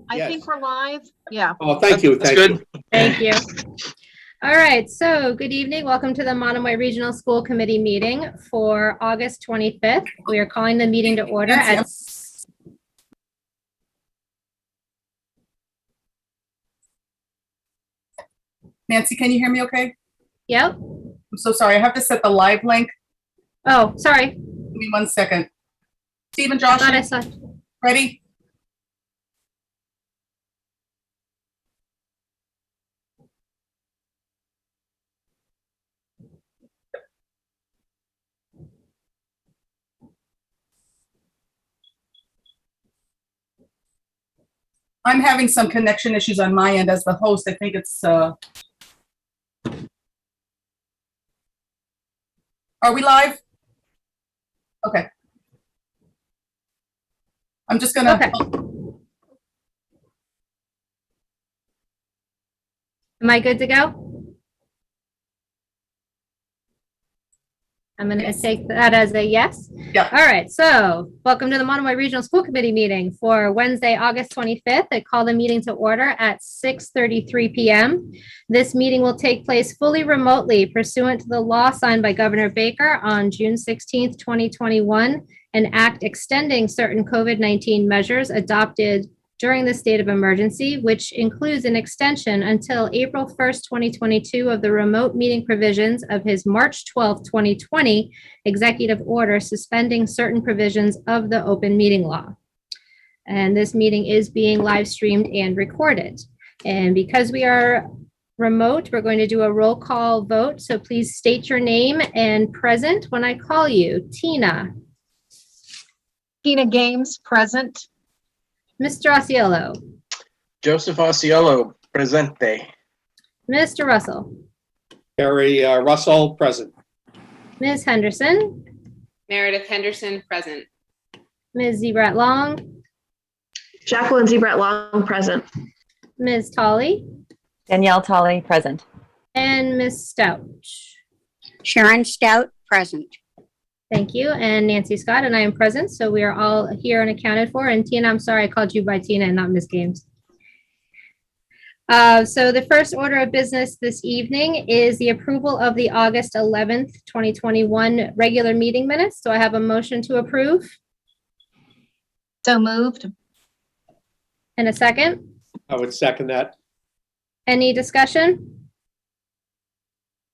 I Yes. think we're live. Yeah. Oh, thank you. That's Thank you. good. Thank you. All right, so good evening. Welcome to the Monomoy Regional School Committee meeting for August 25th. We are calling the meeting to order at... Nancy, can you hear me okay? Yep. I'm so sorry. I have to set the live link. Oh, sorry. Give me 1 second. Stephen, I Josh, thought I saw... ready? I'm having some connection issues on my end as the host. I think it's, are we live? Okay. I'm just gonna. Okay. Am I good to go? I'm going to take that as a yes. Yeah. All right. So welcome to the Monomoy Regional School Committee meeting for Wednesday, August 25th. I call the meeting to order at 6:33 p.m. This meeting will take place fully remotely pursuant to the law signed by Governor Baker on June 16th, 2021, an act extending certain COVID-19 measures adopted during the state of emergency, which includes an extension until April 1st, 2022 of the remote meeting provisions of his March 12th, 2020 executive order suspending certain provisions of the open meeting law. And this meeting is being live streamed and recorded. And because we are remote, we're going to do a roll call vote. So please state your name and present when I call you. Tina. Tina Games, present. Mr. Osceola. Joseph Osceola, presente. Mr. Russell. Harry Russell, present. Ms. Henderson. Meredith Henderson, present. Ms. Zebrat Long. Jacqueline Zebrat Long, present. Ms. Tolley. Danielle Tolley, present. And Ms. Stout. Sharon Stout, present. Thank you. And Nancy Scott, and I am present. So we are all here and accounted for. And Tina, I'm sorry I called you by Tina and not Ms. Games. So the first order of business this evening is the approval of the August 11th, 2021 regular meeting minutes. So I have a motion to approve. So moved. And a second. I would second that. Any discussion?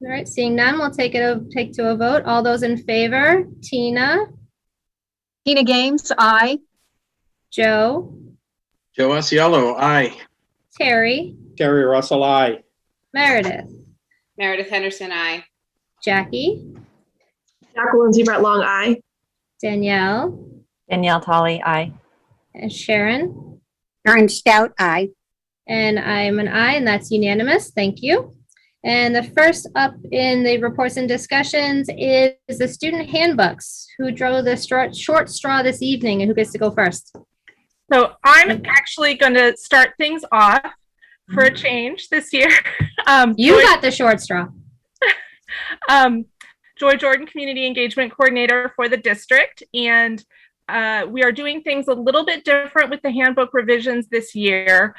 All right, seeing none, we'll take to a vote. All those in favor, Tina. Tina Games, aye. Joe. Joe Osceola, aye. Terry. Terry Russell, aye. Meredith. Meredith Henderson, aye. Jackie. Jacqueline Zebrat Long, aye. Danielle. Danielle Tolley, aye. And Sharon. Sharon Stout, aye. And I'm an aye, and that's unanimous. Thank you. And the first up in the reports and discussions is the student handbooks. Who drove the short straw this evening, and who gets to go first? So I'm actually going to start things off for a change this year. You got the short straw. Joy Jordan, Community Engagement Coordinator for the district. And we are doing things a little bit different with the handbook revisions this year.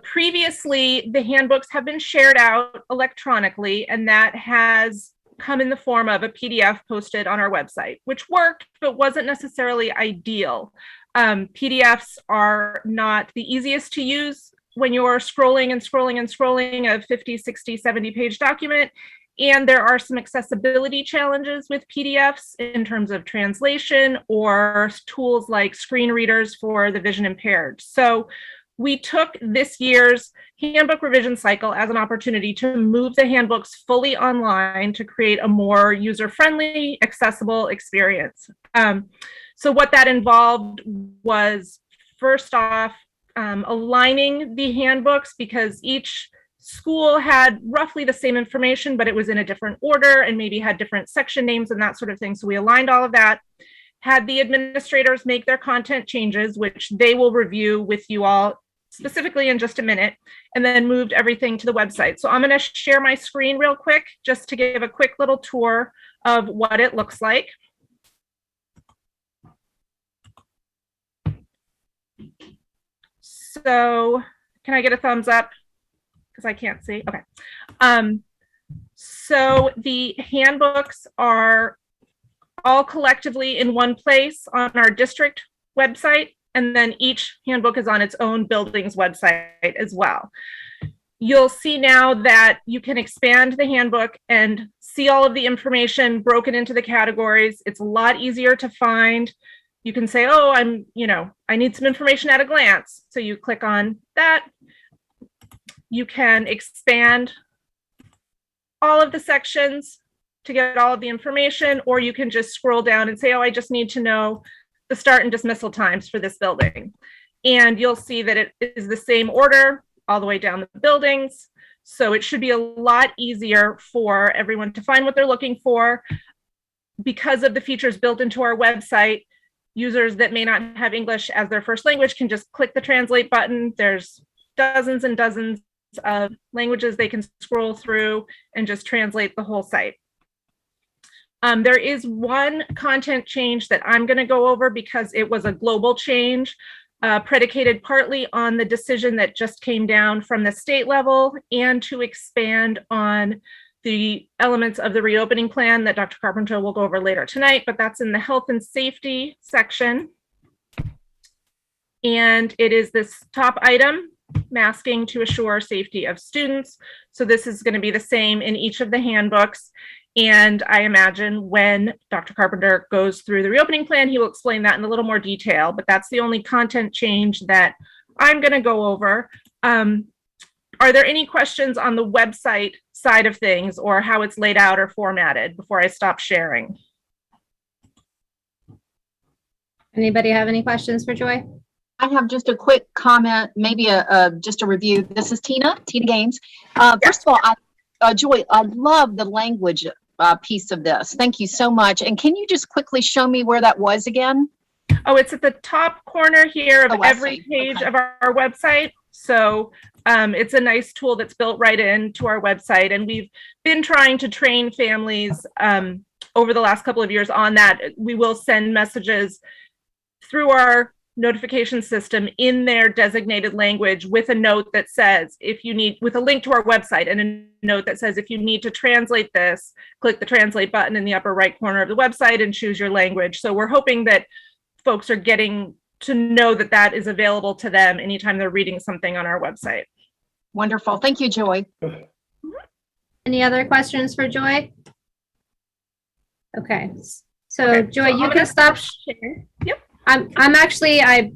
Previously, the handbooks have been shared out electronically, and that has come in the form of a PDF posted on our website, which worked, but wasn't necessarily ideal. PDFs are not the easiest to use when you're scrolling and scrolling and scrolling a 50, 60, 70 page document. And there are some accessibility challenges with PDFs in terms of translation or tools like screen readers for the vision impaired. So we took this year's handbook revision cycle as an opportunity to move the handbooks fully online to create a more user-friendly, accessible experience. So what that involved was, first off, aligning the handbooks, because each school had roughly the same information, but it was in a different order and maybe had different section names and that sort of thing. So we aligned all of that, had the administrators make their content changes, which they will review with you all specifically in just a minute, and then moved everything to the website. So I'm going to share my screen real quick just to give a quick little tour of what it looks like. So can I get a thumbs up? Because I can't see. Okay. So the handbooks are all collectively in one place on our district website, and then each handbook is on its own building's website as well. You'll see now that you can expand the handbook and see all of the information broken into the categories. It's a lot easier to find. You can say, oh, I need some information at a glance. So you click on that. You can expand all of the sections to get all of the information, or you can just scroll down and say, oh, I just need to know the start and dismissal times for this building. And you'll see that it is the same order all the way down the buildings. So it should be a lot easier for everyone to find what they're looking for. Because of the features built into our website, users that may not have English as their first language can just click the translate button. There's dozens and dozens of languages they can scroll through and just translate the whole site. There is one content change that I'm going to go over because it was a global change, predicated partly on the decision that just came down from the state level and to expand on the elements of the reopening plan that Dr. Carpenter will go over later tonight, but that's in the health and safety section. And it is this top item, masking to assure safety of students. So this is going to be the same in each of the handbooks. And I imagine when Dr. Carpenter goes through the reopening plan, he will explain that in a little more detail, but that's the only content change that I'm going to go over. Are there any questions on the website side of things or how it's laid out or formatted before I stop sharing? Anybody have any questions for Joy? I have just a quick comment, maybe just a review. This is Tina Games. First of all, Joy, I love the language piece of this. Thank you so much. And can you just quickly show me where that was again? Oh, it's at the top corner here of Oh, I every see. page Okay. of our website. So it's a nice tool that's built right into our website. And we've been trying to train families over the last couple of years on that. We will send messages through our notification system in their designated language with a note that says, if you need, with a link to our website and a note that says, if you need to translate this, click the translate button in the upper right corner of the website and choose your language. So we're hoping that folks are getting to know that that is available to them anytime they're reading something on our website. Wonderful. Thank you, Joy. Any other questions for Joy? Okay, so Okay, Joy, so you I'm can gonna stop. share. Yep. I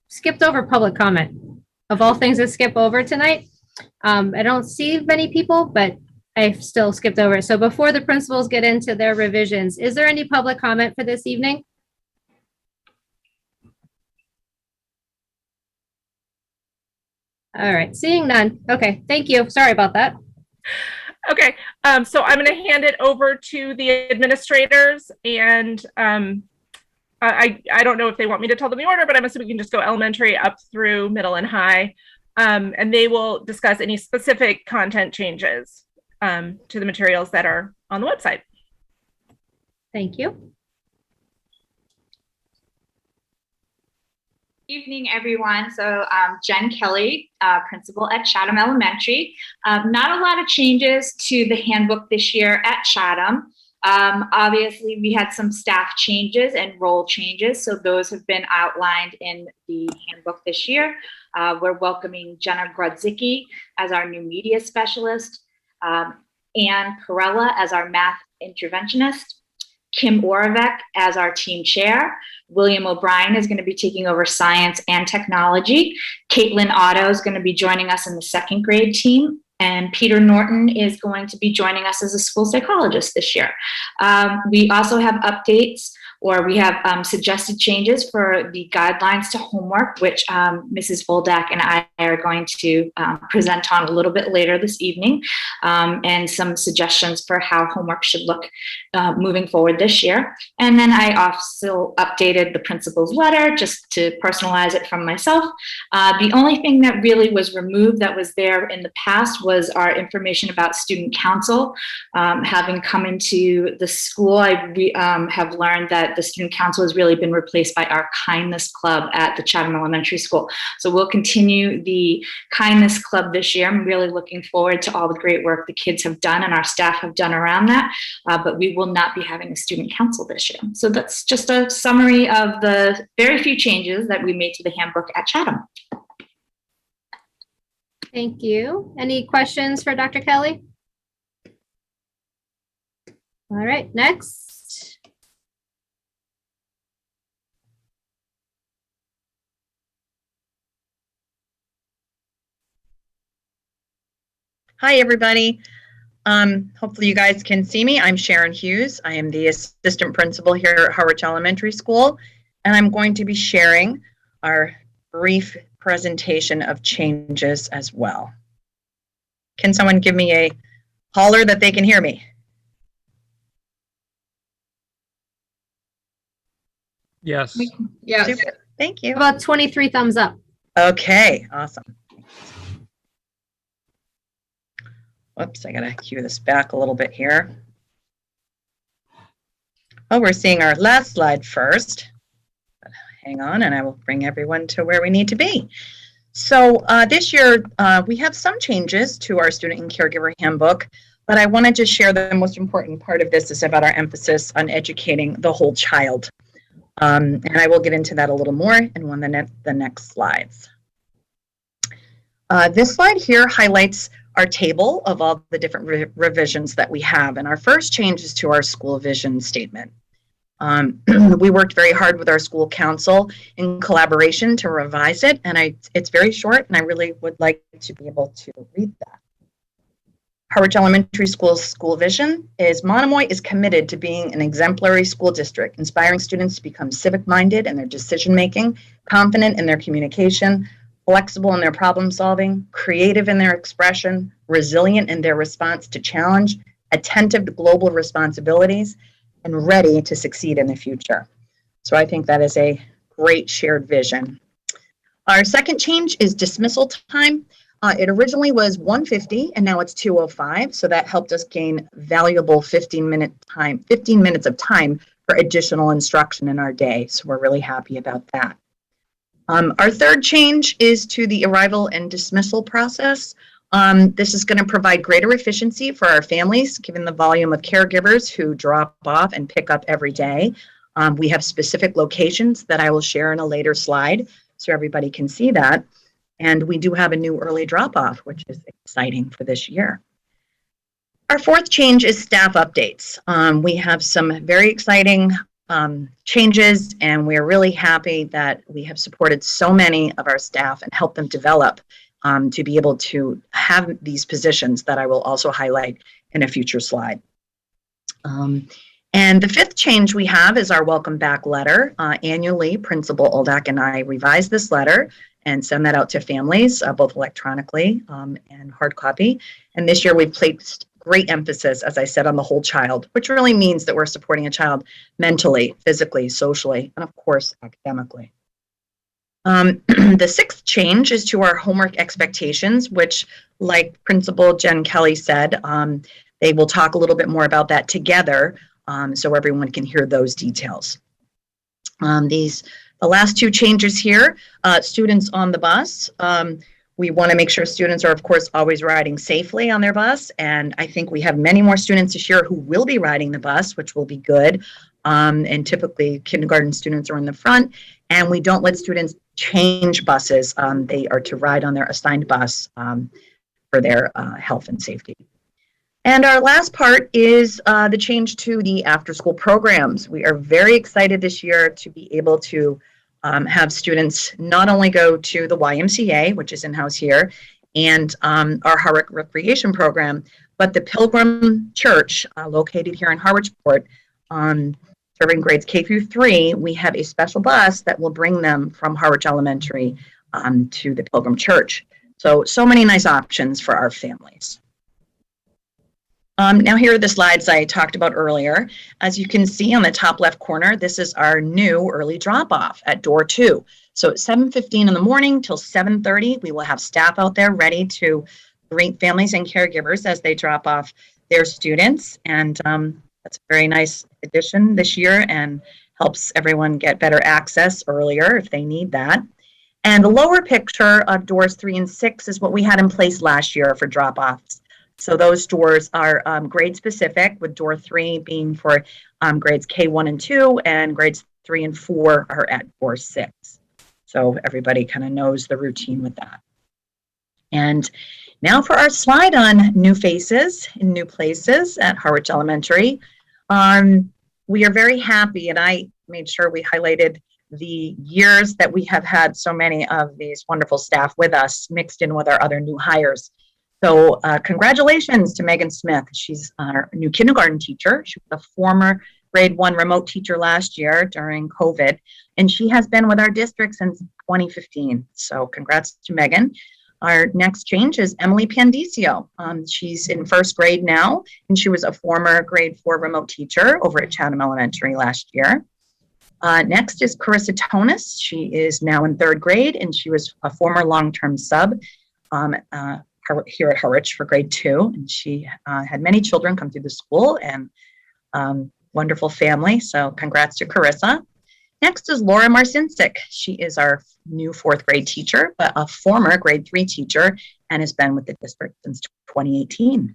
skipped over public comment. Of all things to skip over tonight, I don't see many people, but I still skipped over it. So before the principals get into their revisions, is there any public comment for this evening? All right, seeing none. Okay, thank you. Sorry about that. Okay, so I'm going to hand it over to the administrators, and I don't know if they want me to tell them the order, but I'm assuming we can just go elementary up through middle and high, and they will discuss any specific content changes to the materials that are on the website. Thank you. Evening, everyone. So Jen Kelly, principal at Chatham Elementary. Not a lot of changes to the handbook this year at Chatham. Obviously, we had some staff changes and role changes, so those have been outlined in the handbook this year. We're welcoming Jenna Grodzicki as our new media specialist, Anne Perella as our math interventionist, Kim Oravec as our team chair. William O'Brien is going to be taking over science and technology. Caitlin Otto is going to be joining us in the second grade team. And Peter Norton is going to be joining us as a school psychologist this year. We also have updates, or we have suggested changes for the guidelines to homework, which Mrs. Voldak and I are going to present on a little bit later this evening, and some suggestions for how homework should look moving forward this year. And then I also updated the principal's letter just to personalize it from myself. The only thing that really was removed that was there in the past was our information about student council. Having come into the school, I have learned that that the student council has really been replaced by our kindness club at the Chatham Elementary School. So we'll continue the kindness club this year. I'm really looking forward to all the great work the kids have done and our staff have done around that, but we will not be having a student council this year. So that's just a summary of the very few changes that we made to the handbook at Chatham. Thank you. Any questions for Dr. Kelly? All right, next. Hi, everybody. Hopefully you guys can see me. I'm Sharon Hughes. I am the assistant principal here at Harwich Elementary School, and I'm going to be sharing our brief presentation of changes as well. Can someone give me a holler that they can hear me? Yes. Yes. Super. Thank you. About 23 thumbs up. Okay, awesome. Whoops, I gotta cue this back a little bit here. Oh, we're seeing our last slide first. Hang on, and I will bring everyone to where we need to be. So this year, we have some changes to our student and caregiver handbook, but I wanted to share the most important part of this is about our emphasis on educating the whole child. And I will get into that a little more in one of the next slides. This slide here highlights our table of all the different revisions that we have. And our first change is to our school vision statement. We worked very hard with our school council in collaboration to revise it, and it's very short, and I really would like to be able to read that. Harwich Elementary School's school vision is Monomoy is committed to being an exemplary school district, inspiring students to become civic-minded in their decision-making, confident in their communication, flexible in their problem-solving, creative in their expression, resilient in their response to challenge, attentive to global responsibilities, and ready to succeed in the future. So I think that is a great shared vision. Our second change is dismissal time. It originally was 1:50 and now it's 2:05. So that helped us gain valuable 15 minutes of time for additional instruction in our day. So we're really happy about that. Our third change is to the arrival and dismissal process. This is going to provide greater efficiency for our families, given the volume of caregivers who drop off and pick up every day. We have specific locations that I will share in a later slide so everybody can see that. And we do have a new early drop-off, which is exciting for this year. Our fourth change is staff updates. We have some very exciting changes, and we're really happy that we have supported so many of our staff and helped them develop to be able to have these positions that I will also highlight in a future slide. And the fifth change we have is our welcome back letter. Annually, Principal Oldak and I revise this letter and send that out to families, both electronically and hard copy. And this year we've placed great emphasis, as I said, on the whole child, which really means that we're supporting a child mentally, physically, socially, and of course, academically. The sixth change is to our homework expectations, which, like Principal Jen Kelly said, they will talk a little bit more about that together so everyone can hear those details. The last two changes here, students on the bus. We want to make sure students are, of course, always riding safely on their bus, and I think we have many more students this year who will be riding the bus, which will be good. And typically, kindergarten students are in the front, and we don't let students change buses. They are to ride on their assigned bus for their health and safety. And our last part is the change to the after-school programs. We are very excited this year to be able to have students not only go to the YMCA, which is in-house here, and our Harwich Recreation Program, but the Pilgrim Church, located here in Harwichport, serving grades K through 3, we have a special bus that will bring them from Harwich Elementary to the Pilgrim Church. So many nice options for our families. Now here are the slides I talked about earlier. As you can see on the top left corner, this is our new early drop-off at door 2. So at 7:15 in the morning till 7:30, we will have staff out there ready to greet families and caregivers as they drop off their students. And that's a very nice addition this year and helps everyone get better access earlier if they need that. And the lower picture of doors 3 and 6 is what we had in place last year for drop-offs. So those doors are grade specific, with door 3 being for grades K1 and 2, and grades 3 and 4 are at door 6. So everybody kind of knows the routine with that. And now for our slide on new faces in new places at Harwich Elementary. We are very happy, and I made sure we highlighted the years that we have had so many of these wonderful staff with us, mixed in with our other new hires. So congratulations to Megan Smith. She's our new kindergarten teacher. She was a former grade 1 remote teacher last year during COVID, and she has been with our district since 2015. So congrats to Megan. Our next change is Emily Pandicio. She's in first grade now, and she was a former grade 4 remote teacher over at Chatham Elementary last year. Next is Carissa Tonis. She is now in 3rd grade, and she was a former long-term sub here at Harwich for grade 2. And she had many children come through the school, and wonderful family. So congrats to Carissa. Next is Laura Marcinsic. She is our new 4th grade teacher, but a former grade 3 teacher, and has been with the district since 2018.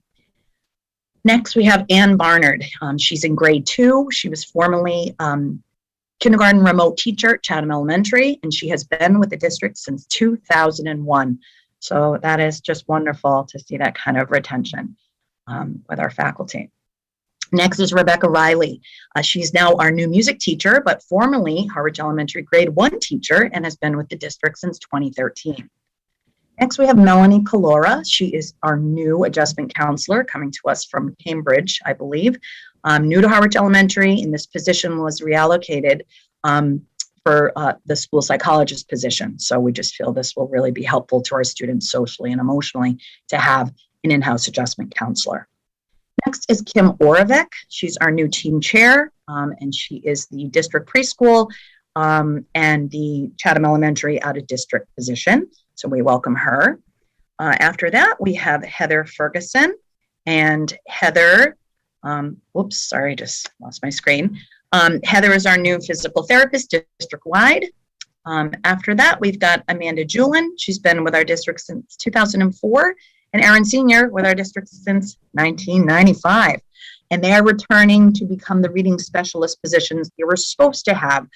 Next, we have Ann Barnard. She's in grade 2. She was formerly kindergarten remote teacher at Chatham Elementary, and she has been with the district since 2001. So that is just wonderful to see that kind of retention with our faculty. Next is Rebecca Riley. She's now our new music teacher, but formerly Harwich Elementary grade 1 teacher, and has been with the district since 2013. Next, we have Melanie Calora. She is our new adjustment counselor, coming to us from Cambridge, I believe. New to Harwich Elementary, and this position was reallocated for the school psychologist position. So we just feel this will really be helpful to our students socially and emotionally to have an in-house adjustment counselor. Next is Kim Oravec. She's our new team chair, and she is the district preschool and the Chatham Elementary out-of-district position. So we welcome her. After that, we have Heather Ferguson, and Heather, whoops, sorry, just lost my screen. Heather is our new physical therapist district-wide. After that, we've got Amanda Julin. She's been with our district since 2004. And Aaron Senior with our district since 1995. And they are returning to become the reading specialist positions they were supposed to have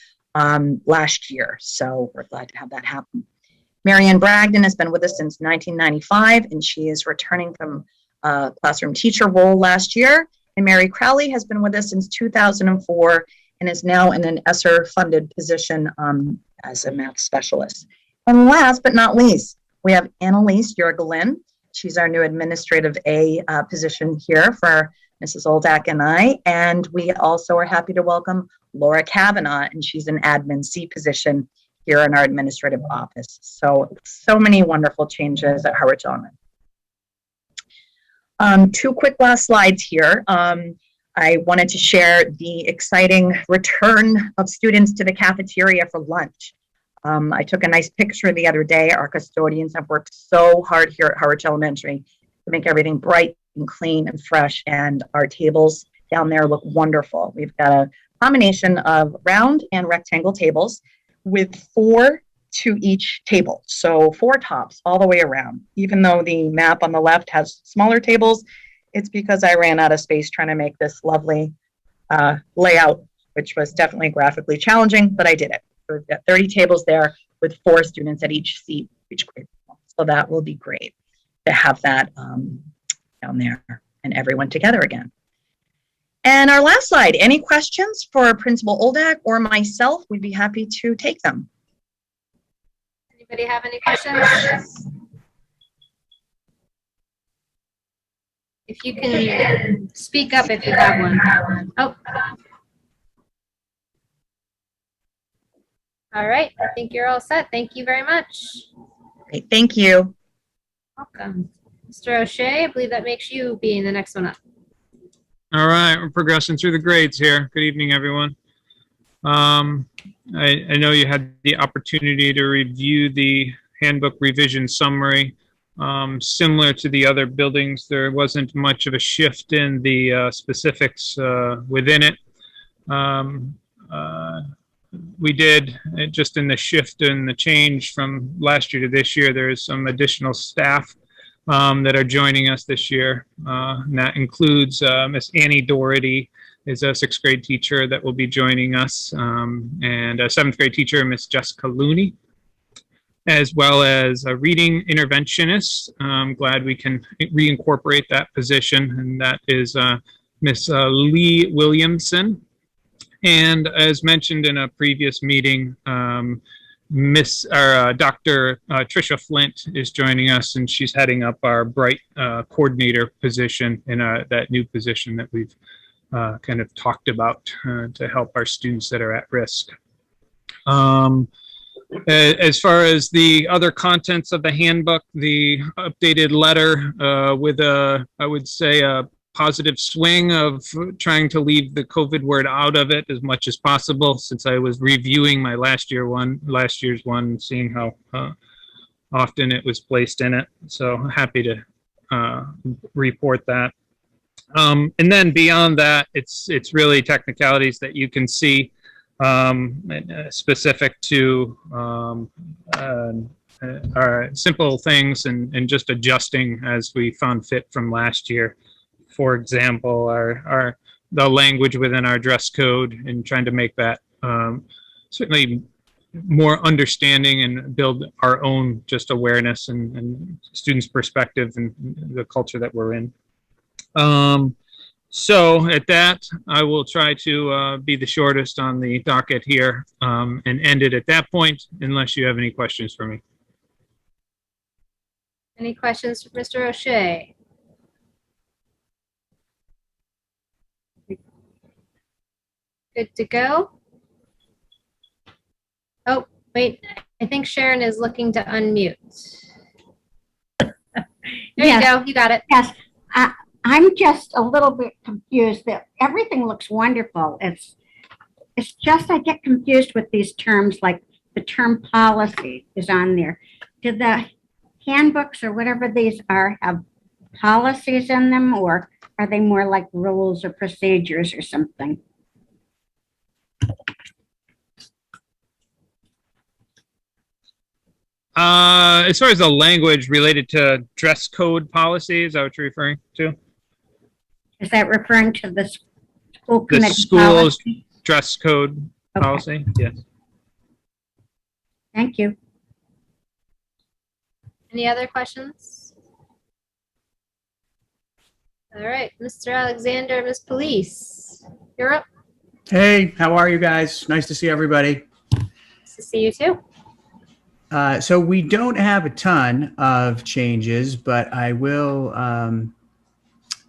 last year. So we're glad to have that happen. Marianne Bragdon has been with us since 1995, and she is returning from a classroom teacher role last year. And Mary Crowley has been with us since 2004 and is now in an ESSER-funded position as a math specialist. And last but not least, we have Annalise Jurgelin. She's our new administrative A position here for Mrs. Oldak and I. And we also are happy to welcome Laura Kavanaugh, and she's an admin C position here in our administrative office. So many wonderful changes at Harwich Elementary. 2 quick last slides here. I wanted to share the exciting return of students to the cafeteria for lunch. I took a nice picture the other day. Our custodians have worked so hard here at Harwich Elementary to make everything bright and clean and fresh, and our tables down there look wonderful. We've got a combination of round and rectangle tables with 4 to each table. So 4 tops all the way around. Even though the map on the left has smaller tables, it's because I ran out of space trying to make this lovely layout, which was definitely graphically challenging, but I did it. We've got 30 tables there with 4 students at each seat, each grade. So that will be great to have that down there and everyone together again. And our last slide, any questions for Principal Oldak or myself? We'd be happy to take them. Anybody have any questions? If you can speak up if you have one. Oh. All right, I think you're all set. Thank you very much. Great, thank you. Welcome. Mr. O'Shea, I believe that makes you being the next one up. All right, we're progressing through the grades here. Good evening, everyone. I know you had the opportunity to review the handbook revision summary. Similar to the other buildings, there wasn't much of a shift in the specifics within it. we did just in the shift and the change from last year to this year, there's some additional staff that are joining us this year. And that includes Miss Annie Doherty is a 6th grade teacher that will be joining us, and a 7th grade teacher, Miss Jessica Looney, as well as a reading interventionist. I'm glad we can reincorporate that position, and that is Miss Lee Williamson. And as mentioned in a previous meeting, Dr. Tricia Flint is joining us, and she's heading up our Bright coordinator position in that new position that we've kind of talked about to help our students that are at risk. As far as the other contents of the handbook, the updated letter with I would say, a positive swing of trying to leave the COVID word out of it as much as possible, since I was reviewing my last year's one, seeing how often it was placed in it. So happy to report that. And then beyond that, it's really technicalities that you can see specific to our simple things and just adjusting as we found fit from last year. For example, the language within our dress code, and trying to make that certainly more understanding and build our own just awareness and students' perspective and the culture that we're in. So at that, I will try to be the shortest on the docket here and end it at that point, unless you have any questions for me. Any questions for Mr. O'Shea? Good to go? Oh, wait, I think Sharon is looking to unmute. There you go, you got it. Yes, I'm just a little bit confused that everything looks wonderful. It's just I get confused with these terms, like the term policy is on there. Do the handbooks or whatever these are have policies in them, or are they more like rules or procedures or something? As far as the language related to dress code policy, is that what you're referring to? Is that referring to the school The committee school's policy? dress code policy, yes. Thank you. Any other questions? All right, Mr. Alexander, Ms. Police, you're up. Hey, how are you guys? Nice to see everybody. Nice to see you too. So we don't have a ton of changes, but I will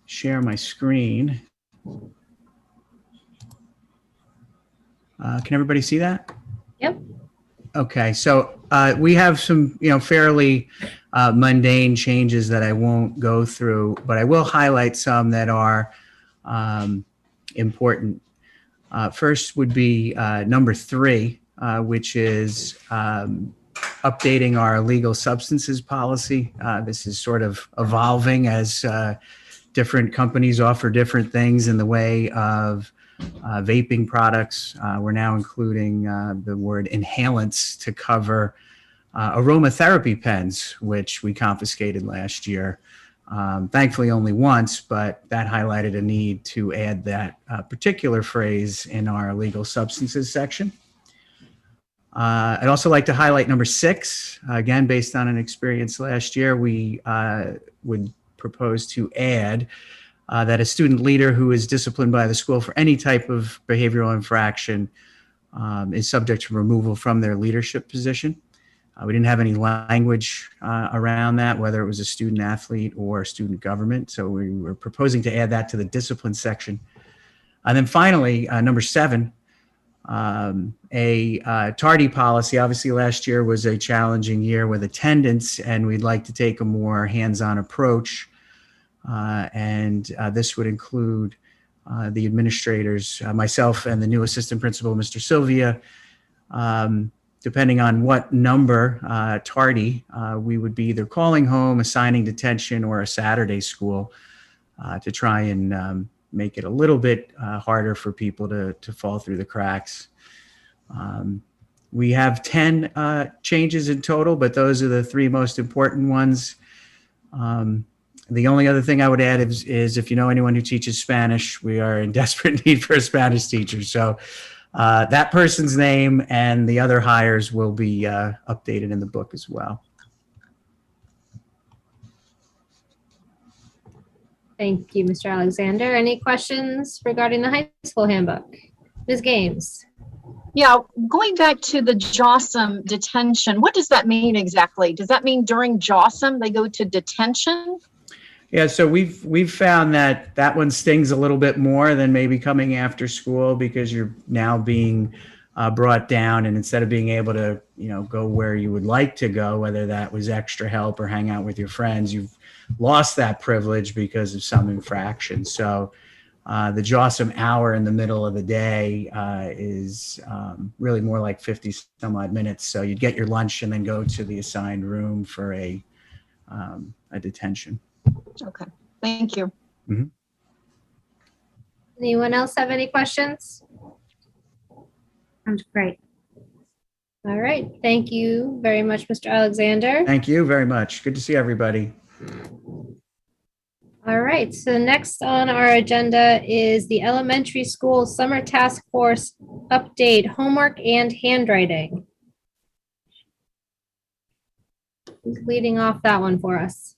share my screen. Can everybody see that? Yep. Okay, so we have some, fairly mundane changes that I won't go through, but I will highlight some that are important. First would be number 3, which is updating our illegal substances policy. This is sort of evolving as different companies offer different things in the way of vaping products. We're now including the word inhalants to cover aromatherapy pens, which we confiscated last year. Thankfully only once, but that highlighted a need to add that particular phrase in our illegal substances section. I'd also like to highlight number 6. Again, based on an experience last year, we would propose to add that a student leader who is disciplined by the school for any type of behavioral infraction is subject to removal from their leadership position. We didn't have any language around that, whether it was a student athlete or student government. So we were proposing to add that to the discipline section. And then finally, number 7, a tardy policy. Obviously last year was a challenging year with attendance, and we'd like to take a more hands-on approach. This would include the administrators, myself and the new assistant principal, Mr. Sylvia. Depending on what number tardy, we would be either calling home, assigning detention, or a Saturday school to try and make it a little bit harder for people to fall through the cracks. We have 10 changes in total, but those are the 3 most important ones. The only other thing I would add is if you know anyone who teaches Spanish, we are in desperate need for a Spanish teacher. So that person's name and the other hires will be updated in the book as well. Thank you, Mr. Alexander. Any questions regarding the high school handbook? Ms. Games? Yeah, going back to the JOSM detention, what does that mean exactly? Does that mean during JOSM they go to detention? Yeah, so we've found that one stings a little bit more than maybe coming after school, because you're now being brought down, and instead of being able to go where you would like to go, whether that was extra help or hang out with your friends, you've lost that privilege because of some infraction. So the JOSM hour in the middle of the day is really more like 50 some odd minutes. So you'd get your lunch and then go to the assigned room for a detention. Okay, thank you. Mm-hmm. Anyone else have any questions? Sounds great. All right, thank you very much, Mr. Alexander. Thank you very much. Good to see everybody. All right, so next on our agenda is the elementary school summer task force update, homework and handwriting. Who's leading off that one for us?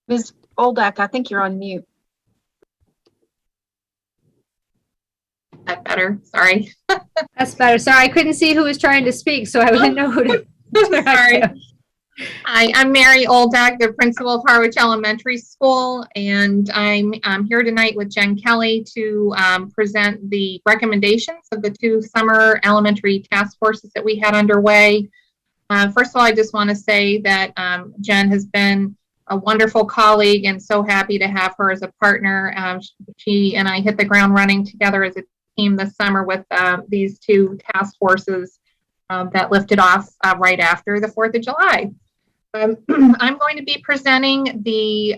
Ms. Oldak, I think you're on mute. That better? Sorry. That's better. Sorry, I couldn't see who was trying to speak, so I wouldn't know who to. Sorry. Hi, I'm Mary Oldak, the principal of Harwich Elementary School, and I'm here tonight with Jen Kelly to present the recommendations of the 2 summer elementary task forces that we had underway. First of all, I just want to say that Jen has been a wonderful colleague, and so happy to have her as a partner. She and I hit the ground running together as a team this summer with these 2 task forces that lifted off right after the 4th of July. I'm going to be presenting the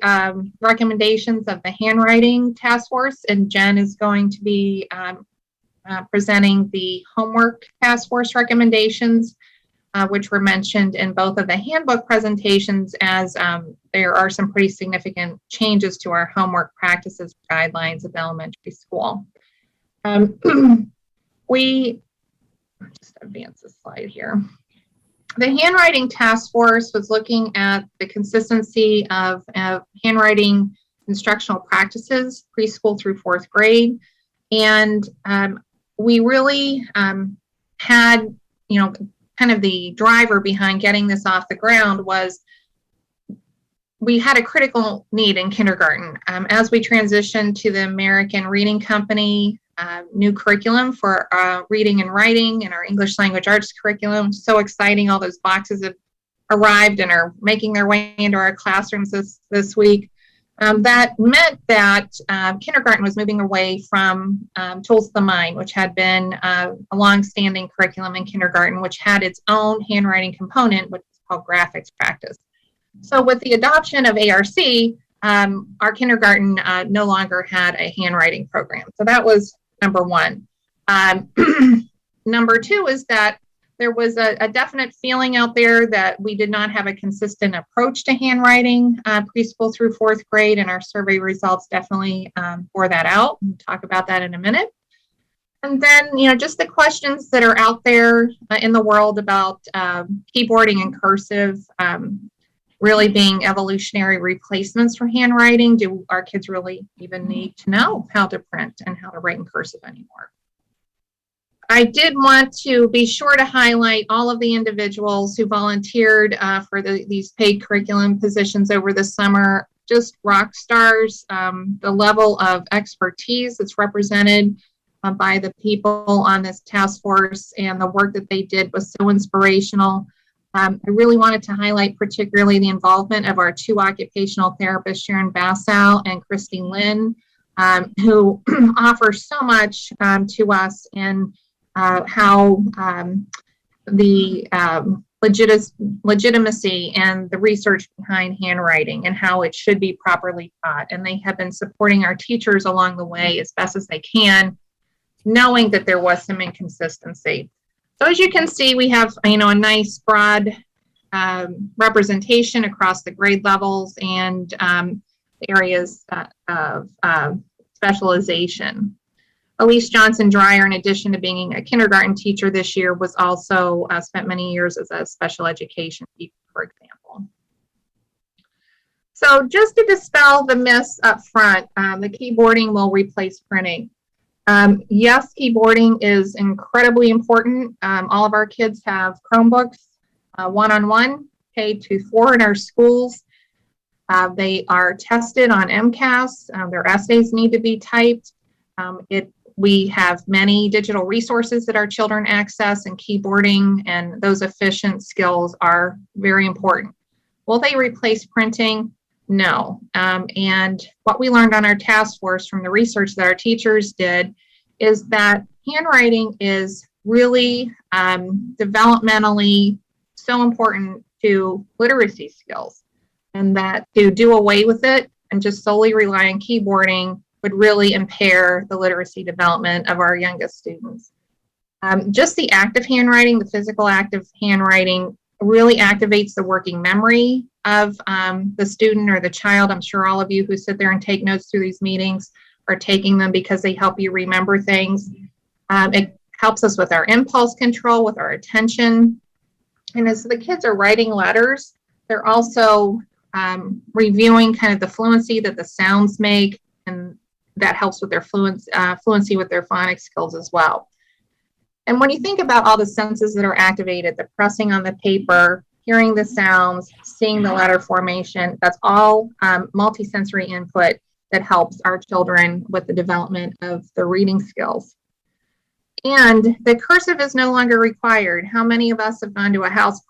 recommendations of the handwriting task force, and Jen is going to be presenting the homework task force recommendations, which were mentioned in both of the handbook presentations, as there are some pretty significant changes to our homework practices guidelines of elementary school. We just advance the slide here. The handwriting task force was looking at the consistency of handwriting instructional practices, preschool through 4th grade. And we really had, kind of the driver behind getting this off the ground was we had a critical need in kindergarten. As we transitioned to the American Reading Company new curriculum for reading and writing and our English language arts curriculum. So exciting. All those boxes have arrived and are making their way into our classrooms this week. That meant that kindergarten was moving away from Tools of the Mind, which had been a long-standing curriculum in kindergarten, which had its own handwriting component, which is called graphics practice. So with the adoption of ARC, our kindergarten no longer had a handwriting program. So that was number one. Number two is that there was a definite feeling out there that we did not have a consistent approach to handwriting preschool through 4th grade, and our survey results definitely bore that out. We'll talk about that in a minute. And then, just the questions that are out there in the world about keyboarding and cursive really being evolutionary replacements for handwriting. Do our kids really even need to know how to print and how to write in cursive anymore? I did want to be sure to highlight all of the individuals who volunteered for these paid curriculum positions over the summer. just rock stars. The level of expertise that's represented by the people on this task force and the work that they did was so inspirational. I really wanted to highlight particularly the involvement of our two occupational therapists, Sharon Bassow and Christine Lynn, who offer so much to us in how the legitimacy and the research behind handwriting and how it should be properly taught. And they have been supporting our teachers along the way as best as they can, knowing that there was some inconsistency. So as you can see, we have, a nice broad representation across the grade levels and areas of specialization. Elise Johnson Dreyer, in addition to being a kindergarten teacher this year, was also spent many years as a special education teacher, for example. So just to dispel the myths up front, the keyboarding will replace printing. Yes, keyboarding is incredibly important. All of our kids have Chromebooks, one-on-one, K-4 in our schools. They are tested on MCAS. Their essays need to be typed. We have many digital resources that our children access, and keyboarding and those efficient skills are very important. Will they replace printing? No. And what we learned on our task force from the research that our teachers did is that handwriting is really developmentally so important to literacy skills, and that to do away with it and just solely rely on keyboarding would really impair the literacy development of our youngest students. Just the act of handwriting, the physical act of handwriting, really activates the working memory of the student or the child. I'm sure all of you who sit there and take notes through these meetings are taking them because they help you remember things. It helps us with our impulse control, with our attention. And as the kids are writing letters, they're also reviewing kind of the fluency that the sounds make, and that helps with their fluency with their phonics skills as well. And when you think about all the senses that are activated, the pressing on the paper, hearing the sounds, seeing the letter formation, that's all multisensory input that helps our children with the development of the reading skills. And the cursive is no longer required. How many of us have gone to a house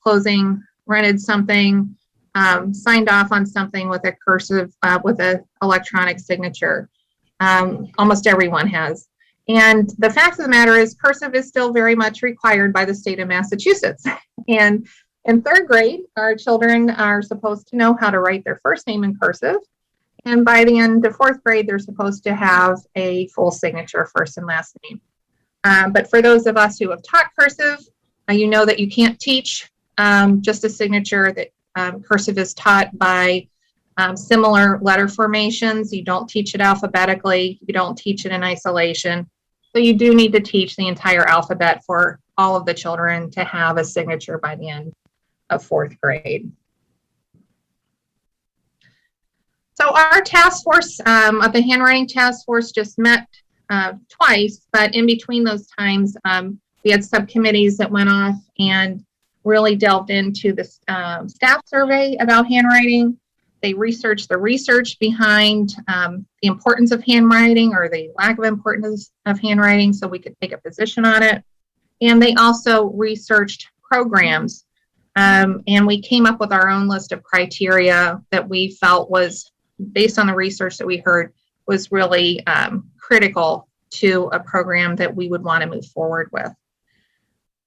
closing, rented something, signed off on something with a cursive, with an electronic signature? Almost everyone has. And the fact of the matter is cursive is still very much required by the state of Massachusetts. And in third grade, our children are supposed to know how to write their first name in cursive. And by the end of fourth grade, they're supposed to have a full signature, first and last name. But for those of us who have taught cursive, you know that you can't teach just a signature, that cursive is taught by similar letter formations. You don't teach it alphabetically. You don't teach it in isolation. So you do need to teach the entire alphabet for all of the children to have a signature by the end of fourth grade. So our task force, the handwriting task force, just met twice, but in between those times, we had subcommittees that went off and really delved into the staff survey about handwriting. They researched the research behind the importance of handwriting or the lack of importance of handwriting so we could take a position on it. And they also researched programs. And we came up with our own list of criteria that we felt was, based on the research that we heard, was really critical to a program that we would want to move forward with.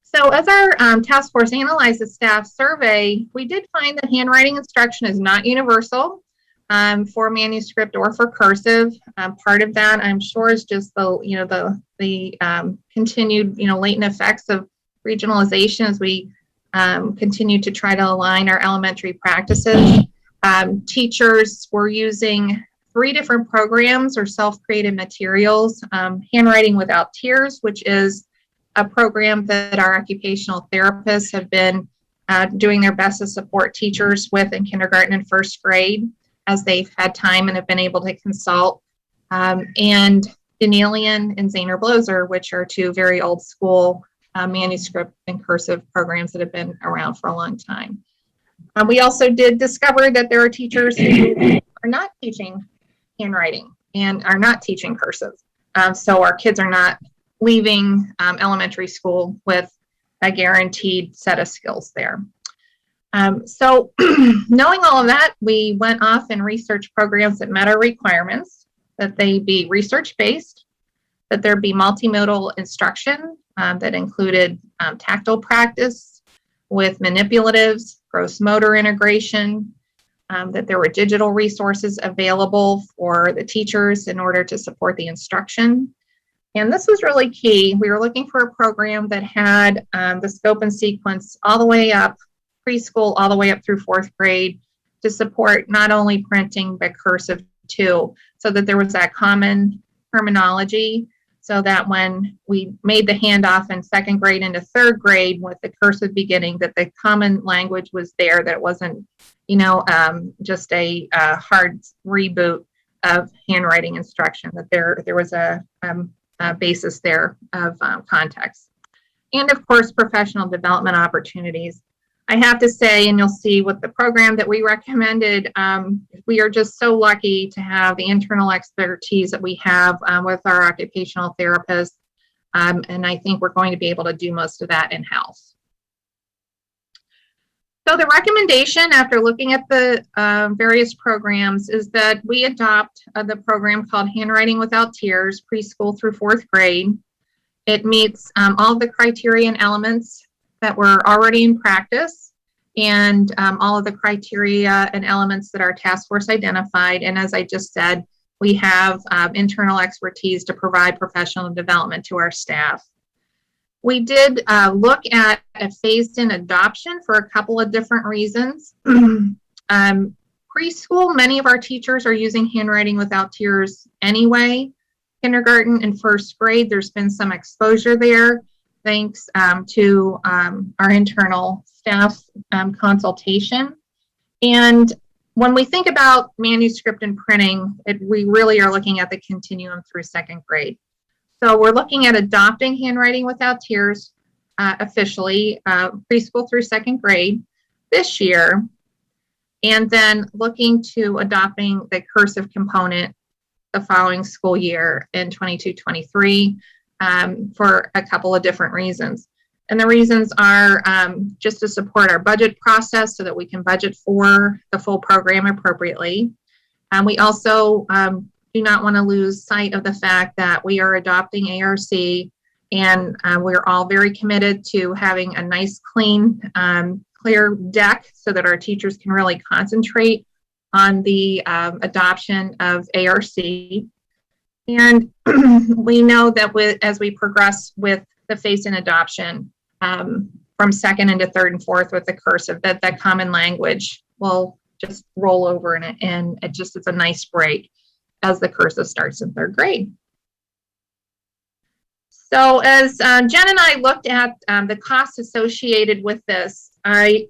So as our task force analyzed the staff survey, we did find that handwriting instruction is not universal for manuscript or for cursive. Part of that, I'm sure, is just the continued latent effects of regionalization as we continue to try to align our elementary practices. Teachers were using 3 different programs or self-created materials. Handwriting Without Tears, which is a program that our occupational therapists have been doing their best to support teachers with in kindergarten and first grade as they've had time and have been able to consult. And Danielian and Zahner Bloser, which are 2 very old school manuscript and cursive programs that have been around for a long time. We also did discover that there are teachers who are not teaching handwriting and are not teaching cursive. So our kids are not leaving elementary school with a guaranteed set of skills there. So knowing all of that, we went off and researched programs that met our requirements, that they be research-based, that there be multimodal instruction that included tactile practice with manipulatives, gross motor integration, that there were digital resources available for the teachers in order to support the instruction. And this was really key. We were looking for a program that had the scope and sequence all the way up, preschool all the way up through 4th grade, to support not only printing but cursive too, so that there was that common terminology, so that when we made the handoff in 2nd grade into 3rd grade with the cursive beginning, that the common language was there, that it wasn't, you know, just a hard reboot of handwriting instruction, that there was a basis there of context. And of course, professional development opportunities. I have to say, and you'll see with the program that we recommended, we are just so lucky to have the internal expertise that we have with our occupational therapists. And I think we're going to be able to do most of that in-house. So the recommendation after looking at the various programs is that we adopt the program called Handwriting Without Tears, preschool through 4th grade. It meets all the criteria and elements that were already in practice, and all of the criteria and elements that our task force identified. And as I just said, we have internal expertise to provide professional development to our staff. We did look at a phased-in adoption for a couple of different reasons. Preschool, many of our teachers are using Handwriting Without Tears anyway. Kindergarten and 1st grade, there's been some exposure there, thanks to our internal staff consultation. And when we think about manuscript and printing, we really are looking at the continuum through 2nd grade. So we're looking at adopting Handwriting Without Tears officially, preschool through 2nd grade this year, and then looking to adopting the cursive component the following school year in 22-23 for a couple of different reasons. And the reasons are just to support our budget process so that we can budget for the full program appropriately. We also do not want to lose sight of the fact that we are adopting ARC, and we're all very committed to having a nice, clean, clear deck so that our teachers can really concentrate on the adoption of ARC. And we know that as we progress with the phased-in adoption from 2nd into 3rd and 4th with the cursive, that common language will just roll over, and it just is a nice break as the cursive starts in 3rd grade. So as Jen and I looked at the costs associated with this, I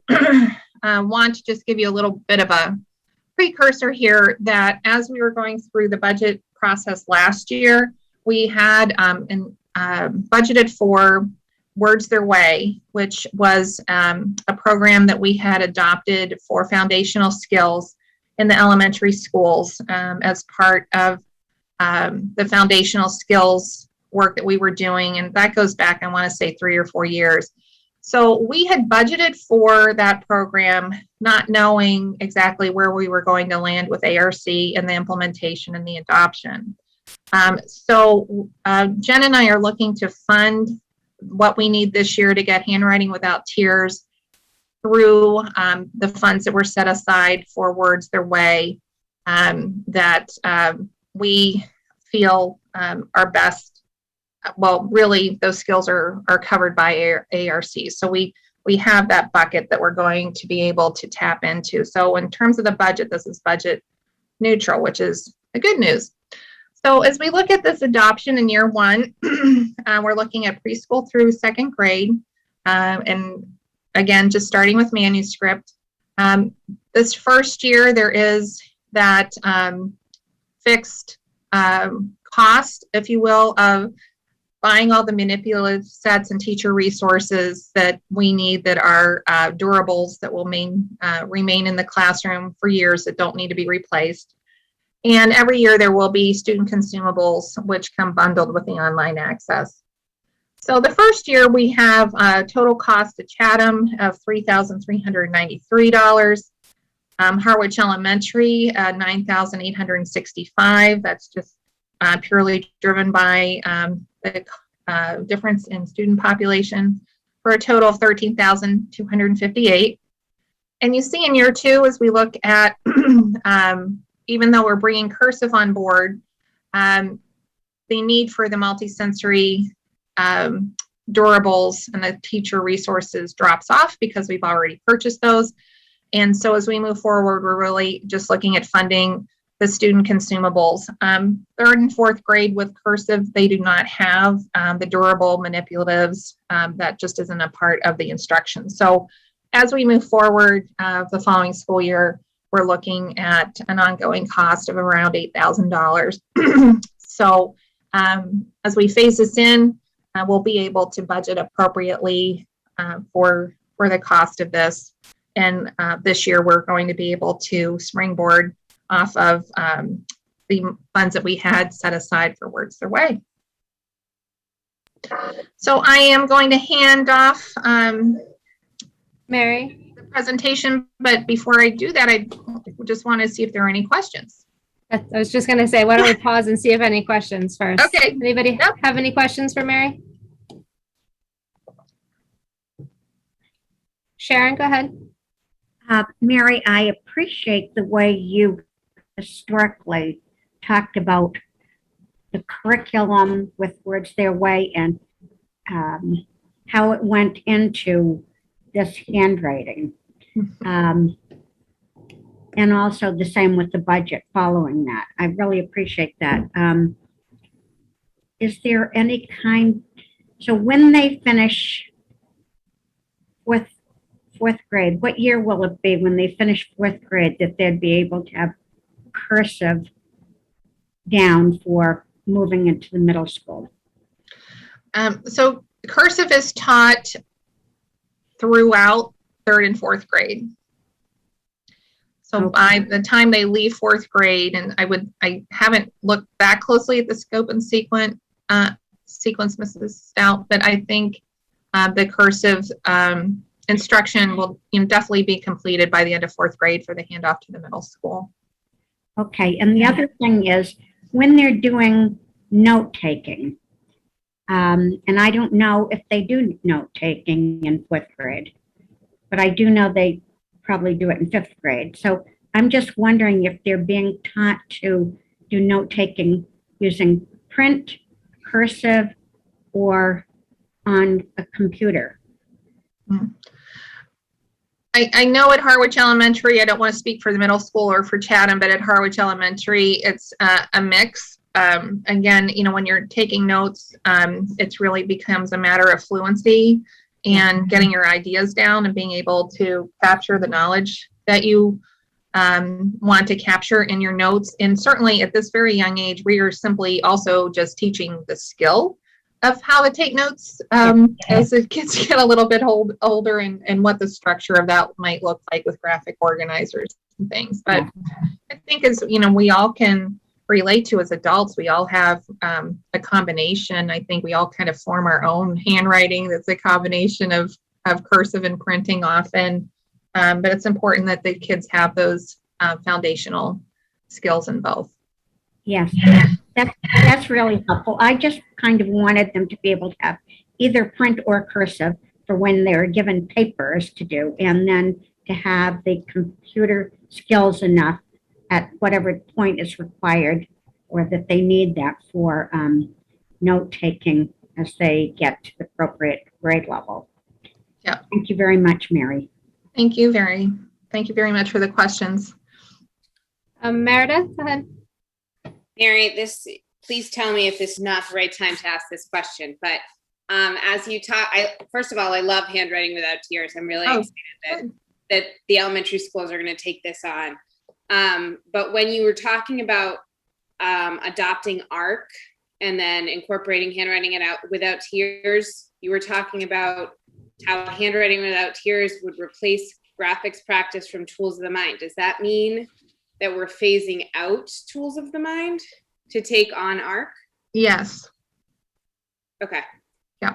want to just give you a little bit of a precursor here, that as we were going through the budget process last year, we had budgeted for Words Their Way, which was a program that we had adopted for foundational skills in the elementary schools as part of the foundational skills work that we were doing. And that goes back, I want to say, 3 or 4 years. So we had budgeted for that program, not knowing exactly where we were going to land with ARC and the implementation and the adoption. So Jen and I are looking to fund what we need this year to get Handwriting Without Tears through the funds that were set aside for Words Their Way, that we feel are best. Well, really, those skills are covered by ARC. So we have that bucket that we're going to be able to tap into. So in terms of the budget, this is budget neutral, which is the good news. So as we look at this adoption in year 1, we're looking at preschool through 2nd grade. And again, just starting with manuscript. This first year, there is that fixed cost, if you will, of buying all the manipulative sets and teacher resources that we need that are durables that will remain in the classroom for years that don't need to be replaced. And every year there will be student consumables which come bundled with the online access. So the first year we have a total cost to Chatham of $3,393. Harwich Elementary, $9,865. That's just purely driven by the difference in student population, for a total of $13,258. And you see in year two, as we look at, even though we're bringing cursive on board, the need for the multisensory durables and the teacher resources drops off because we've already purchased those. And so as we move forward, we're really just looking at funding the student consumables. Third and fourth grade with cursive, they do not have the durable manipulatives. That just isn't a part of the instruction. So as we move forward the following school year, we're looking at an ongoing cost of around $8,000. So as we phase this in, we'll be able to budget appropriately for the cost of this. And this year, we're going to be able to springboard off of the funds that we had set aside for Words Their Way. So I am going to hand off Mary, the presentation, but before I do that, I just want to see if there are any questions. I was just going to say, why don't we pause and see if any questions first? Okay. Anybody have any questions for Mary? Sharon, go ahead. Mary, I appreciate the way you historically talked about the curriculum with Words Their Way and how it went into this handwriting. And also the same with the budget following that. I really appreciate that. Is there any so when they finish with fourth grade, what year will it be when they finish fourth grade that they'd be able to have cursive down for moving into the middle school? So cursive is taught throughout third and fourth grade. So by the time they leave fourth grade, and I haven't looked back closely at the scope and sequence, Mrs. Stout, but I think the cursive instruction will definitely be completed by the end of fourth grade for the handoff to the middle school. Okay, and the other thing is when they're doing note taking, and I don't know if they do note taking in fourth grade, but I do know they probably do it in fifth grade. So I'm just wondering if they're being taught to do note taking using print, cursive, or on a computer. I know at Harwich Elementary, I don't want to speak for the middle school or for Chatham, but at Harwich Elementary, it's a mix. Again, when you're taking notes, it really becomes a matter of fluency and getting your ideas down and being able to capture the knowledge that you want to capture in your notes. And certainly at this very young age, we are simply also just teaching the skill of how to take notes as the kids get a little bit older and what the structure of that might look like with graphic organizers and things. But I think as we all can relate to as adults, we all have a combination. I think we all kind of form our own handwriting that's a combination of cursive and printing often. But it's important that the kids have those foundational skills in both. Yes, that's really helpful. I just kind of wanted them to be able to have either print or cursive for when they're given papers to do, and then to have the computer skills enough at whatever point is required, or that they need that for note taking as they get to the appropriate grade level. Yeah. Thank you very much, Mary. Thank you very much for the questions. Meredith, go ahead. Mary, please tell me if this is not the right time to ask this question, but as you talk, first of all, I love Handwriting Without Tears. I'm really excited that the elementary schools are going to take this on. But when you were talking about adopting ARC and then incorporating handwriting it out without tears. You were talking about how handwriting without tears would replace graphics practice from tools of the mind. Does that mean that we're phasing out tools of the mind to take on ARC? Yes. Okay. Yeah.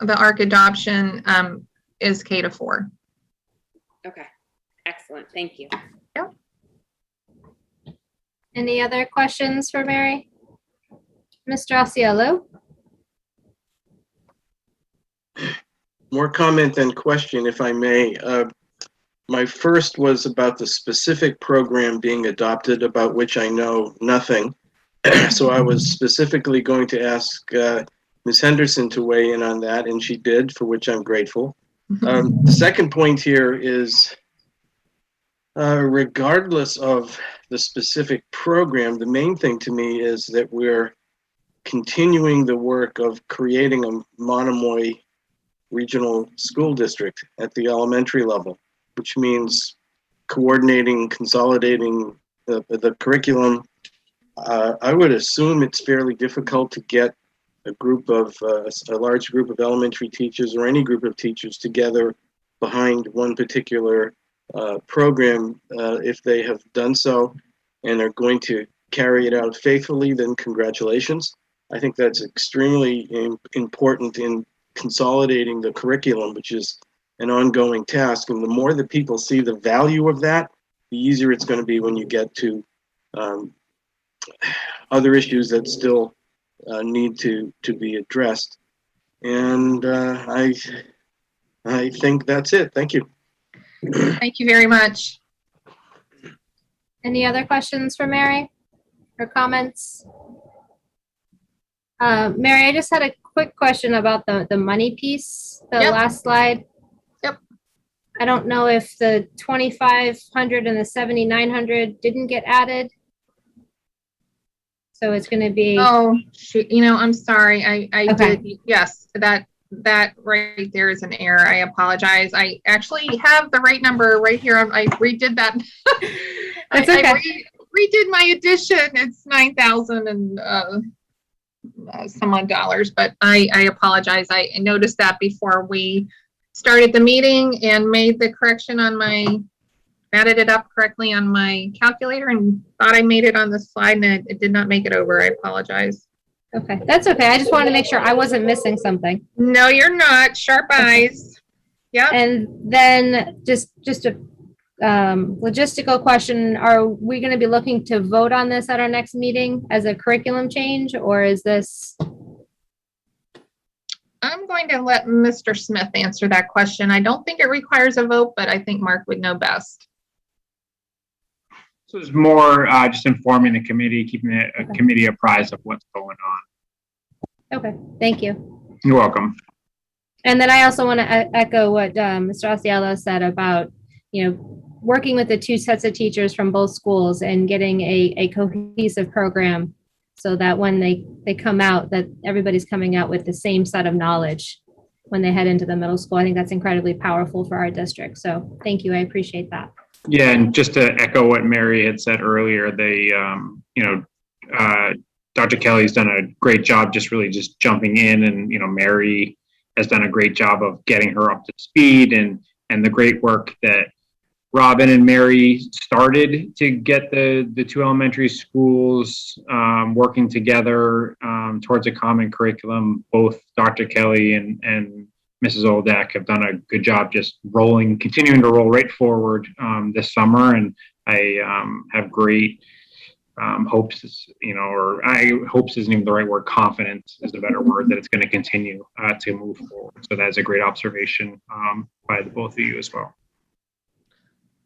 The ARC adoption is K to 4. Okay. Excellent. Thank you. Yep. Any other questions for Mary? Mr. Osceola? More comment than question, if I may. My first was about the specific program being adopted, about which I know nothing. So I was specifically going to ask Ms. Henderson to weigh in on that, and she did, for which I'm grateful. The second point here is, regardless of the specific program, the main thing to me is that we're continuing the work of creating a Monomoy regional school district at the elementary level, which means coordinating, consolidating the curriculum. I would assume it's fairly difficult to get a large group of elementary teachers or any group of teachers together behind one particular program. If they have done so and are going to carry it out faithfully, then congratulations. I think that's extremely important in consolidating the curriculum, which is an ongoing task. And the more that people see the value of that, the easier it's going to be when you get to other issues that still need to be addressed. And I think that's it. Thank you. Thank you very much. Any other questions for Mary or comments? Mary, I just had a quick question about the money piece, the last slide. Yep. I don't know if the 2,500 and the 7,900 didn't get added. So it's going to be. Oh, I'm sorry. I Okay. did. Yes, that right there is an error. I apologize. I actually have the right number right here. I redid that. That's okay. I redid my addition. It's 9,000 and some odd dollars, but I apologize. I noticed that before we started the meeting and made the correction on added it up correctly on my calculator and thought I made it on the slide, and it did not make it over. I apologize. Okay, that's okay. I just wanted to make sure I wasn't missing something. No, you're not. Sharp eyes. Yeah. And then just a logistical question. Are we going to be looking to vote on this at our next meeting as a curriculum change, or is this? I'm going to let Mr. Smith answer that question. I don't think it requires a vote, but I think Mark would know best. So it's more just informing the committee, keeping the committee apprised of what's going on. Okay, thank you. You're welcome. And then I also want to echo what Mr. Osceola said about, working with the two sets of teachers from both schools and getting a cohesive program so that when they come out, that everybody's coming out with the same set of knowledge when they head into the middle school. I think that's incredibly powerful for our district. So thank you. I appreciate that. Yeah, and just to echo what Mary had said earlier, Dr. Kelly's done a great job just jumping in, and, Mary has done a great job of getting her up to speed, and the great work that Robin and Mary started to get the two elementary schools working together towards a common curriculum. Both Dr. Kelly and Mrs. Oldak have done a good job just continuing to roll right forward this summer. And I have great hopes, hopes isn't even the right word, confidence is the better word, that it's going to continue to move forward. So that's a great observation by the both of you as well.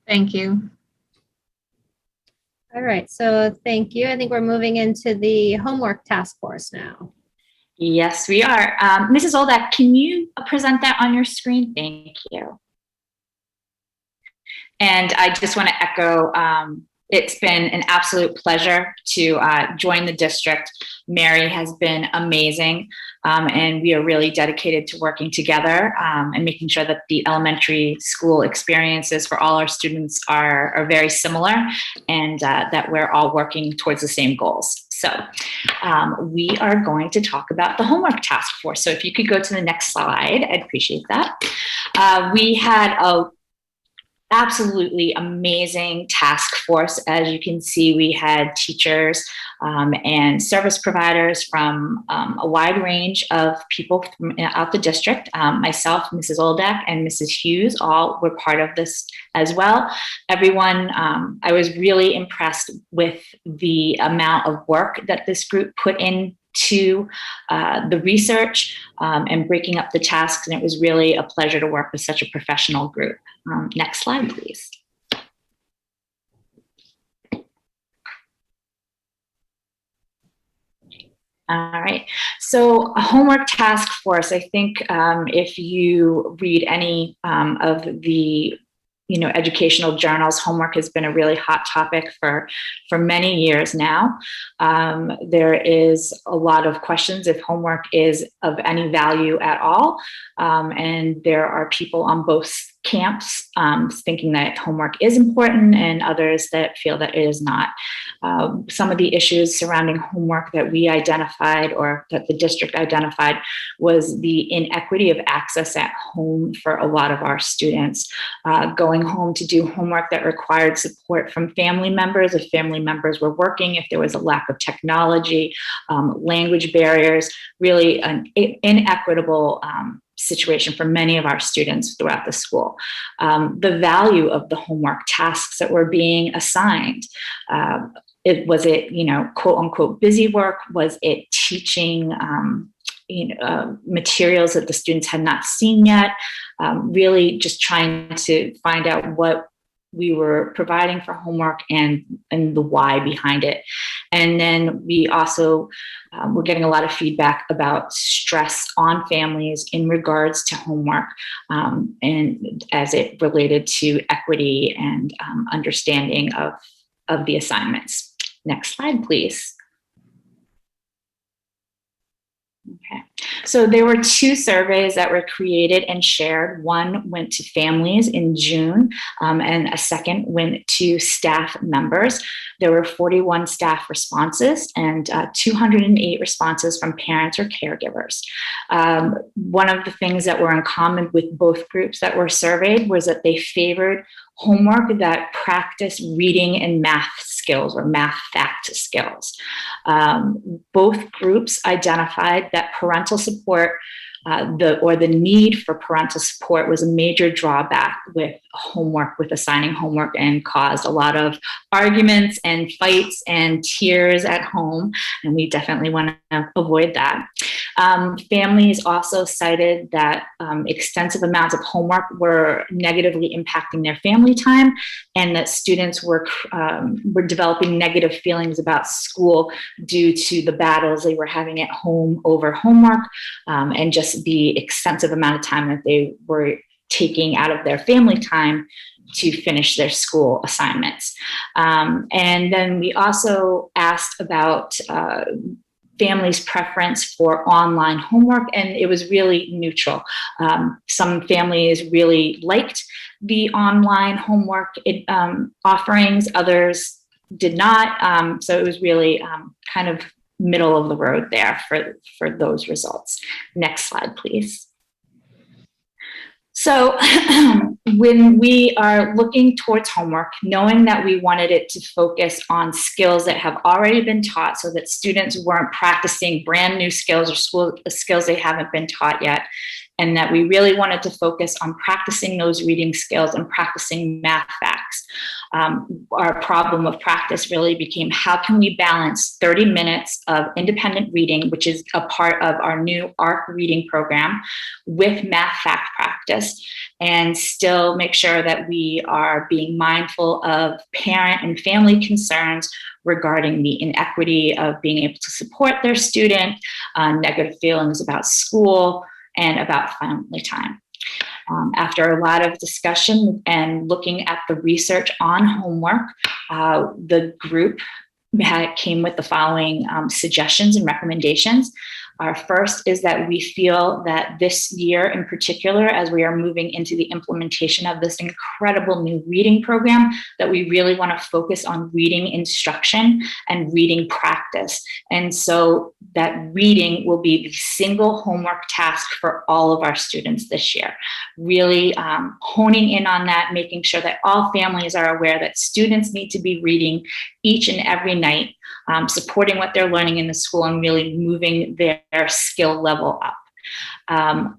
Thank you. All right, so thank you. I think we're moving into the homework task force now. Yes, we are. Mrs. Oldak, can you present that on your screen? Thank you. And I just want to echo, it's been an absolute pleasure to join the district. Mary has been amazing, and we are really dedicated to working together and making sure that the elementary school experiences for all our students are very similar, and that we're all working towards the same goals. So we are going to talk about the homework task force. So if you could go to the next slide, I'd appreciate that. We had a absolutely amazing task force. As you can see, we had teachers and service providers from a wide range of people out the district. Myself, Mrs. Oldak, and Mrs. Hughes all were part of this as well. Everyone, I was really impressed with the amount of work that this group put in to the research and breaking up the tasks, and it was really a pleasure to work with such a professional group. Next slide, please. All right, so a homework task force, I think if you read any of the educational journals, homework has been a really hot topic for many years now. There is a lot of questions if homework is of any value at all. And there are people on both camps thinking that homework is important and others that feel that it is not. Some of the issues surrounding homework that we identified or that the district identified was the inequity of access at home for a lot of our students. Going home to do homework that required support from family members, if family members were working, if there was a lack of technology, language barriers, really an inequitable situation for many of our students throughout the school. The value of the homework tasks that were being assigned. Was it, quote unquote, busy work? Was it teaching, materials that the students had not seen yet? Really just trying to find out what we were providing for homework and the why behind it. And then we also were getting a lot of feedback about stress on families in regards to homework and as it related to equity and understanding of the assignments. Next slide, please. Okay, so there were 2 surveys that were created and shared. One went to families in June, and a second went to staff members. There were 41 staff responses and 208 responses from parents or caregivers. One of the things that were in common with both groups that were surveyed was that they favored homework that practiced reading and math skills or math fact skills. Both groups identified that parental support the need for parental support was a major drawback with homework, with assigning homework, and caused a lot of arguments and fights and tears at home. And we definitely want to avoid that. Families also cited that extensive amounts of homework were negatively impacting their family time, and that students were developing negative feelings about school due to the battles they were having at home over homework, and just the extensive amount of time that they were taking out of their family time to finish their school assignments. And then we also asked about families' preference for online homework, and it was really neutral. Some families really liked the online homework offerings, others did not. So it was really kind of middle of the road there for those results. Next slide, please. So when we are looking towards homework, knowing that we wanted it to focus on skills that have already been taught so that students weren't practicing brand new skills or skills they haven't been taught yet, and that we really wanted to focus on practicing those reading skills and practicing math facts. Our problem of practice really became, how can we balance 30 minutes of independent reading, which is a part of our new ARC reading program, with math fact practice, and still make sure that we are being mindful of parent and family concerns regarding the inequity of being able to support their student, negative feelings about school, and about family time. After a lot of discussion and looking at the research on homework, the group came with the following suggestions and recommendations. Our first is that we feel that this year in particular, as we are moving into the implementation of this incredible new reading program, that we really want to focus on reading instruction and reading practice. And so that reading will be the single homework task for all of our students this year. Really honing in on that, making sure that all families are aware that students need to be reading each and every night, supporting what they're learning in the school and really moving their skill level up.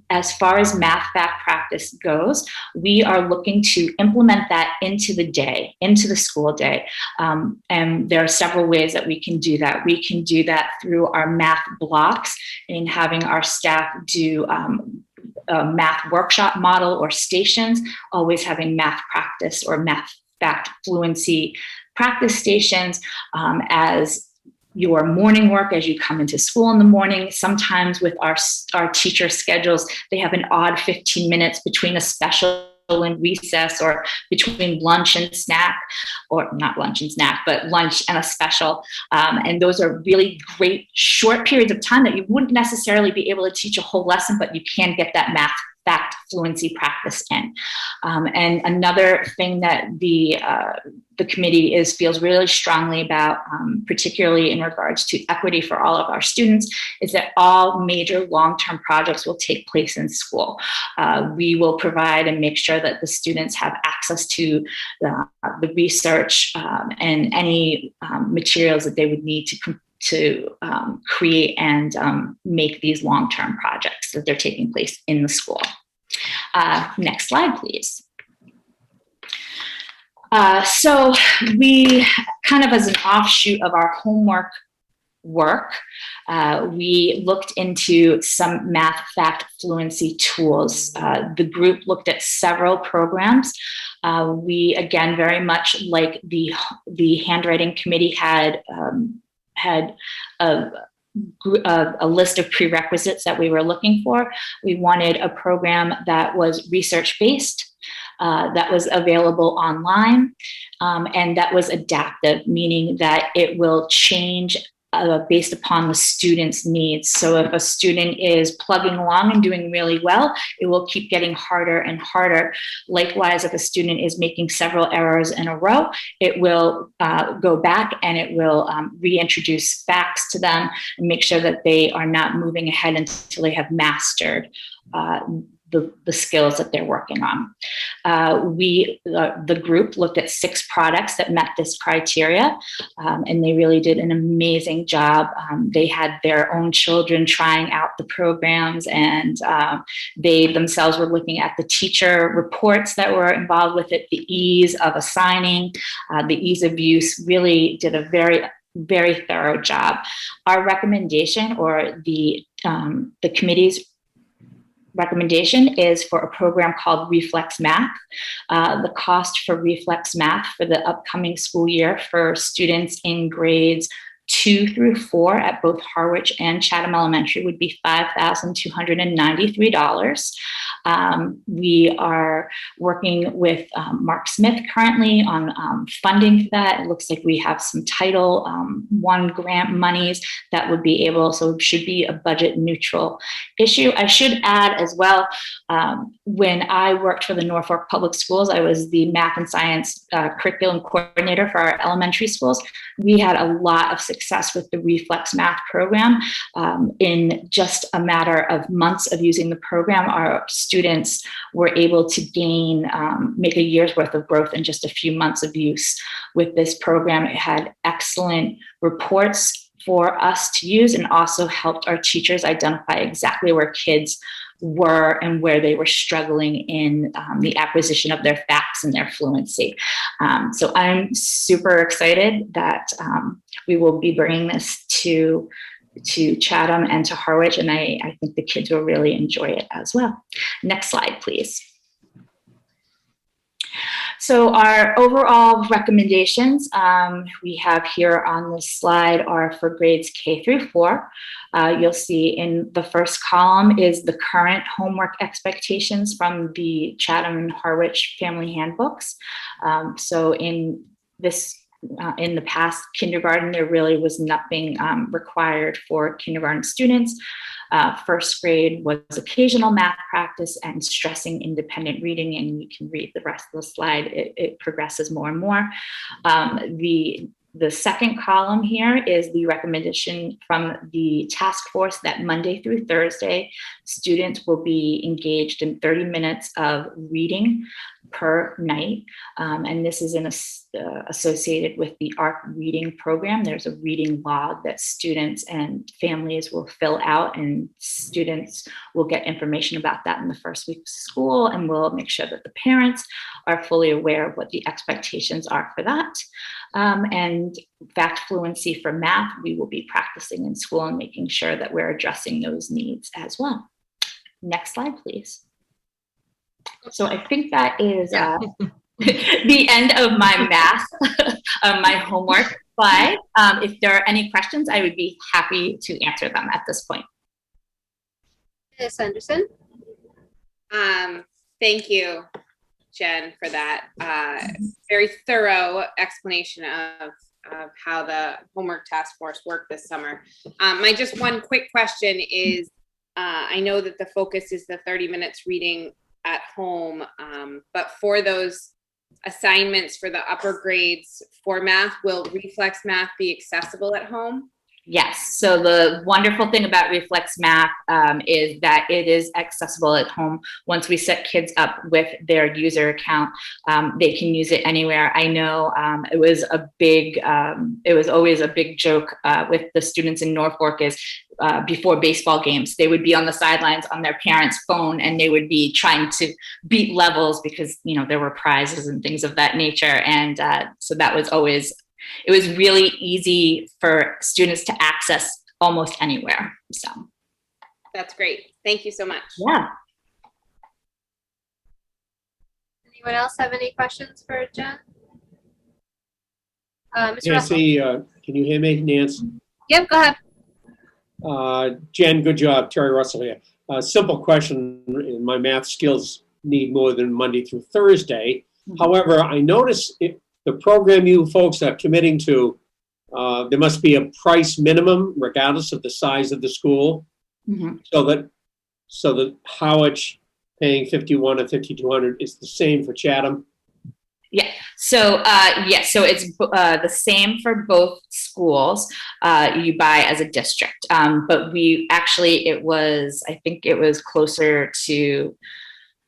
As far as math fact practice goes, we are looking to implement that into the day, into the school day. And there are several ways that we can do that. We can do that through our math blocks and having our staff do a math workshop model or stations, always having math practice or math fact fluency practice stations as your morning work as you come into school in the morning. Sometimes with our teacher schedules, they have an odd 15 minutes between a special and recess, or between lunch and snack, or not lunch and snack, but lunch and a special. And those are really great short periods of time that you wouldn't necessarily be able to teach a whole lesson, but you can get that math fact fluency practice in. And another thing that the committee feels really strongly about, particularly in regards to equity for all of our students, is that all major long-term projects will take place in school. We will provide and make sure that the students have access to the research and any materials that they would need to create and make these long-term projects that they're taking place in the school. Next slide, please. So we kind of as an offshoot of our homework work, we looked into some math fact fluency tools. The group looked at several programs. We, again, very much like the handwriting committee had a list of prerequisites that we were looking for. We wanted a program that was research-based, that was available online, and that was adaptive, meaning that it will change based upon the student's needs. So if a student is plugging along and doing really well, it will keep getting harder and harder. Likewise, if a student is making several errors in a row, it will go back and it will reintroduce facts to them and make sure that they are not moving ahead until they have mastered the skills that they're working on. The group looked at 6 products that met this criteria, and they really did an amazing job. They had their own children trying out the programs, and they themselves were looking at the teacher reports that were involved with it, the ease of assigning, the ease of use. Really did a very thorough job. Our recommendation, or the committee's recommendation, is for a program called Reflex Math. The cost for Reflex Math for the upcoming school year for students in grades 2 through 4 at both Harwich and Chatham Elementary would be $5,293. We are working with Mark Smith currently on funding for that. It looks like we have some Title I grant monies that would be able, so it should be a budget neutral issue. I should add as well, when I worked for the Norfolk Public Schools, I was the math and science curriculum coordinator for our elementary schools. We had a lot of success with the Reflex Math program. In just a matter of months of using the program, our students were able to gain, make a year's worth of growth in just a few months of use with this program. It had excellent reports for us to use and also helped our teachers identify exactly where kids were and where they were struggling in the acquisition of their facts and their fluency. So I'm super excited that we will be bringing this to Chatham and to Harwich, and I think the kids will really enjoy it as well. Next slide, please. So our overall recommendations we have here on this slide are for grades K through 4. You'll see in the first column is the current homework expectations from the Chatham and Harwich family handbooks. So in this in the past kindergarten, there really was nothing required for kindergarten students. First grade was occasional math practice and stressing independent reading, and you can read the rest of the slide. It progresses more and more. The second column here is the recommendation from the task force that Monday through Thursday, students will be engaged in 30 minutes of reading per night. And this is associated with the ARC reading program. There's a reading log that students and families will fill out, and students will get information about that in the first week of school, and we'll make sure that the parents are fully aware of what the expectations are for that. And fact fluency for math, we will be practicing in school and making sure that we're addressing those needs as well. Next slide, please. So I think that is the end of my math, my homework. But if there are any questions, I would be happy to answer them at this point. Ms. Anderson? Thank you, Jen, for that very thorough explanation of how the homework task force worked this summer. My just one quick question is, I know that the focus is the 30 minutes reading at home, but for those assignments for the upper grades for math, will Reflex Math be accessible at home? Yes. So the wonderful thing about Reflex Math is that it is accessible at home. Once we set kids up with their user account, they can use it anywhere. I know it was always a big joke with the students in Norfolk is before baseball games, they would be on the sidelines on their parents' phone, and they would be trying to beat levels because, you know, there were prizes and things of that nature. And so that was always, it was really easy for students to access almost anywhere. So that's great. Thank you so much. Yeah. Anyone else have any questions for Jen? Mr. Nancy, can you hear me, Nancy? Yep, go ahead. Jen, good job. Terry Russell here. Simple question. My math skills need more than Monday through Thursday. However, I notice the program you folks are committing to, there must be a price minimum regardless of the size of the school. So that Howard paying $51 or $5,200 is the same for Chatham. Yeah. So yes. So it's the same for both schools. You buy as a district, but we actually I think it was closer to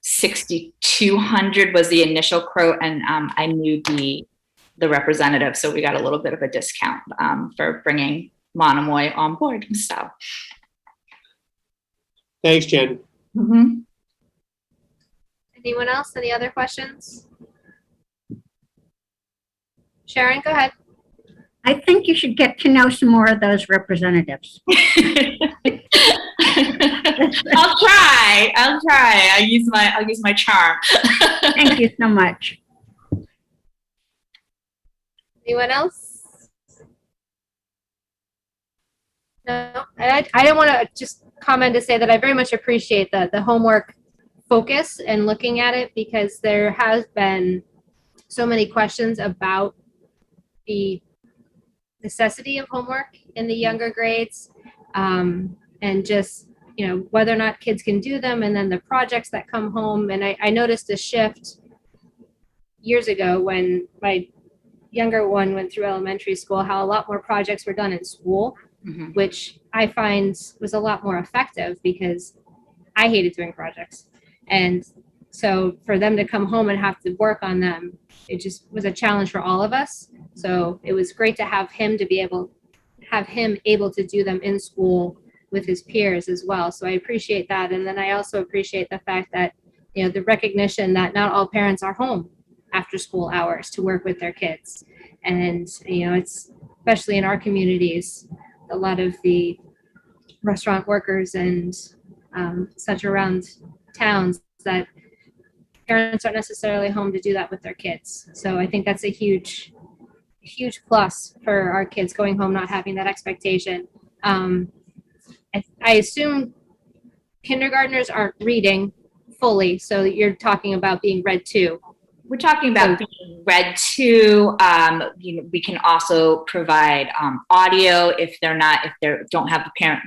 $6,200 was the initial quote, and I knew the representative, so we got a little bit of a discount for bringing Monomoy on board. So thanks, Jen. Anyone else? Any other questions? Sharon, go ahead. I think you should get to know some more of those representatives. I'll try. I'll use my charm. Thank you so much. Anyone else? No, I don't want to just comment to say that I very much appreciate the homework focus and looking at it, because there has been so many questions about the necessity of homework in the younger grades, and just, you know, whether or not kids can do them, and then the projects that come home. And I noticed a shift years ago when my younger one went through elementary school, how a lot more projects were done in school, which I find was a lot more effective because I hated doing projects. And so for them to come home and have to work on them, it just was a challenge for all of us. So it was great to have him able to do them in school with his peers as well. So I appreciate that. And then I also appreciate the fact that, you know, the recognition that not all parents are home after school hours to work with their kids. And, you know, it's especially in our communities, a lot of the restaurant workers and such around towns, that parents aren't necessarily home to do that with their kids. So I think that's a huge plus for our kids going home, not having that expectation. I assume kindergartners aren't reading fully, so you're talking about being read to We're talking about being read to. We can also provide audio if they don't have a parent.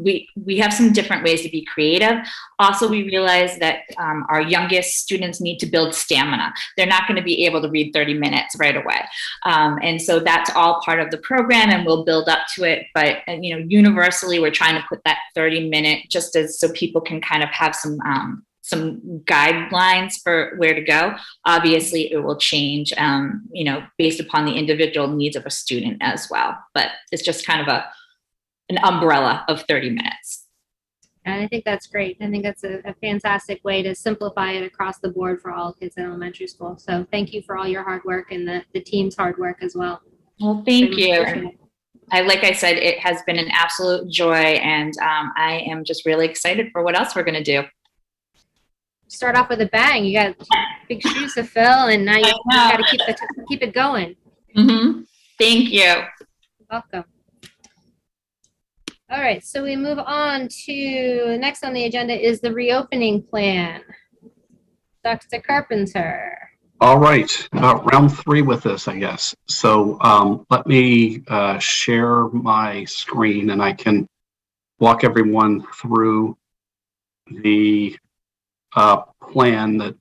We have some different ways to be creative. Also, we realize that our youngest students need to build stamina. They're not going to be able to read 30 minutes right away. And so that's all part of the program, and we'll build up to it. But, universally, we're trying to put that 30-minute just so people can kind of have some guidelines for where to go. Obviously, it will change, based upon the individual needs of a student as well. But it's just kind of an umbrella of 30 minutes. And I think that's great. I think that's a fantastic way to simplify it across the board for all kids in elementary school. So thank you for all your hard work and the team's hard work as well. Well, thank you. Like I said, it has been an absolute joy, and I am just really excited for what else we're going to do. Start off with a bang. You got big shoes to fill, and now you got to keep it going. Mm-hmm. Thank you. You're welcome. All right, so we move on to next on the agenda is the reopening plan. Dr. Carpenter. All right, round 3 with this, I guess. So let me share my screen, and I can walk everyone through the plan that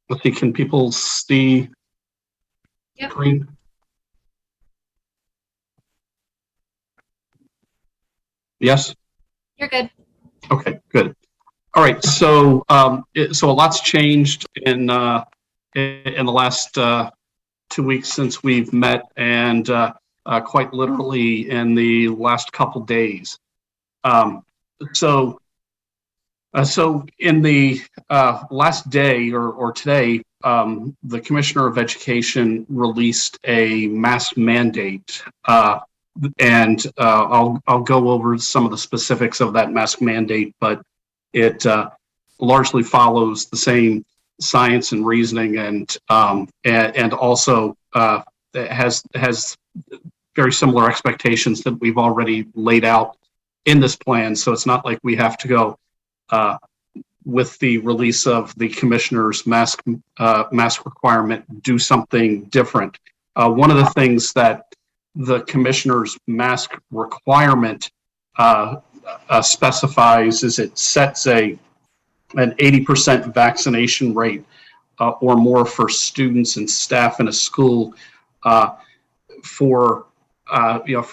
let's see, can people see Yep. screen? Yes? You're good. Okay, good. All right, so so a lot's changed in the last 2 weeks since we've met, and quite literally in the last couple days. So in the last day or today, the Commissioner of Education released a mask mandate, and I'll go over some of the specifics of that mask mandate, but it largely follows the same science and reasoning, and also has very similar expectations that we've already laid out in this plan. So it's not like we have to go with the release of the commissioner's mask requirement, do something different. One of the things that the commissioner's mask requirement specifies is it sets an 80% vaccination rate or more for students and staff in a school for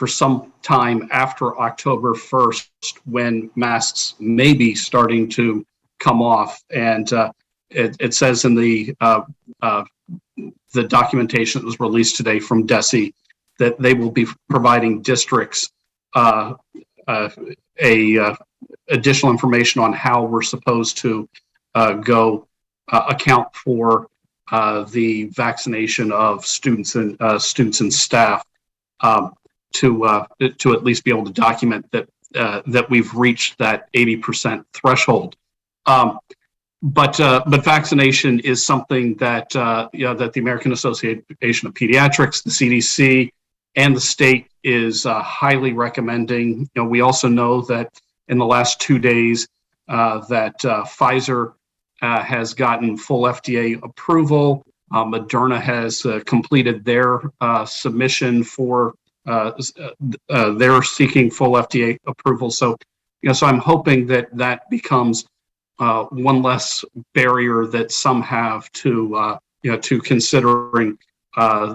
some time after October 1st, when masks may be starting to come off. And it says in the documentation that was released today from DESE that they will be providing districts additional information on how we're supposed to go account for the vaccination of students and staff, to at least be able to document that we've reached that 80% threshold. But vaccination is something that that the American Association of Pediatrics, the CDC, and the state is highly recommending. We also know that in the last 2 days that Pfizer has gotten full FDA approval. Moderna has completed their submission for they're seeking full FDA approval. So, so I'm hoping that becomes one less barrier that some have to to considering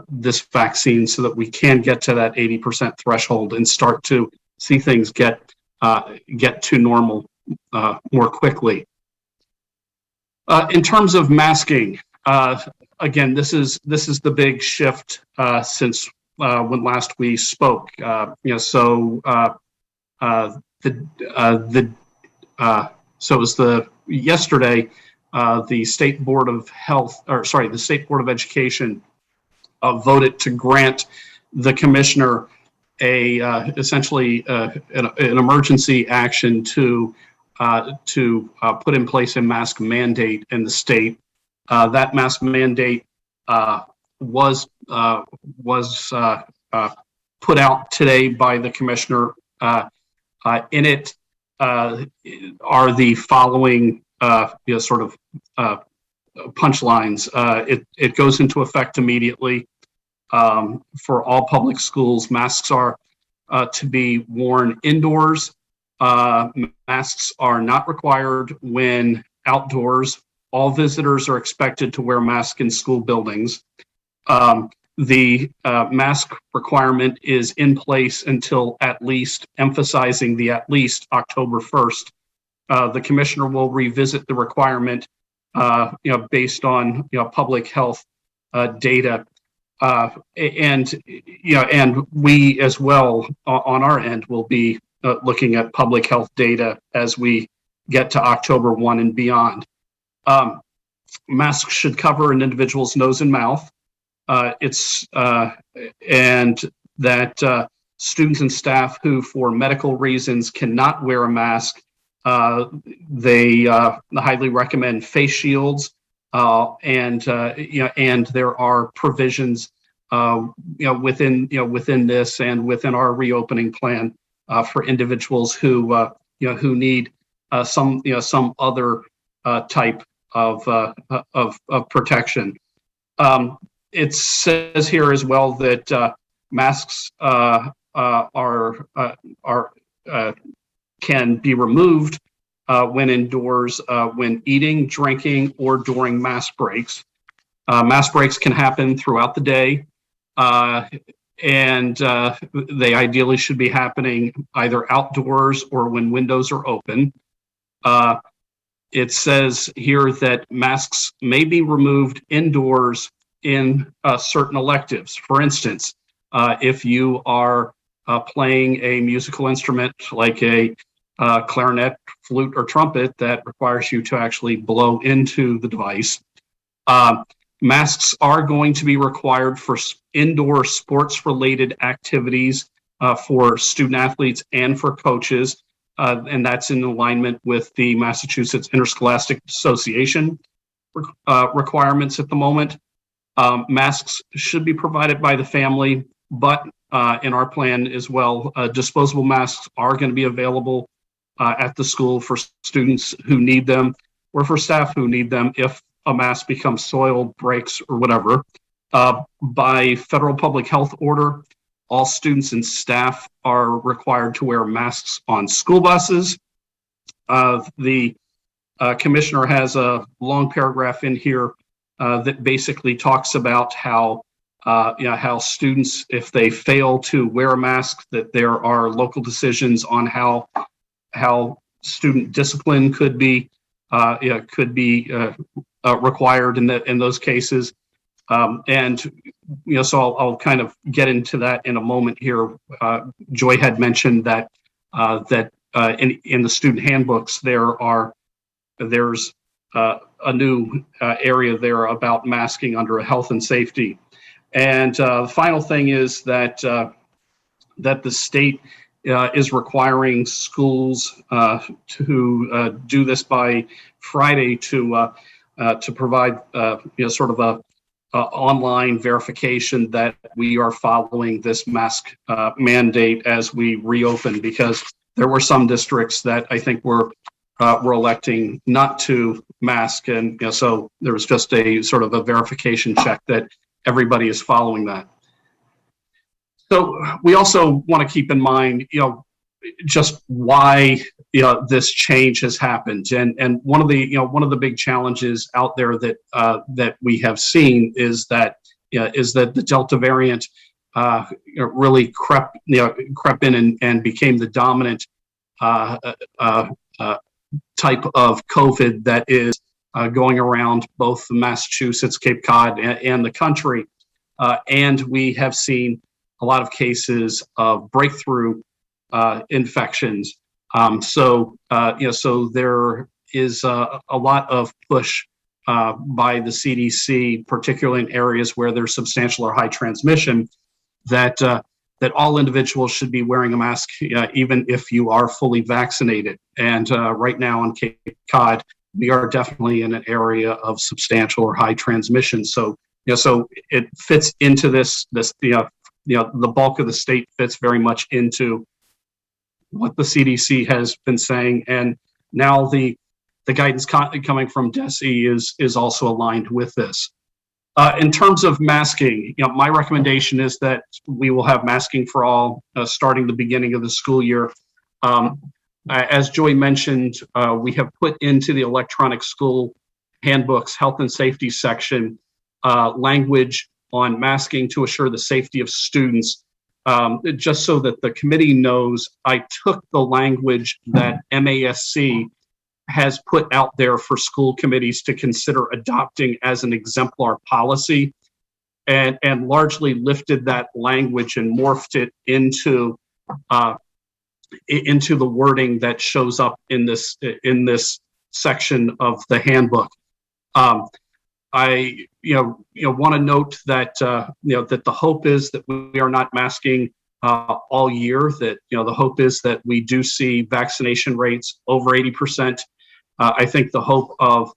this vaccine, so that we can get to that 80% threshold and start to see things get to normal more quickly. In terms of masking, again, this is the big shift since when last we spoke. So it was yesterday, the State Board of Health, the State Board of Education voted to grant the commissioner essentially an emergency action to put in place a mask mandate in the state. That mask mandate was was put out today by the commissioner. In it are the following sort of punchlines. It goes into effect immediately for all public schools. Masks are to be worn indoors. Masks are not required when outdoors. All visitors are expected to wear masks in school buildings. The mask requirement is in place until at least, emphasizing the at least, October 1st. The commissioner will revisit the requirement, based on public health data, and we as well on our end will be looking at public health data as we get to October 1 and beyond. Masks should cover an individual's nose and mouth. And that students and staff who, for medical reasons, cannot wear a mask, they highly recommend face shields, and there are provisions, within this and within our reopening plan for individuals who need some other type of protection. It says here as well that masks can be removed when indoors, when eating, drinking, or during mask breaks. Mask breaks can happen throughout the day, and they ideally should be happening either outdoors or when windows are open. It says here that masks may be removed indoors in certain electives. For instance, if you are playing a musical instrument like a clarinet, flute, or trumpet that requires you to actually blow into the device, masks are going to be required for indoor sports-related activities for student athletes and for coaches, and that's in alignment with the Massachusetts Interscholastic Association requirements at the moment. Masks should be provided by the family, but in our plan as well, disposable masks are going to be available at the school for students who need them or for staff who need them if a mask becomes soiled, breaks, or whatever. By federal public health order, all students and staff are required to wear masks on school buses. The commissioner has a long paragraph in here that basically talks about how students, if they fail to wear a mask, that there are local decisions on how student discipline could be required in those cases. So I'll kind of get into that in a moment here. Joy had mentioned that in the student handbooks there's a new area there about masking under health and safety. And the final thing is that the state is requiring schools to do this by Friday to provide sort of a online verification that we are following this mask mandate as we reopen, because there were some districts that I think were electing not to mask, and so there was just a sort of a verification check that everybody is following that. So we also want to keep in mind, just why this change has happened, and one of the big challenges out there that we have seen is that the Delta variant really crept in and became the dominant type of COVID that is going around both Massachusetts, Cape Cod, and the country, and we have seen a lot of cases of breakthrough infections. So there is a lot of push by the CDC, particularly in areas where there's substantial or high transmission, that all individuals should be wearing a mask, even if you are fully vaccinated. And right now in Cape Cod, we are definitely in an area of substantial or high transmission. So So it fits into the bulk of the state fits very much into what the CDC has been saying, and now the guidance coming from DESE is also aligned with this. In terms of masking, my recommendation is that we will have masking for all starting the beginning of the school year. As Joy mentioned, we have put into the electronic school handbooks, health and safety section, language on masking to assure the safety of students. Just so that the committee knows, I took the language that MASC has put out there for school committees to consider adopting as an exemplar policy, and largely lifted that language and morphed it into the wording that shows up in this section of the handbook. I want to note that that the hope is that we are not masking all year. That the hope is that we do see vaccination rates over 80%. I think the hope of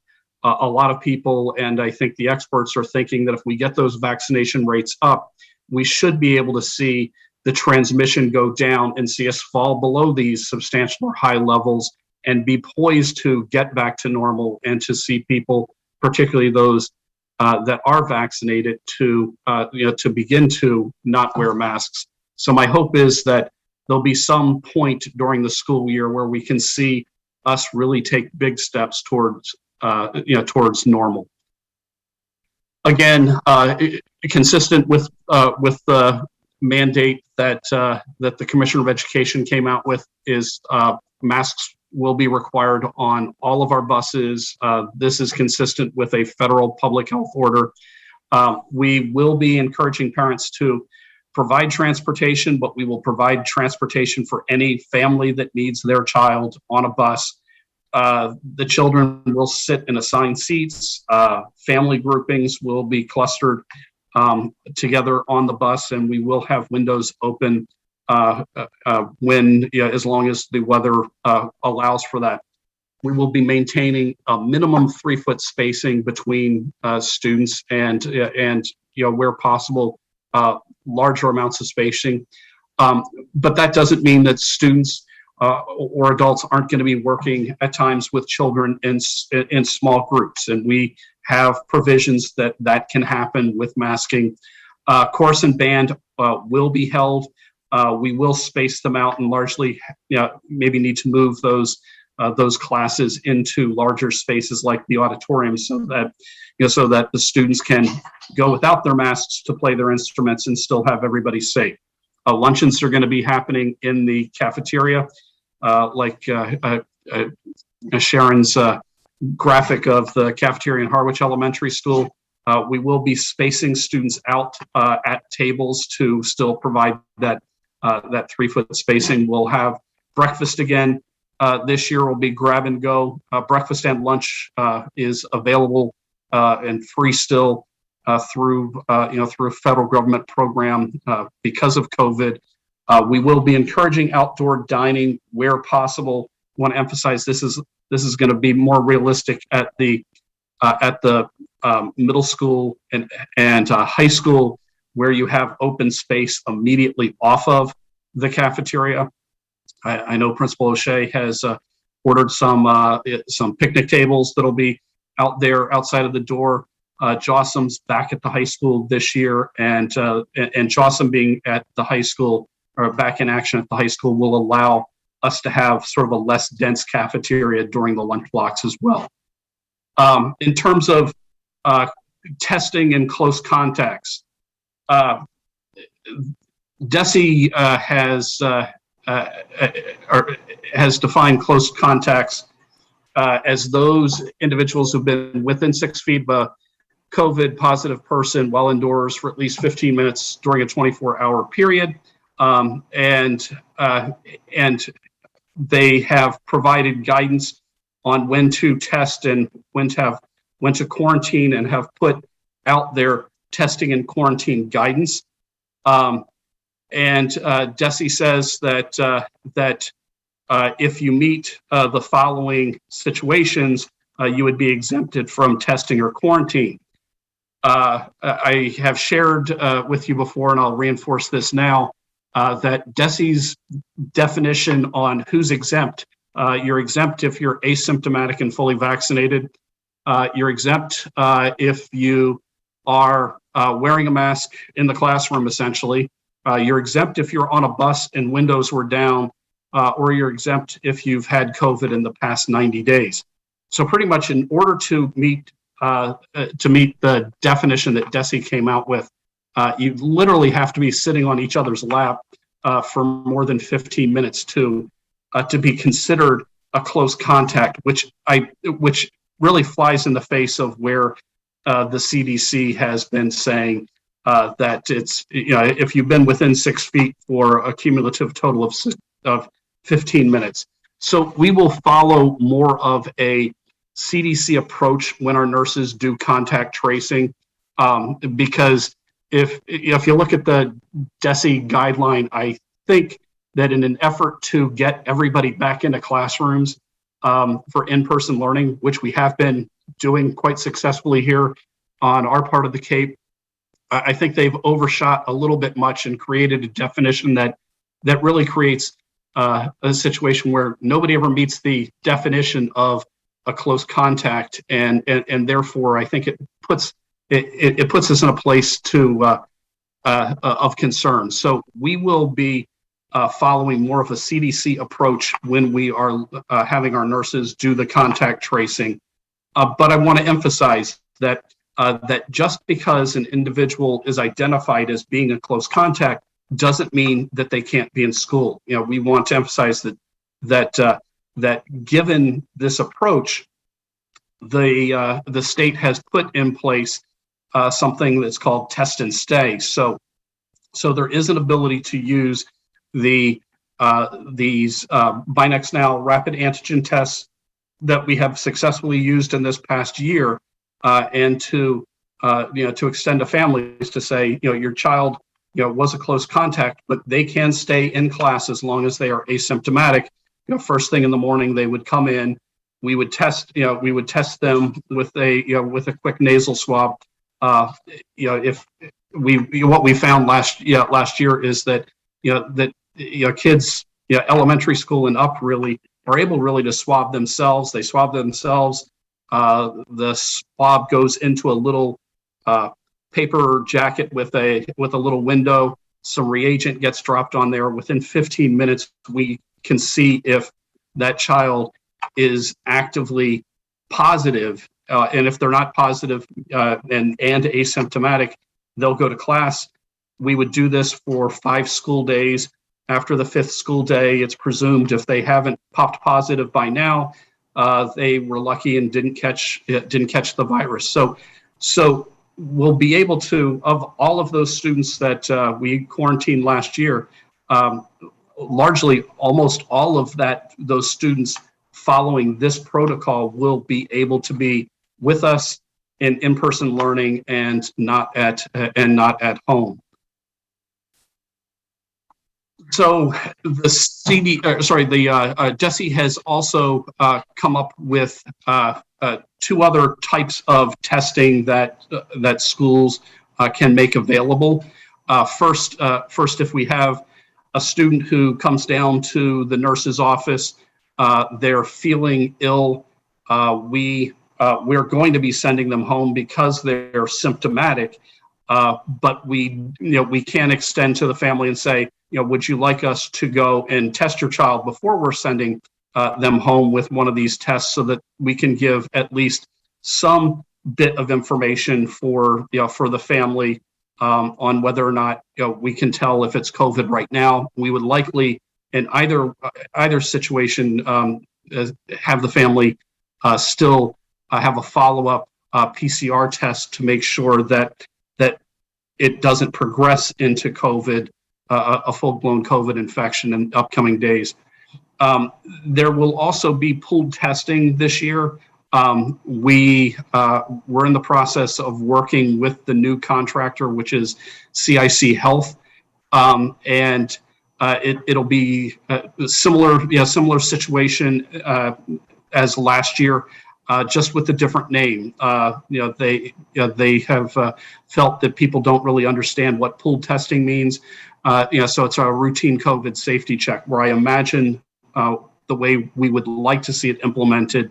a lot of people, and I think the experts are thinking that if we get those vaccination rates up, we should be able to see the transmission go down and see us fall below these substantial or high levels and be poised to get back to normal, and to see people, particularly those that are vaccinated, to begin to not wear masks. So my hope is that there'll be some point during the school year where we can see us really take big steps towards normal. Again, consistent with the mandate that the Commissioner of Education came out with, is masks will be required on all of our buses. This is consistent with a federal public health order. We will be encouraging parents to provide transportation, but we will provide transportation for any family that needs their child on a bus. The children will sit in assigned seats. Family groupings will be clustered together on the bus, and we will have windows open as long as the weather allows for that. We will be maintaining a minimum 3-foot spacing between students, and where possible, larger amounts of spacing. But that doesn't mean that students or adults aren't going to be working at times with children in small groups, and we have provisions that can happen with masking. Chorus and band will be held. We will space them out, and largely, maybe need to move those classes into larger spaces like the auditorium, so that the students can go without their masks to play their instruments and still have everybody safe. Luncheons are going to be happening in the cafeteria, like Sharon's graphic of the cafeteria in Harwich Elementary School. We will be spacing students out at tables to still provide that 3-foot spacing. We'll have breakfast again. This year will be grab and go. Breakfast and lunch is available and free still through a federal government program because of COVID. We will be encouraging outdoor dining where possible. I want to emphasize this is going to be more realistic at the middle school and high school, where you have open space immediately off of the cafeteria. I know Principal O'Shea has ordered some picnic tables that'll be out there outside of the door. Jossom's back at the high school this year, and Jossom being at the high school, or back in action at the high school, will allow us to have sort of a less dense cafeteria during the lunch blocks as well. In terms of testing and close contacts, DESE has defined close contacts as those individuals who've been within 6 feet of a COVID positive person while indoors for at least 15 minutes during a 24-hour period. And they have provided guidance on when to test and when to quarantine, and have put out their testing and quarantine guidance. And DESE says that if you meet the following situations, you would be exempted from testing or quarantine. I have shared with you before, and I'll reinforce this now, that DESE's definition on who's exempt. You're exempt if you're asymptomatic and fully vaccinated. You're exempt if you are wearing a mask in the classroom, essentially. You're exempt if you're on a bus and windows were down, or you're exempt if you've had COVID in the past 90 days. So pretty much in order to meet the definition that DESE came out with, you literally have to be sitting on each other's lap for more than 15 minutes to be considered a close contact, which really flies in the face of where the CDC has been saying that it's, if you've been within 6 feet for a cumulative total of 15 minutes. So we will follow more of a CDC approach when our nurses do contact tracing, because if you look at the DESE guideline, I think that in an effort to get everybody back into classrooms for in-person learning, which we have been doing quite successfully here on our part of the Cape, I think they've overshot a little bit much and created a definition that really creates a situation where nobody ever meets the definition of a close contact, and therefore I think it puts us in a place of concern. So we will be following more of a CDC approach when we are having our nurses do the contact tracing. But I want to emphasize that just because an individual is identified as being a close contact doesn't mean that they can't be in school. We want to emphasize that given this approach, the state has put in place something that's called test and stay. So there is an ability to use these BinaxNOW rapid antigen tests that we have successfully used in this past year, and to extend to families to say, your child was a close contact, but they can stay in class as long as they are asymptomatic. First thing in the morning, they would come in. We would test them with a quick nasal swab. If what we found last year is that kids, elementary school and up really are able really to swab themselves. They swab themselves. The swab goes into a little paper jacket with a little window. Some reagent gets dropped on there. Within 15 minutes, we can see if that child is actively positive, and if they're not positive and asymptomatic, they'll go to class. We would do this for 5 school days. After the 5th school day, it's presumed if they haven't popped positive by now, they were lucky and didn't catch the virus. So we'll be able to, of all of those students that we quarantined last year, largely almost all of those students following this protocol will be able to be with us in in-person learning and not at home. So the DESE has also come up with 2 other types of testing that schools can make available. First, if we have a student who comes down to the nurse's office, they're feeling ill, we're going to be sending them home because they're symptomatic, but we can extend to the family and say, would you like us to go and test your child before we're sending them home with one of these tests, so that we can give at least some bit of information for the family on whether or not we can tell if it's COVID right now. We would likely, in either situation, have the family still have a follow-up PCR test to make sure that it doesn't progress into COVID, a full-blown COVID infection in upcoming days. There will also be pooled testing this year. We're in the process of working with the new contractor, which is CIC Health, and it'll be a similar situation as last year. just with a different name. They have felt that people don't really understand what pooled testing means. So it's a routine COVID safety check, where I imagine the way we would like to see it implemented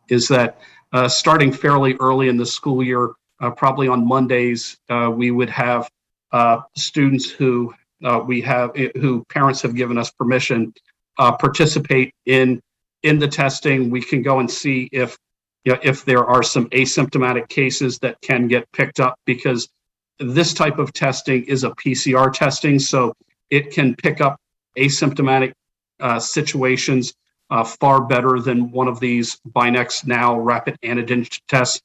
is that starting fairly early in the school year, probably on Mondays, we would have students who who parents have given us permission participate in the testing. We can go and see if there are some asymptomatic cases that can get picked up, because this type of testing is a PCR testing, so it can pick up asymptomatic situations far better than one of these Binex Now rapid antigen tests.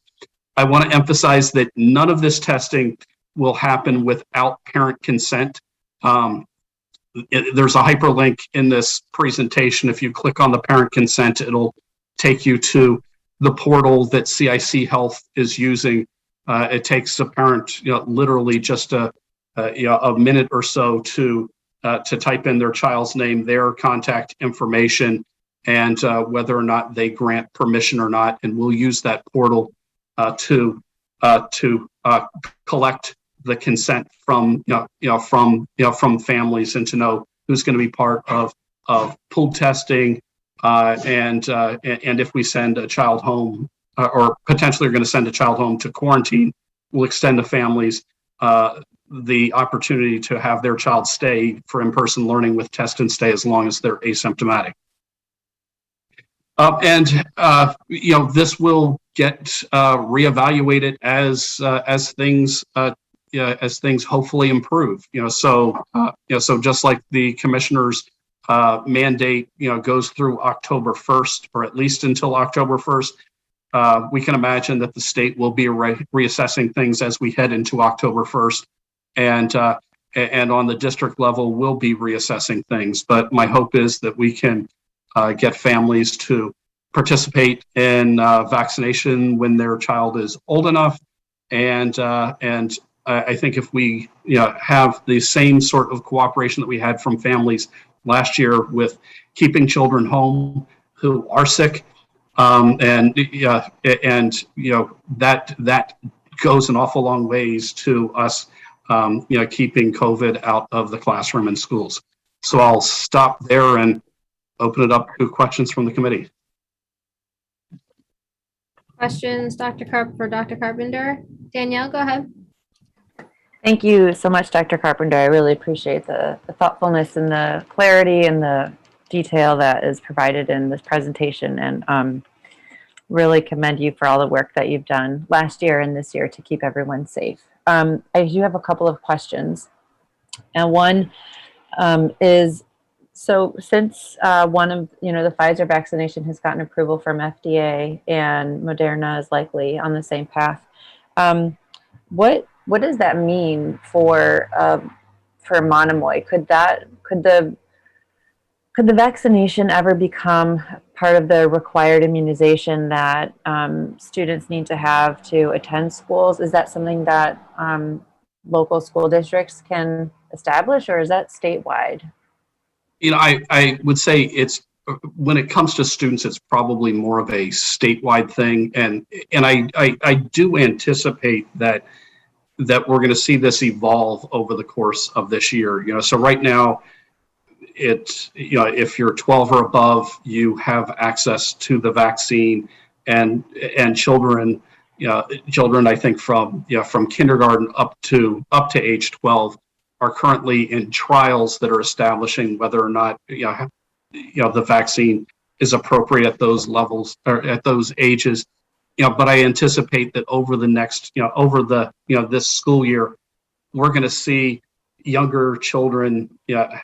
I want to emphasize that none of this testing will happen without parent consent. There's a hyperlink in this presentation. If you click on the parent consent, it'll take you to the portal that CIC Health is using. It takes a parent, literally just a minute or so to type in their child's name, their contact information, and whether or not they grant permission or not. And we'll use that portal to collect the consent from families, and to know who's going to be part of pooled testing, and if we send a child home, or potentially are going to send a child home to quarantine, we'll extend to families the opportunity to have their child stay for in-person learning with test and stay as long as they're asymptomatic. This will get reevaluated as things hopefully improve. So just like the commissioner's mandate, goes through October 1st, or at least until October 1st. We can imagine that the state will be reassessing things as we head into October 1st, and on the district level, we'll be reassessing things. But my hope is that we can get families to participate in vaccination when their child is old enough, and I think if we have the same sort of cooperation that we had from families last year with keeping children home who are sick, that goes an awful long ways to us keeping COVID out of the classroom and schools. So I'll stop there and open it up to questions from the committee. Questions, for Dr. Carpenter? Danielle, go ahead. Thank you so much, Dr. Carpenter. I really appreciate the thoughtfulness and the clarity and the detail that is provided in this presentation, and really commend you for all the work that you've done last year and this year to keep everyone safe. I do have a couple of questions, and one is, so since one of the Pfizer vaccination has gotten approval from FDA and Moderna is likely on the same path, what does that mean for Monomoy? Could the vaccination ever become part of the required immunization that students need to have to attend schools? Is that something that local school districts can establish, or is that statewide? I would say it's, when it comes to students, it's probably more of a statewide thing, and I do anticipate that we're going to see this evolve over the course of this year. So right now, it's, if you're 12 or above, you have access to the vaccine, and children, I think from kindergarten up to age 12 are currently in trials that are establishing whether or not the vaccine is appropriate at those levels or at those ages. But I anticipate that over the next, this school year, we're going to see younger children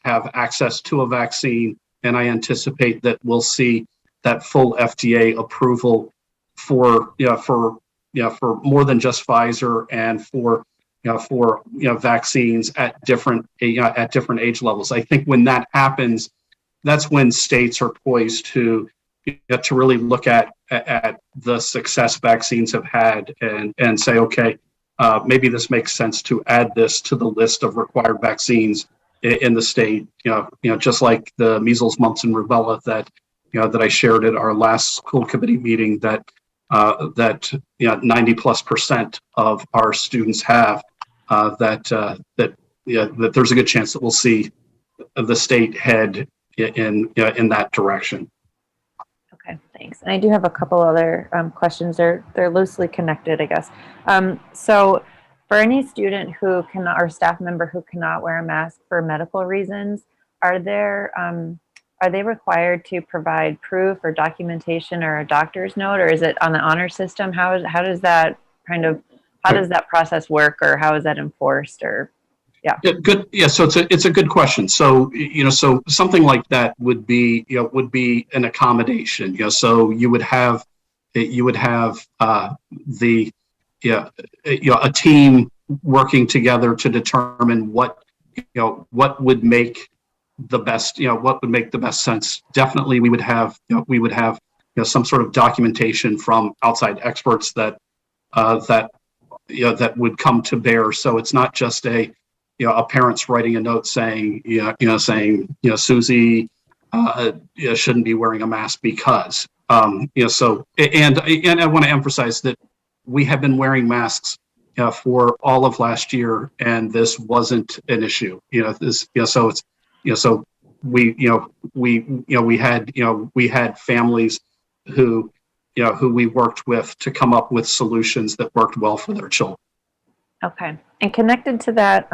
have access to a vaccine, and I anticipate that we'll see that full FDA approval for more than just Pfizer, and for vaccines at different age levels. I think when that happens, that's when states are poised to really look at the success vaccines have had, and say, okay, maybe this makes sense to add this to the list of required vaccines in the state. Just like the measles, mumps, and rubella that I shared at our last school committee meeting, that that 90+% of our students have, that there's a good chance that we'll see the state head in that direction. Okay, thanks. And I do have a couple other questions. They're loosely connected, I guess. So for any student who cannot, or staff member who cannot wear a mask for medical reasons, are they required to provide proof or documentation or a doctor's note, or is it on the honor system? How does that process work, or how is that enforced, or yeah? Good. Yeah. So it's a good question. So, so something like that would be an accommodation. So you would have a team working together to determine what would make the best sense. Definitely, we would have some sort of documentation from outside experts that would come to bear. So it's not just a parent's writing a note saying Susie shouldn't be wearing a mask because so, and I want to emphasize that we have been wearing masks for all of last year, and this wasn't an issue. So it's so we had families who we worked with to come up with solutions that worked well for their children. Okay, and connected to that,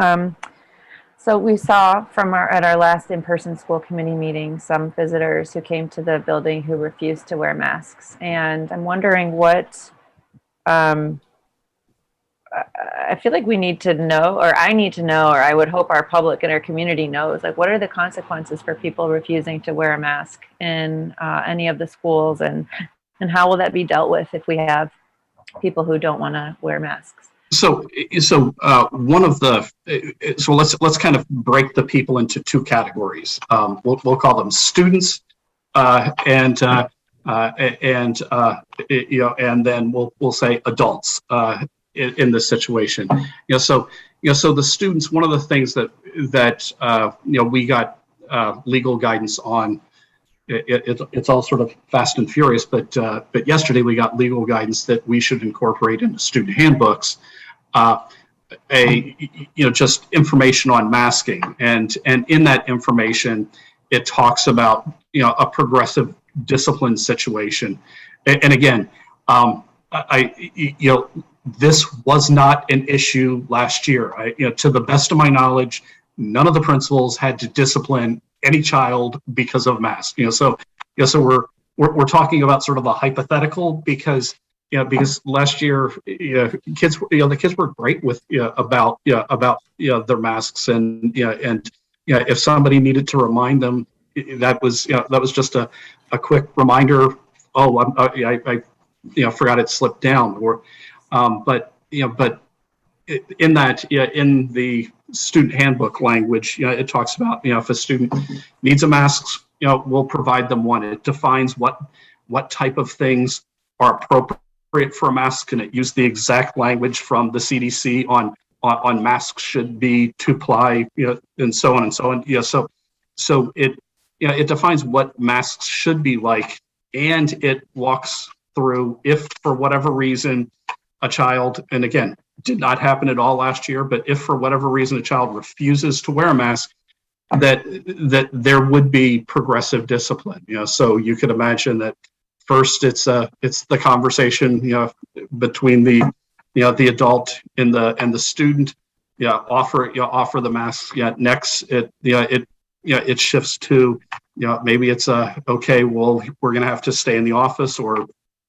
so we saw at our last in-person school committee meeting some visitors who came to the building who refused to wear masks, and I'm wondering what I feel like we need to know, or I need to know, or I would hope our public and our community knows, like, what are the consequences for people refusing to wear a mask in any of the schools, and how will that be dealt with if we have people who don't want to wear masks? So one of the let's kind of break the people into two categories. We'll call them students, and then we'll say adults in this situation. So the students. One of the things that we got legal guidance on. It's all sort of fast and furious, but yesterday we got legal guidance that we should incorporate into student handbooks just information on masking, and in that information it talks about a progressive discipline situation, and again this was not an issue last year. To the best of my knowledge, none of the principals had to discipline any child because of masks. So we're talking about sort of a hypothetical because last year the kids were great with about their masks, and if somebody needed to remind them, that was just a quick reminder. Oh, I forgot it slipped down, or but in that in the student handbook language, it talks about if a student needs a mask, we'll provide them one. It defines what type of things are appropriate for a mask, and it used the exact language from the CDC on masks should be 2-ply, and so on and so on. So it defines what masks should be like, and it walks through if for whatever reason a child, and again, did not happen at all last year, but if for whatever reason a child refuses to wear a mask, that there would be progressive discipline. So you could imagine that first it's the conversation between the adult and the student. Offer the mask. Next it shifts to maybe it's okay, well, we're gonna have to stay in the office, or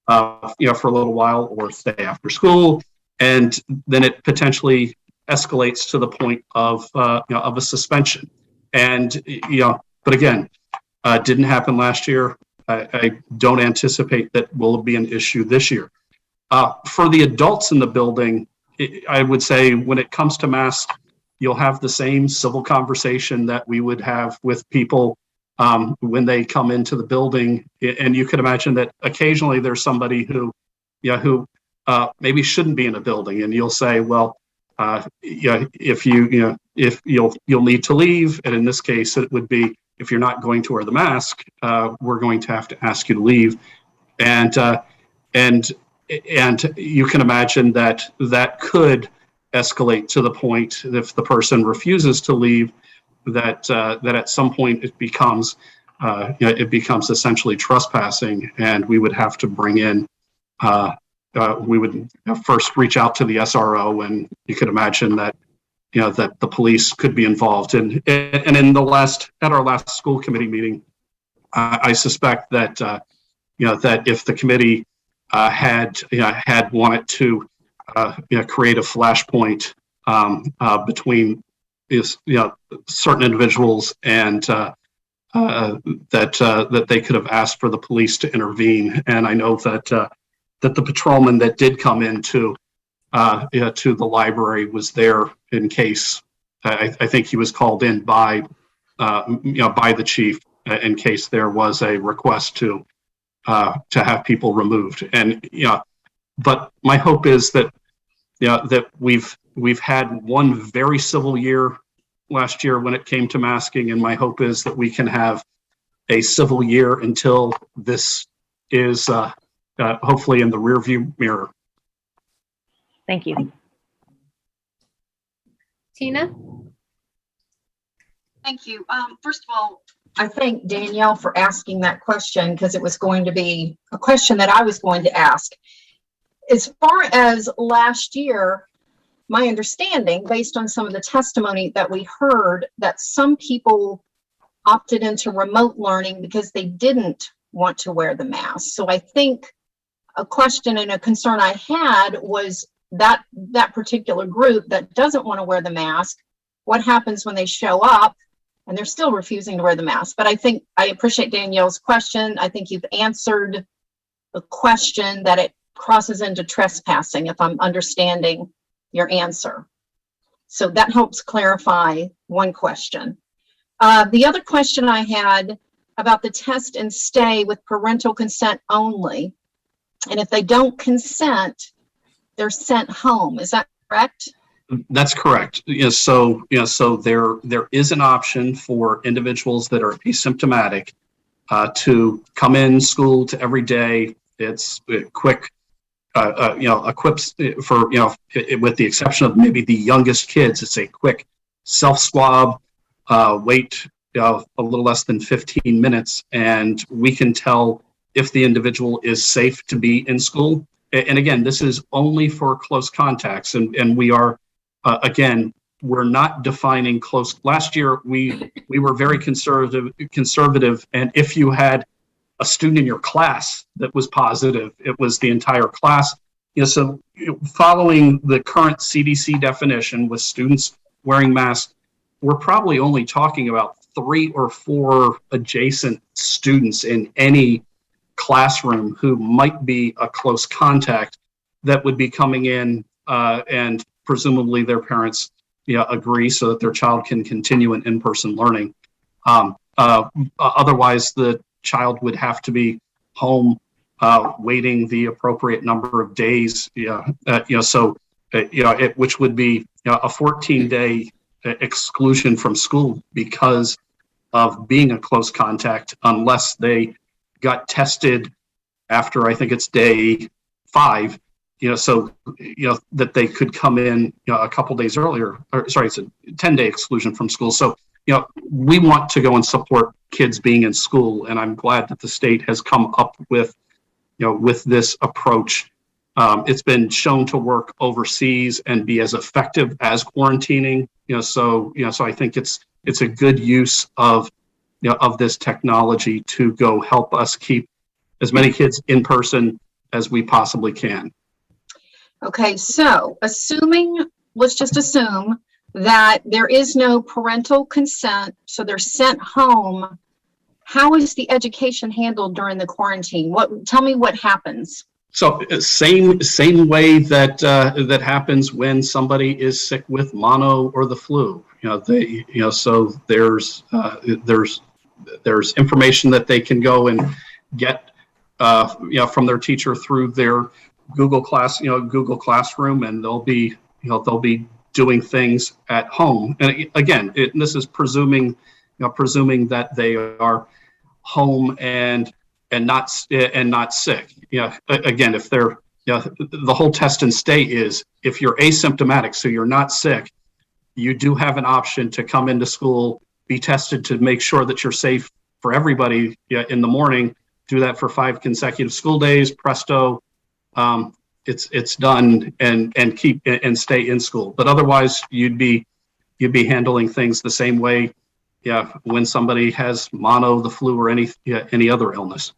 for a little while, or stay after school. And then it potentially escalates to the point of a suspension. And but again, didn't happen last year. I don't anticipate that will be an issue this year. For the adults in the building, I would say when it comes to masks, you'll have the same civil conversation that we would have with people when they come into the building. And you can imagine that occasionally there's somebody who maybe shouldn't be in a building, and you'll say, well, if you'll need to leave, and in this case it would be if you're not going to wear the mask, we're going to have to ask you to leave, and and you can imagine that that could escalate to the point if the person refuses to leave, that at some point it becomes essentially trespassing, and we would have to bring in. We would first reach out to the SRO, and you could imagine that that the police could be involved. And in at our last school committee meeting, I suspect that that if the committee had wanted to create a flashpoint between certain individuals, and that they could have asked for the police to intervene. And I know that that the patrolman that did come into to the library was there in case. I think he was called in by by the chief in case there was a request to have people removed. And but my hope is that that we've had one very civil year last year when it came to masking, and my hope is that we can have a civil year until this is hopefully in the rearview mirror. Thank you. Tina? Thank you. First of all, I thank Danielle for asking that question, because it was going to be a question that I was going to ask. As far as last year, my understanding, based on some of the testimony that we heard, that some people opted into remote learning because they didn't want to wear the mask. So I think a question and a concern I had was that particular group that doesn't want to wear the mask, what happens when they show up and they're still refusing to wear the mask? But I think I appreciate Danielle's question. I think you've answered the question, that it crosses into trespassing, if I'm understanding your answer. So that helps clarify one question. The other question I had about the test and stay with parental consent only, and if they don't consent, they're sent home. Is that correct? That's correct. So there is an option for individuals that are asymptomatic to come in school to every day. It's quick. Equips for, with the exception of maybe the youngest kids, it's a quick self-swab, wait a little less than 15 minutes, and we can tell if the individual is safe to be in school. And again, this is only for close contacts, and we are, again, we're not defining close. Last year, we were very conservative, and if you had a student in your class that was positive, it was the entire class. So following the current CDC definition with students wearing masks, we're probably only talking about 3 or 4 adjacent students in any classroom who might be a close contact that would be coming in, and presumably their parents agree so that their child can continue in-person learning. Otherwise, the child would have to be home waiting the appropriate number of days, which would be a 14-day exclusion from school because of being a close contact, unless they got tested after, I think it's day 5, so that they could come in a couple days earlier. It's a 10-day exclusion from school. So we want to go and support kids being in school, and I'm glad that the state has come up with with this approach. It's been shown to work overseas and be as effective as quarantining. So I think it's a good use of of this technology to go help us keep as many kids in person as we possibly can. Okay, so let's just assume that there is no parental consent, so they're sent home. How is the education handled during the quarantine? Tell me what happens. So same way that that happens when somebody is sick with mono or the flu. So there's information that they can go and get from their teacher through their Google Classroom, and they'll be doing things at home. And again, this is presuming that they are home and not sick. Again, if the whole test and stay is if you're asymptomatic, so you're not sick, you do have an option to come into school, be tested to make sure that you're safe for everybody in the morning. Do that for 5 consecutive school days. Presto, it's done, and stay in school. But otherwise, you'd be handling things the same way. When somebody has mono, the flu, or any other illness.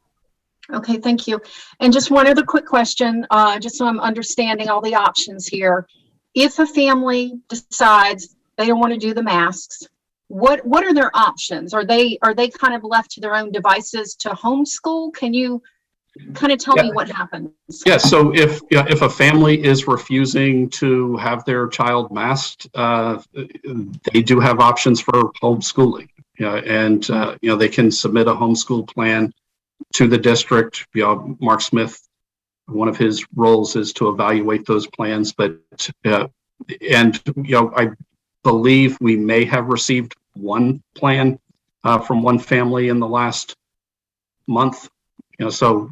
Okay, thank you. And just one other quick question, just so I'm understanding all the options here. If a family decides they don't want to do the masks, what are their options? Are they kind of left to their own devices to homeschool? Can you kind of tell me what happens? Yeah. So if a family is refusing to have their child masked, they do have options for homeschooling. And they can submit a homeschool plan to the district. Mark Smith, one of his roles is to evaluate those plans. But I believe we may have received one plan from one family in the last month. So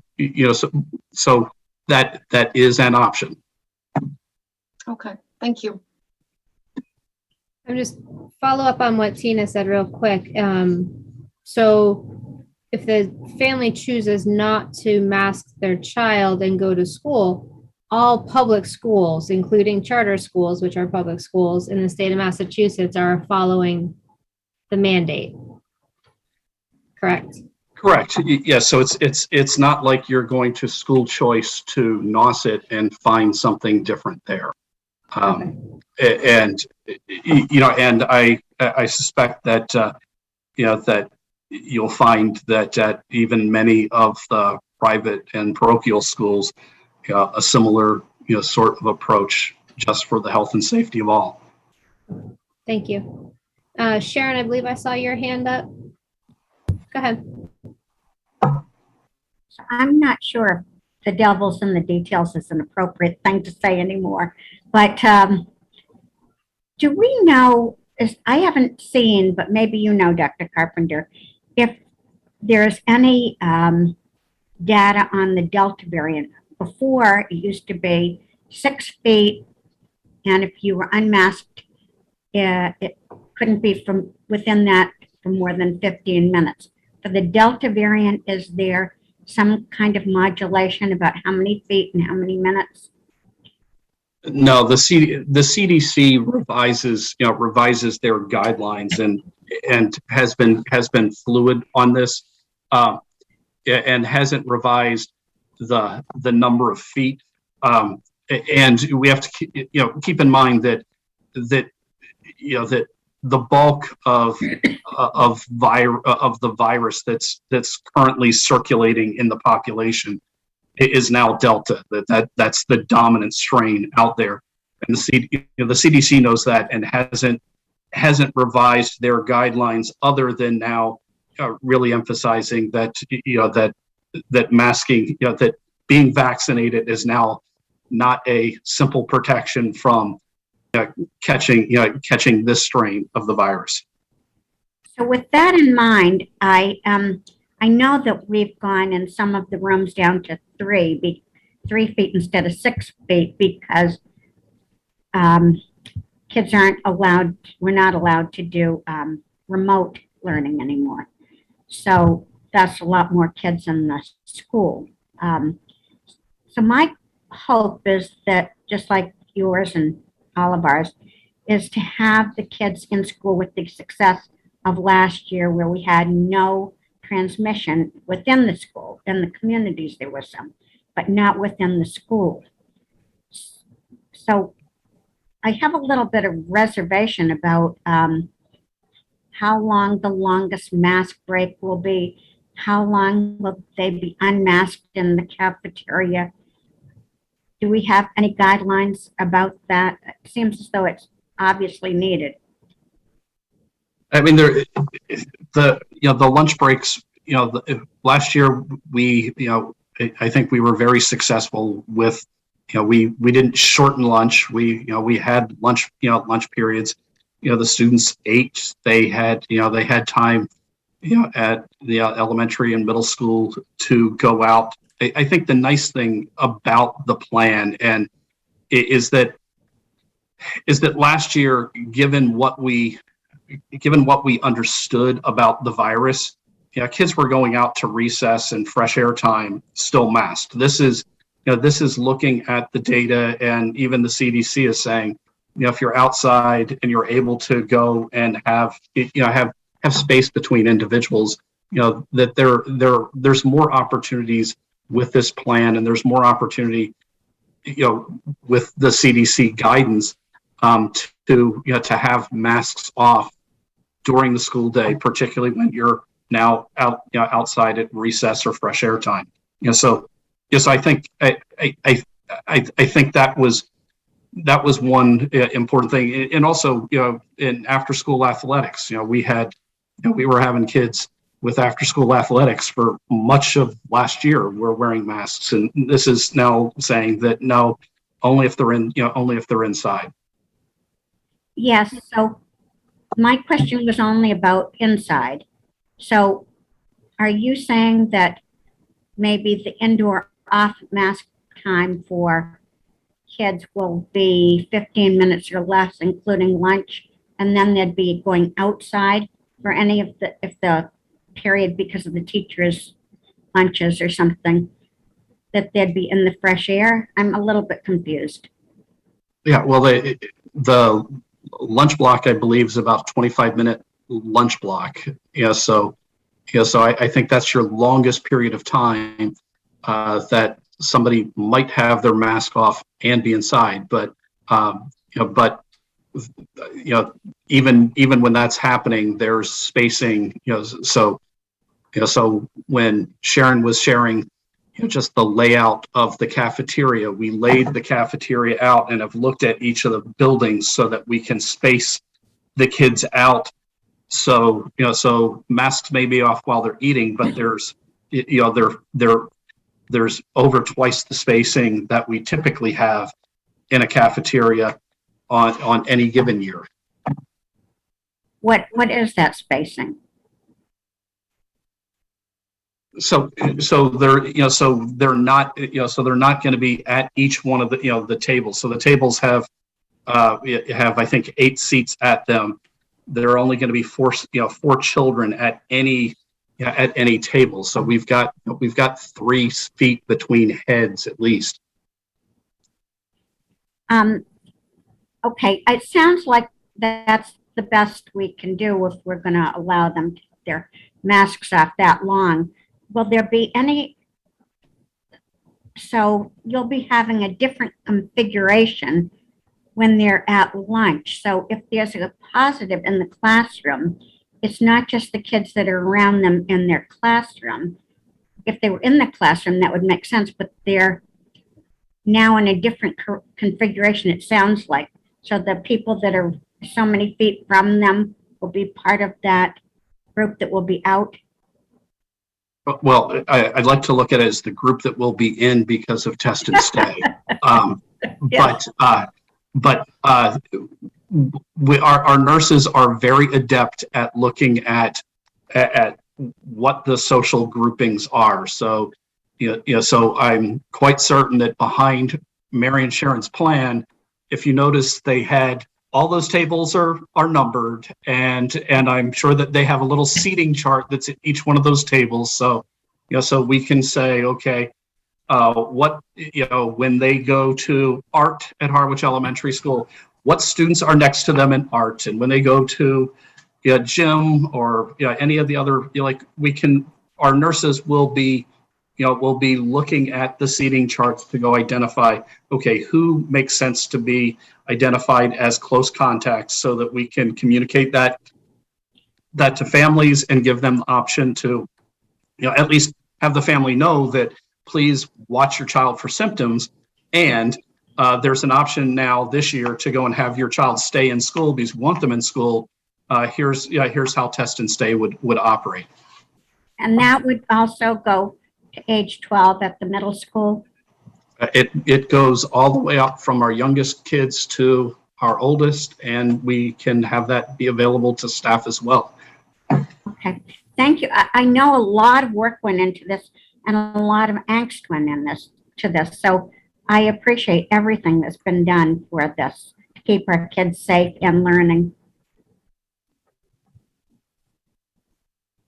that is an option. Okay, thank you. I'm just follow up on what Tina said real quick. So if the family chooses not to mask their child and go to school, all public schools, including charter schools, which are public schools in the state of Massachusetts, are following the mandate. Correct? Correct. Yes. So it's not like you're going to school choice to NOS it and find something different there. And I suspect that that you'll find that even many of the private and parochial schools, a similar sort of approach, just for the health and safety of all. Thank you. Sharon, I believe I saw your hand up. Go ahead. I'm not sure if the devil's in the details is an appropriate thing to say anymore, but do we know, I haven't seen, but maybe you know, Dr. Carpenter, if there's any data on the Delta variant. Before, it used to be 6 feet, and if you were unmasked, it couldn't be from within that for more than 15 minutes. For the Delta variant, is there some kind of modulation about how many feet and how many minutes? No, the CDC revises their guidelines and has been fluid on this, and hasn't revised the number of feet. And we have to keep in mind that the bulk of the virus that's currently circulating in the population is now Delta. That's the dominant strain out there, and the CDC knows that and hasn't revised their guidelines, other than now really emphasizing that that masking, that being vaccinated is now not a simple protection from catching this strain of the virus. So with that in mind, I know that we've gone in some of the rooms down to 3 feet instead of 6 feet because kids we're not allowed to do remote learning anymore. So that's a lot more kids in the school. So my hope is that, just like yours and all of ours, is to have the kids in school with the success of last year, where we had no transmission within the school. In the communities there was some, but not within the school. So I have a little bit of reservation about how long the longest mask break will be. How long will they be unmasked in the cafeteria? Do we have any guidelines about that? It seems as though it's obviously needed. I mean, the lunch breaks. Last year I think we were very successful with. We didn't shorten lunch. We had lunch periods. The students ate. They had time. At the elementary and middle school to go out I think the nice thing about the plan and is that last year, given what we understood about the virus, kids were going out to recess and fresh air time still masked. This is looking at the data, and even the CDC is saying, if you're outside and you're able to go and have space between individuals, that there's more opportunities with this plan, and there's more opportunity, with the CDC guidance, to have masks off during the school day, particularly when you're now outside at recess or fresh air time. So yes, I think that was one important thing. And also, in after school athletics, we were having kids with after school athletics for much of last year were wearing masks, and this is now saying that no, only if they're inside. Yes, so my question was only about inside. So are you saying that maybe the indoor off mask time for kids will be 15 minutes or less, including lunch, and then they'd be going outside for any of if the period, because of the teachers' lunches or something, that they'd be in the fresh air? I'm a little bit confused. Yeah, well, the lunch block, I believe, is about 25-minute lunch block. So I think that's your longest period of time that somebody might have their mask off and be inside. But even when that's happening, there's spacing. So when Sharon was sharing just the layout of the cafeteria, we laid the cafeteria out and have looked at each of the buildings so that we can space the kids out. So masks may be off while they're eating, but there's over twice the spacing that we typically have in a cafeteria on any given year. What is that spacing? So they're not going to be at each one of the tables. So the tables have I think 8 seats at them. There are only going to be four children at any table. So we've got 3 feet between heads at least. Okay, it sounds like that's the best we can do if we're going to allow them to keep their masks off that long. Will there be any, so you'll be having a different configuration when they're at lunch. So if there's a positive in the classroom, it's not just the kids that are around them in their classroom. If they were in the classroom, that would make sense, but they're now in a different configuration, it sounds like. So the people that are so many feet from them will be part of that group that will be out. Well, I'd like to look at it as the group that will be in because of test and stay. But our nurses are very adept at looking at what the social groupings are. So, so I'm quite certain that behind Mary and Sharon's plan, if you notice, they had all those tables are numbered, and I'm sure that they have a little seating chart that's at each one of those tables. So, so we can say, okay, when they go to art at Harwich Elementary School, what students are next to them in art, and when they go to gym or any of the other, our nurses will be looking at the seating charts to go identify, okay, who makes sense to be identified as close contacts, so that we can communicate that to families and give them the option to, at least have the family know that please watch your child for symptoms. And there's an option now this year to go and have your child stay in school because you want them in school. Here's how test and stay would operate. And that would also go to age 12 at the middle school? It goes all the way up from our youngest kids to our oldest, and we can have that be available to staff as well. Okay, thank you. I know a lot of work went into this, and a lot of angst went in to this. So I appreciate everything that's been done for this to keep our kids safe and learning.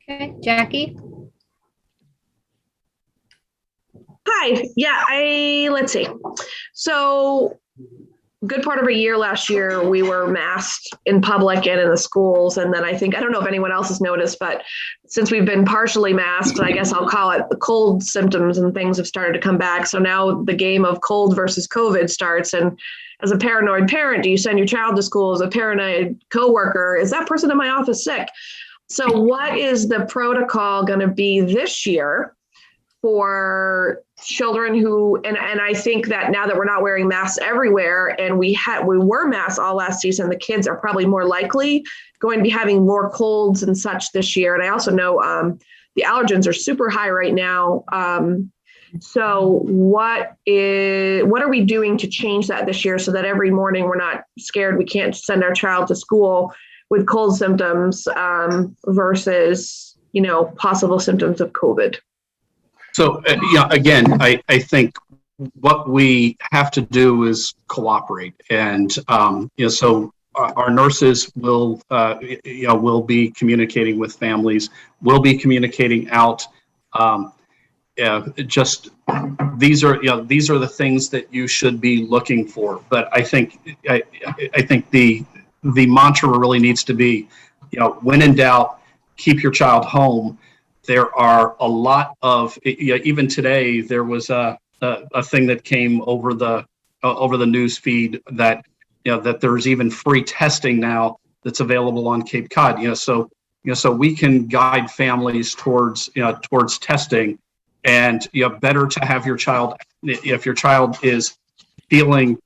Okay, Jackie? Hi. Yeah, let's see. So good part of a year last year, we were masked in public and in the schools. And then I don't know if anyone else has noticed, but since we've been partially masked, I guess I'll call it, the cold symptoms and things have started to come back. So now the game of cold versus COVID starts. And as a paranoid parent, do you send your child to school? As a paranoid coworker, is that person in my office sick? So what is the protocol going to be this year for children who, and I think that now that we're not wearing masks everywhere and we were masked all last season, the kids are probably more likely going to be having more colds and such this year. And I also know the allergens are super high right now. So what are we doing to change that this year so that every morning we're not scared we can't send our child to school with cold symptoms versus, possible symptoms of COVID? So, again, I think what we have to do is cooperate. And, so our nurses will be communicating with families, will be communicating out. Just these are the things that you should be looking for. But I think the mantra really needs to be, when in doubt, keep your child home. There are a lot of, even today, there was a thing that came over the news feed that, that there's even free testing now that's available on Cape Cod. So we can guide families towards testing, and better to have your child, if your child is feeling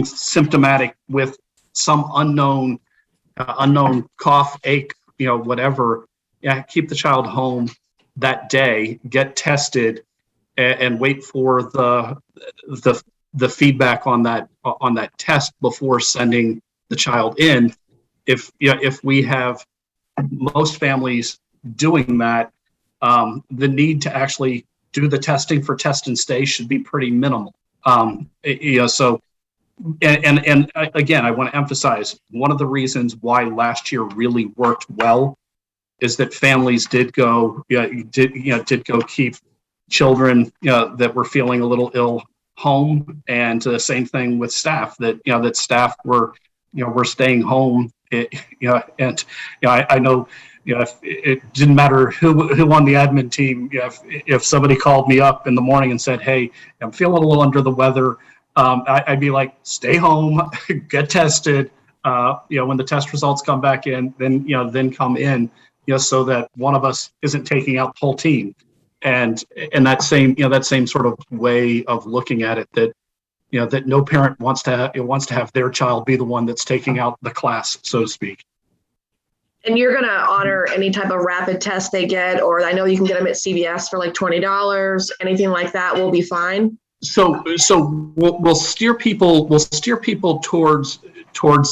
symptomatic with some unknown cough, ache, whatever. Yeah, keep the child home that day, get tested, and wait for the feedback on that test before sending the child in. If we have most families doing that, the need to actually do the testing for test and stay should be pretty minimal. So. And again, I want to emphasize one of the reasons why last year really worked well is that families did go keep children that were feeling a little ill home, and the same thing with staff that staff were staying home. I know if it didn't matter who on the admin team. If somebody called me up in the morning and said, "Hey, I'm feeling a little under the weather," I'd be like, "Stay home, get tested. When the test results come back in, then come in." So that one of us isn't taking out the whole team, and that same sort of way of looking at it, that that no parent wants to have their child be the one that's taking out the class, so to speak. And you're going to honor any type of rapid test they get, or I know you can get them at CVS for like $20, anything like that will be fine. So we'll steer people towards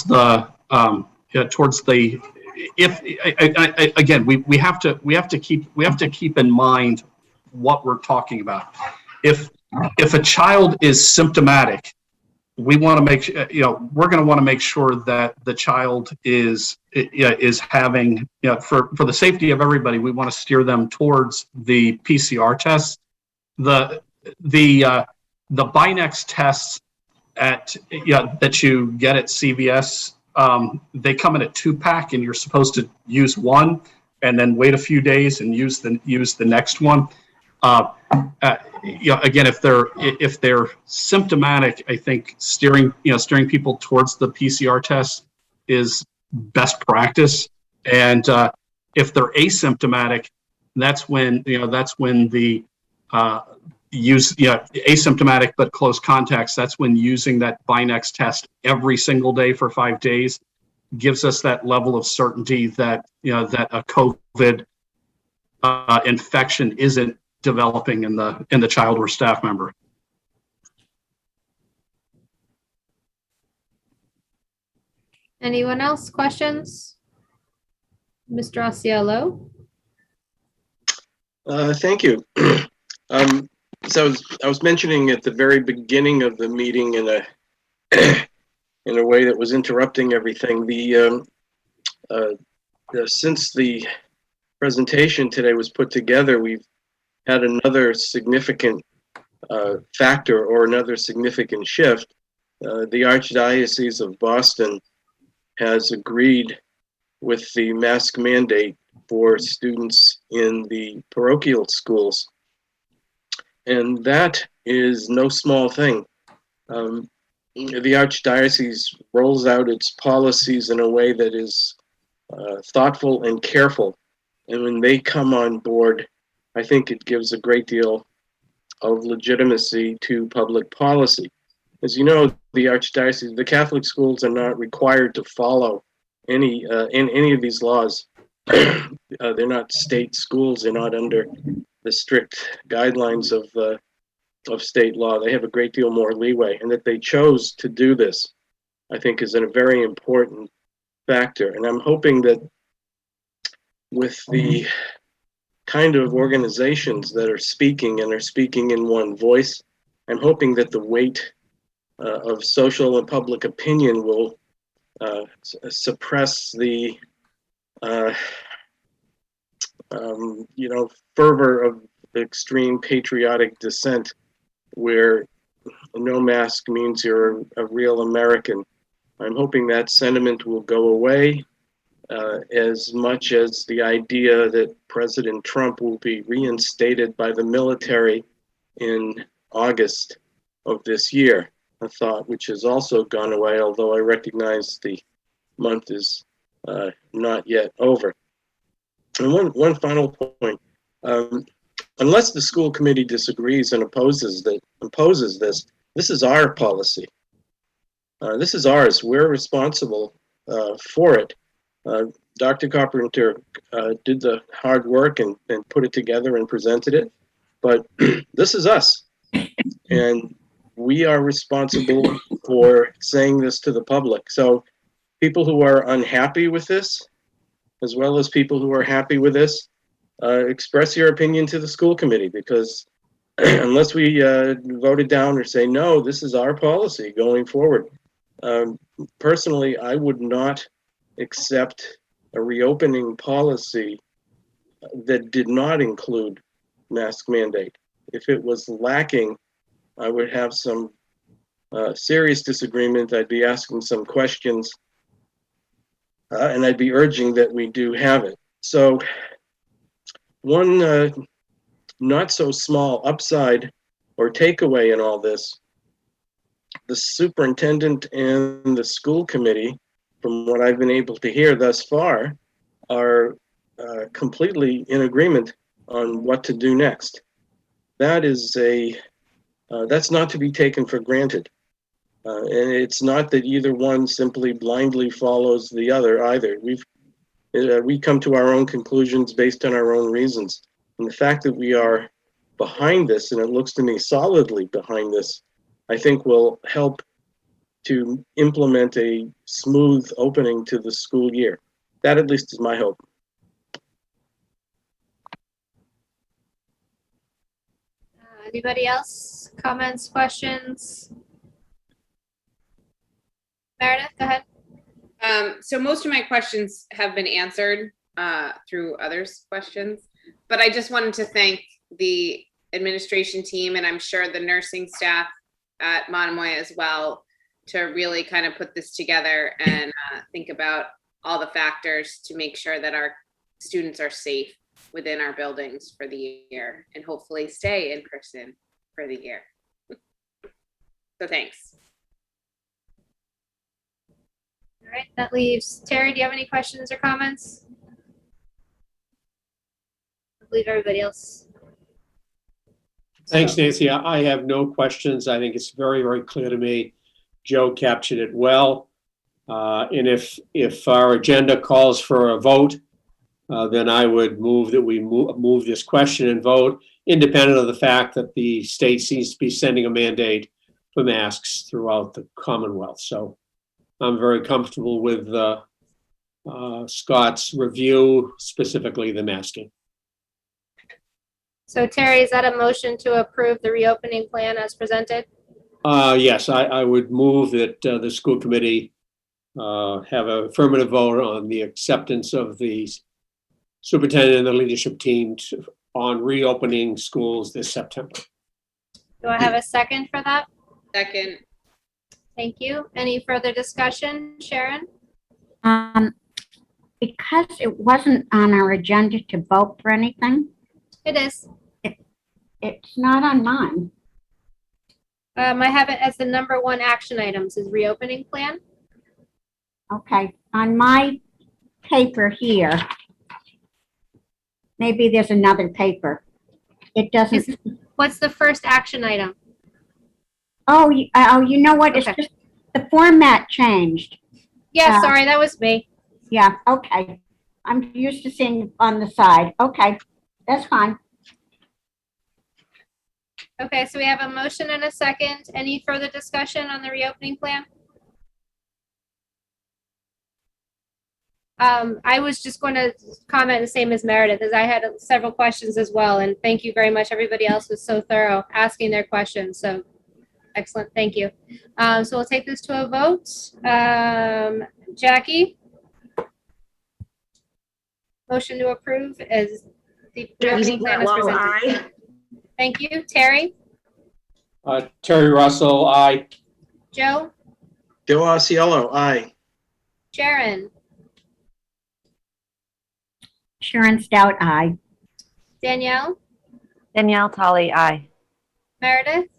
the again, we have to keep in mind what we're talking about. If a child is symptomatic, we want to we're going to want to make sure that the child is having, for the safety of everybody, we want to steer them towards the PCR test. The Binex tests that you get at CVS, they come in a 2-pack, and you're supposed to use one and then wait a few days and use the next one. Again, if they're symptomatic, I think steering people towards the PCR test is best practice. And if they're asymptomatic, that's when the asymptomatic but close contacts, that's when using that Binex test every single day for 5 days gives us that level of certainty that that a COVID infection isn't developing in the child or staff member. Anyone else? Questions? Mr. Osceola? Thank you. So I was mentioning at the very beginning of the meeting in a in a way that was interrupting everything. Since the presentation today was put together, we've had another significant factor or another significant shift. The Archdiocese of Boston has agreed with the mask mandate for students in the parochial schools. And that is no small thing. The Archdiocese rolls out its policies in a way that is thoughtful and careful. And when they come on board, I think it gives a great deal of legitimacy to public policy. As you know, the Archdiocese, the Catholic schools are not required to follow any of these laws. They're not state schools. They're not under the strict guidelines of state law. They have a great deal more leeway, and that they chose to do this, I think, is a very important factor. And I'm hoping that with the kind of organizations that are speaking and are speaking in one voice, I'm hoping that the weight of social and public opinion will suppress the fervor of extreme patriotic dissent, where no mask means you're a real American. I'm hoping that sentiment will go away, as much as the idea that President Trump will be reinstated by the military in August of this year, a thought which has also gone away, although I recognize the month is not yet over. And one final point. Unless the school committee disagrees and opposes this, this is our policy. This is ours. We're responsible for it. Dr. Carpenter did the hard work and put it together and presented it, but this is us. And we are responsible for saying this to the public. So people who are unhappy with this, as well as people who are happy with this, express your opinion to the school committee, because unless we vote it down or say, no, this is our policy going forward. Personally, I would not accept a reopening policy that did not include mask mandate. If it was lacking, I would have some serious disagreement. I'd be asking some questions, and I'd be urging that we do have it. So one not so small upside or takeaway in all this, the superintendent and the school committee, from what I've been able to hear thus far, are completely in agreement on what to do next. That is that's not to be taken for granted. And it's not that either one simply blindly follows the other either. We come to our own conclusions based on our own reasons. And the fact that we are behind this, and it looks to me solidly behind this, I think will help to implement a smooth opening to the school year. That at least is my hope. Anybody else? Comments, questions? Meredith, go ahead. So most of my questions have been answered through others' questions, but I just wanted to thank the administration team, and I'm sure the nursing staff at Monomoy as well, to really kind of put this together and think about all the factors to make sure that our students are safe within our buildings for the year, and hopefully stay in person for the year. So thanks. All right, that leaves Terry. Do you have any questions or comments? I believe everybody else. Thanks, Nancy. I have no questions. I think it's very, very clear to me. Joe captured it well. And if our agenda calls for a vote, then I would move that we move this question and vote, independent of the fact that the state seems to be sending a mandate for masks throughout the Commonwealth. So I'm very comfortable with Scott's review, specifically the masking. So Terry, is that a motion to approve the reopening plan as presented? Yes, I would move that the school committee have a affirmative vote on the acceptance of the superintendent and the leadership team on reopening schools this September. Do I have a second for that? Second. Thank you. Any further discussion, Sharon? Because it wasn't on our agenda to vote for anything, It is. it's not on mine. I have it as the number 1 action items is reopening plan. Okay, on my paper here, maybe there's another paper. It doesn't. What's the first action item? Oh, you know what? It's Okay. just the format changed. Yeah, sorry, that was me. Yeah, okay. I'm used to seeing on the side. Okay, that's fine. Okay, so we have a motion and a second. Any further discussion on the reopening plan? I was just going to comment the same as Meredith, as I had several questions as well. And thank you very much. Everybody else was so thorough asking their questions. So excellent. Thank you. So we'll take this to a vote. Jackie? Motion to approve as the reopening plan is presented. Thank you. Terry? Terry Russell, aye. Joe? Joe Osceola, aye. Sharon? Sharon Stout, aye. Danielle? Danielle Tully, aye. Meredith?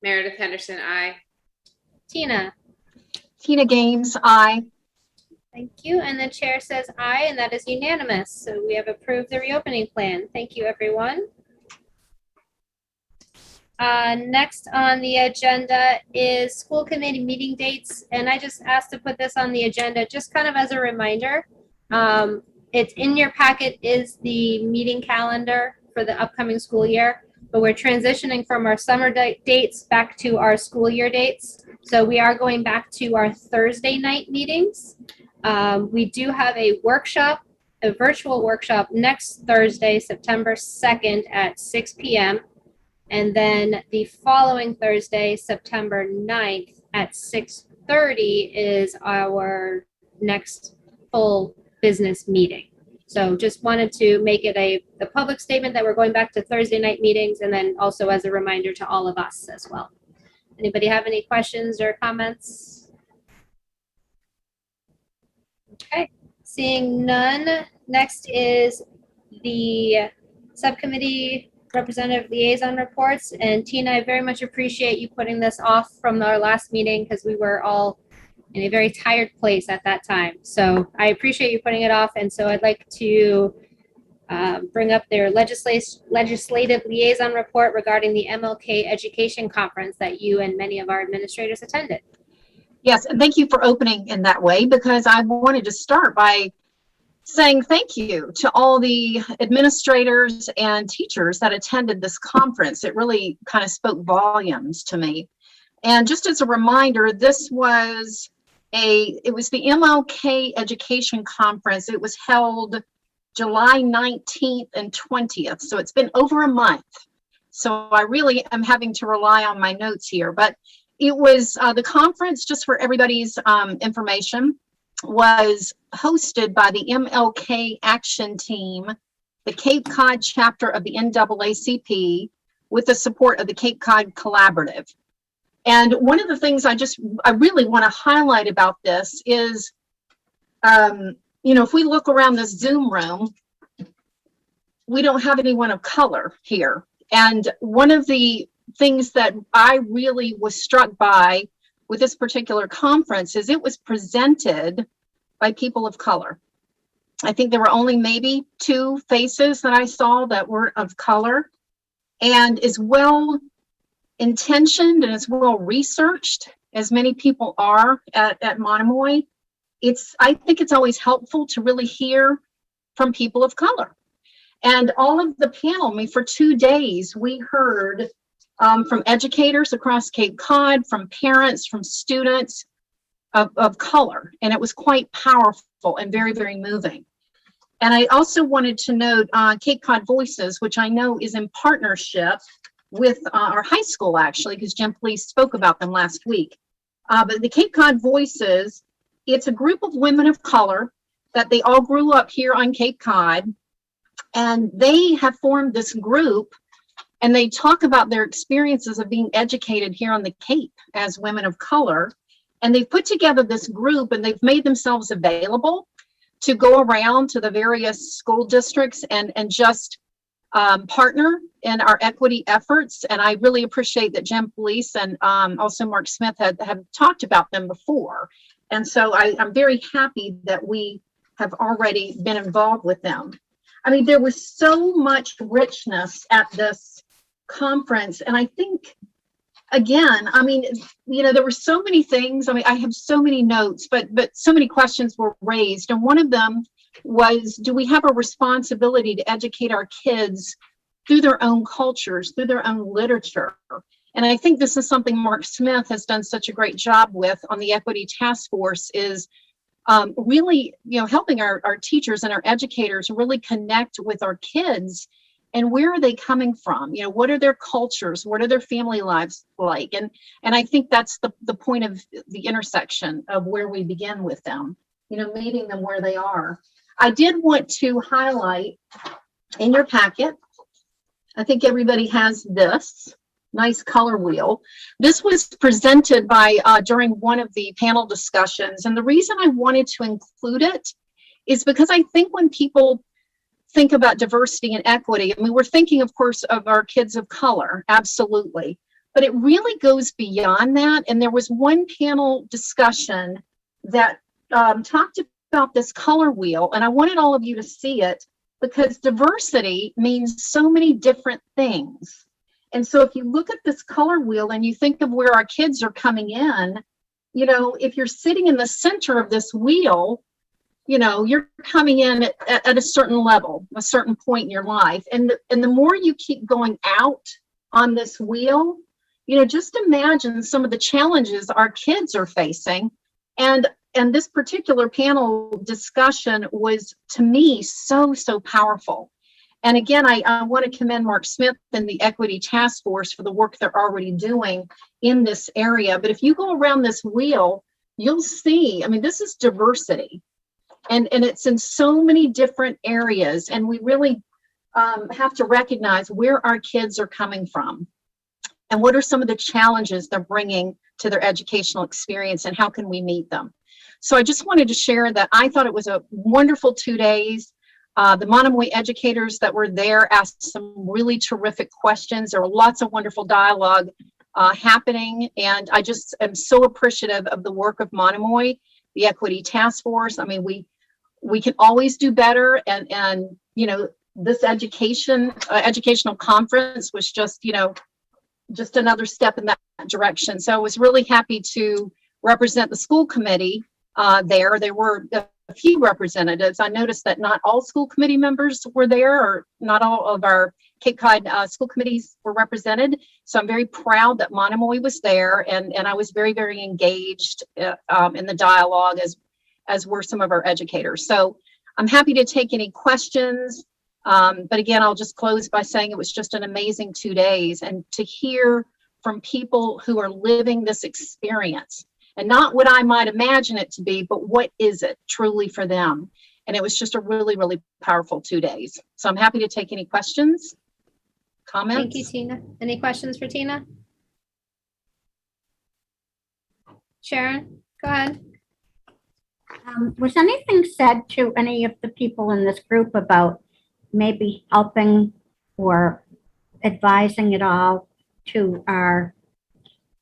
Meredith Henderson, aye. Tina? Tina Gaines, aye. Thank you. And the chair says aye, and that is unanimous. So we have approved the reopening plan. Thank you, everyone. Next on the agenda is school committee meeting dates. And I just asked to put this on the agenda just kind of as a reminder. It's in your packet is the meeting calendar for the upcoming school year, but we're transitioning from our summer dates back to our school year dates. So we are going back to our Thursday night meetings. We do have a workshop, a virtual workshop next Thursday, September 2nd at 6 p.m. And then the following Thursday, September 9th at 6:30 is our next full business meeting. So just wanted to make it the public statement that we're going back to Thursday night meetings, and then also as a reminder to all of us as well. Anybody have any questions or comments? Okay, seeing none. Next is the subcommittee representative liaison reports. And Tina, I very much appreciate you putting this off from our last meeting because we were all in a very tired place at that time. So I appreciate you putting it off. And so I'd like to bring up their legislative liaison report regarding the MLK Education Conference that you and many of our administrators attended. Yes, and thank you for opening in that way, because I wanted to start by saying thank you to all the administrators and teachers that attended this conference. It really kind of spoke volumes to me. And just as a reminder, this was it was the MLK Education Conference. It was held July 19th and 20th. So it's been over a month. So I really am having to rely on my notes here. But it was the conference, just for everybody's information, was hosted by the MLK Action Team, the Cape Cod chapter of the NAACP, with the support of the Cape Cod Collaborative. And one of the things I really want to highlight about this is, if we look around this Zoom room, we don't have anyone of color here. And one of the things that I really was struck by with this particular conference is it was presented by people of color. I think there were only maybe 2 faces that I saw that were of color, and as well intentioned and as well researched as many people are at Monomoy. I think it's always helpful to really hear from people of color. And all of the panel, for 2 days, we heard from educators across Cape Cod, from parents, from students of color. And it was quite powerful and very, very moving. And I also wanted to note Cape Cod Voices, which I know is in partnership with our high school, actually, because Jim Police spoke about them last week. But the Cape Cod Voices, it's a group of women of color that they all grew up here on Cape Cod, and they have formed this group, and they talk about their experiences of being educated here on the Cape as women of color. And they've put together this group, and they've made themselves available to go around to the various school districts and just partner in our equity efforts. And I really appreciate that Jim Police and also Mark Smith have talked about them before. And so I'm very happy that we have already been involved with them. I mean, there was so much richness at this conference. And I think, again, I mean, you know, there were so many things. I mean, I have so many notes, but so many questions were raised. And one of them was, do we have a responsibility to educate our kids through their own cultures, through their own literature? And I think this is something Mark Smith has done such a great job with on the Equity Task Force, is really, you know, helping our teachers and our educators really connect with our kids. And where are they coming from? You know, what are their cultures? What are their family lives like? And I think that's the point of the intersection of where we begin with them, you know, meeting them where they are. I did want to highlight in your packet, I think everybody has this nice color wheel. This was presented by during one of the panel discussions. And the reason I wanted to include it is because I think when people think about diversity and equity, I mean, we're thinking, of course, of our kids of color, absolutely. But it really goes beyond that. And there was one panel discussion that talked about this color wheel, and I wanted all of you to see it because diversity means so many different things. And so if you look at this color wheel and you think of where our kids are coming in, you know, if you're sitting in the center of this wheel, you know, you're coming in at a certain level, a certain point in your life. And the more you keep going out on this wheel, you know, just imagine some of the challenges our kids are facing. And this particular panel discussion was, to me, so powerful. And again, I want to commend Mark Smith and the Equity Task Force for the work they're already doing in this area. But if you go around this wheel, you'll see, I mean, this is diversity. And it's in so many different areas. And we really have to recognize where our kids are coming from and what are some of the challenges they're bringing to their educational experience and how can we meet them. So I just wanted to share that I thought it was a wonderful 2 days. The Monomoy educators that were there asked some really terrific questions. There were lots of wonderful dialogue happening. And I just am so appreciative of the work of Monomoy, the Equity Task Force. I mean, we can always do better. And you know, this educational conference was just, you know, just another step in that direction. So I was really happy to represent the school committee there. There were a few representatives. I noticed that not all school committee members were there, or not all of our Cape Cod school committees were represented. So I'm very proud that Monomoy was there, and I was very engaged in the dialogue, as were some of our educators. So I'm happy to take any questions. But again, I'll just close by saying it was just an amazing 2 days, and to hear from people who are living this experience, and not what I might imagine it to be, but what is it truly for them. And it was just a really powerful 2 days. So I'm happy to take any questions, comments. Thank you, Tina. Any questions for Tina? Sharon, go ahead. Was anything said to any of the people in this group about maybe helping or advising at all to our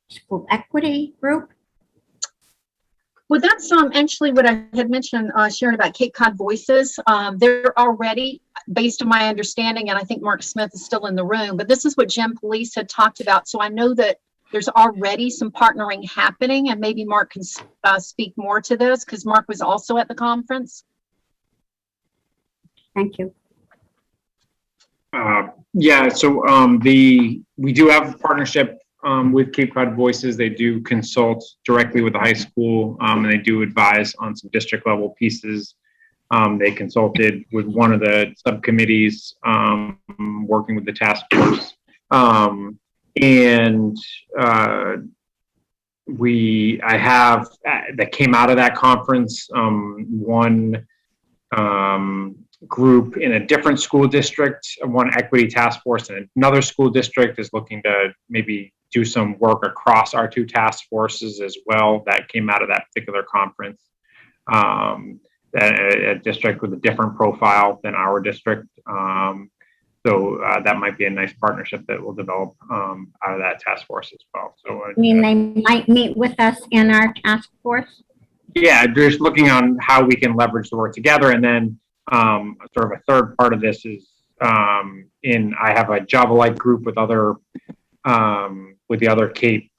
school equity group? Well, that's actually what I had mentioned, Sharon, about Cape Cod Voices. They're already, based on my understanding, and I think Mark Smith is still in the room, but this is what Jim Police had talked about. So I know that there's already some partnering happening, and maybe Mark can speak more to this because Mark was also at the conference. Thank you. Yeah, so we do have a partnership with Cape Cod Voices. They do consult directly with the high school, and they do advise on some district level pieces. They consulted with one of the subcommittees working with the task force. I have that came out of that conference, one group in a different school district, one equity task force in another school district is looking to maybe do some work across our two task forces as well. That came out of that particular conference. A district with a different profile than our district. So that might be a nice partnership that will develop out of that task force as well. So I mean, they might meet with us in our task force? Yeah, just looking on how we can leverage the work together. And then sort of a third part of this is I have a Java-like group with the other Cape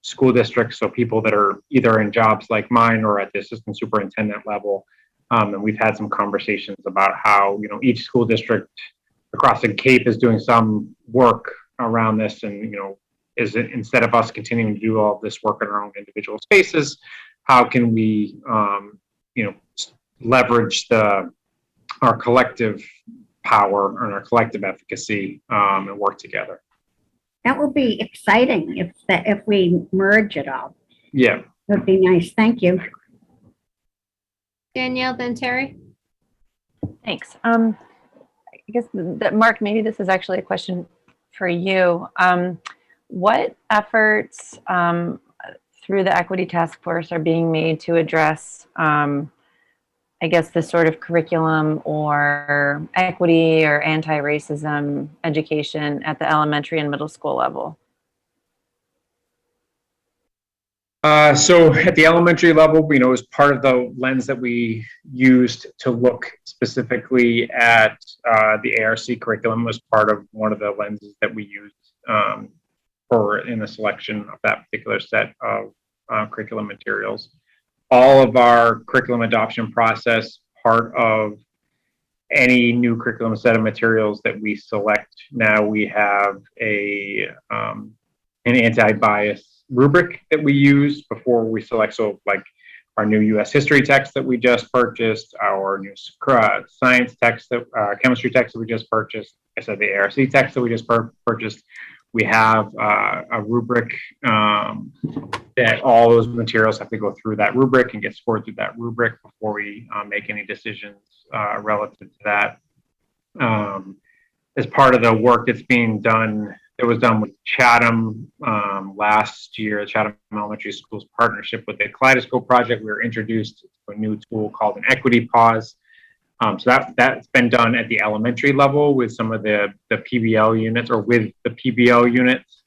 school districts, so people that are either in jobs like mine or at the assistant superintendent level. And we've had some conversations about how, each school district across the Cape is doing some work around this, and, instead of us continuing to do all of this work in our own individual spaces, how can we, leverage our collective power and our collective efficacy and work together. That will be exciting if we merge it all. Yeah. That would be nice. Thank you. Danielle, then Terry. Thanks. I guess that Mark, maybe this is actually a question for you. What efforts through the Equity Task Force are being made to address, I guess, the sort of curriculum or equity or anti-racism education at the elementary and middle school level? So at the elementary level, as part of the lens that we used to look specifically at the ARC curriculum was part of one of the lenses that we used in the selection of that particular set of curriculum materials. All of our curriculum adoption process, part of any new curriculum set of materials that we select, now we have an anti-bias rubric that we use before we select. So like our new U.S. history text that we just purchased, our new science text, chemistry text that we just purchased, I said the ARC text that we just purchased, we have a rubric that all those materials have to go through that rubric and get scored through that rubric before we make any decisions relative to that. As part of the work that's being done, it was done with Chatham last year, Chatham Elementary School's partnership with the Kaleidoscope Project. We were introduced to a new tool called an equity pause. So that's been done at the elementary level with some of the PBL units or with the PBL units.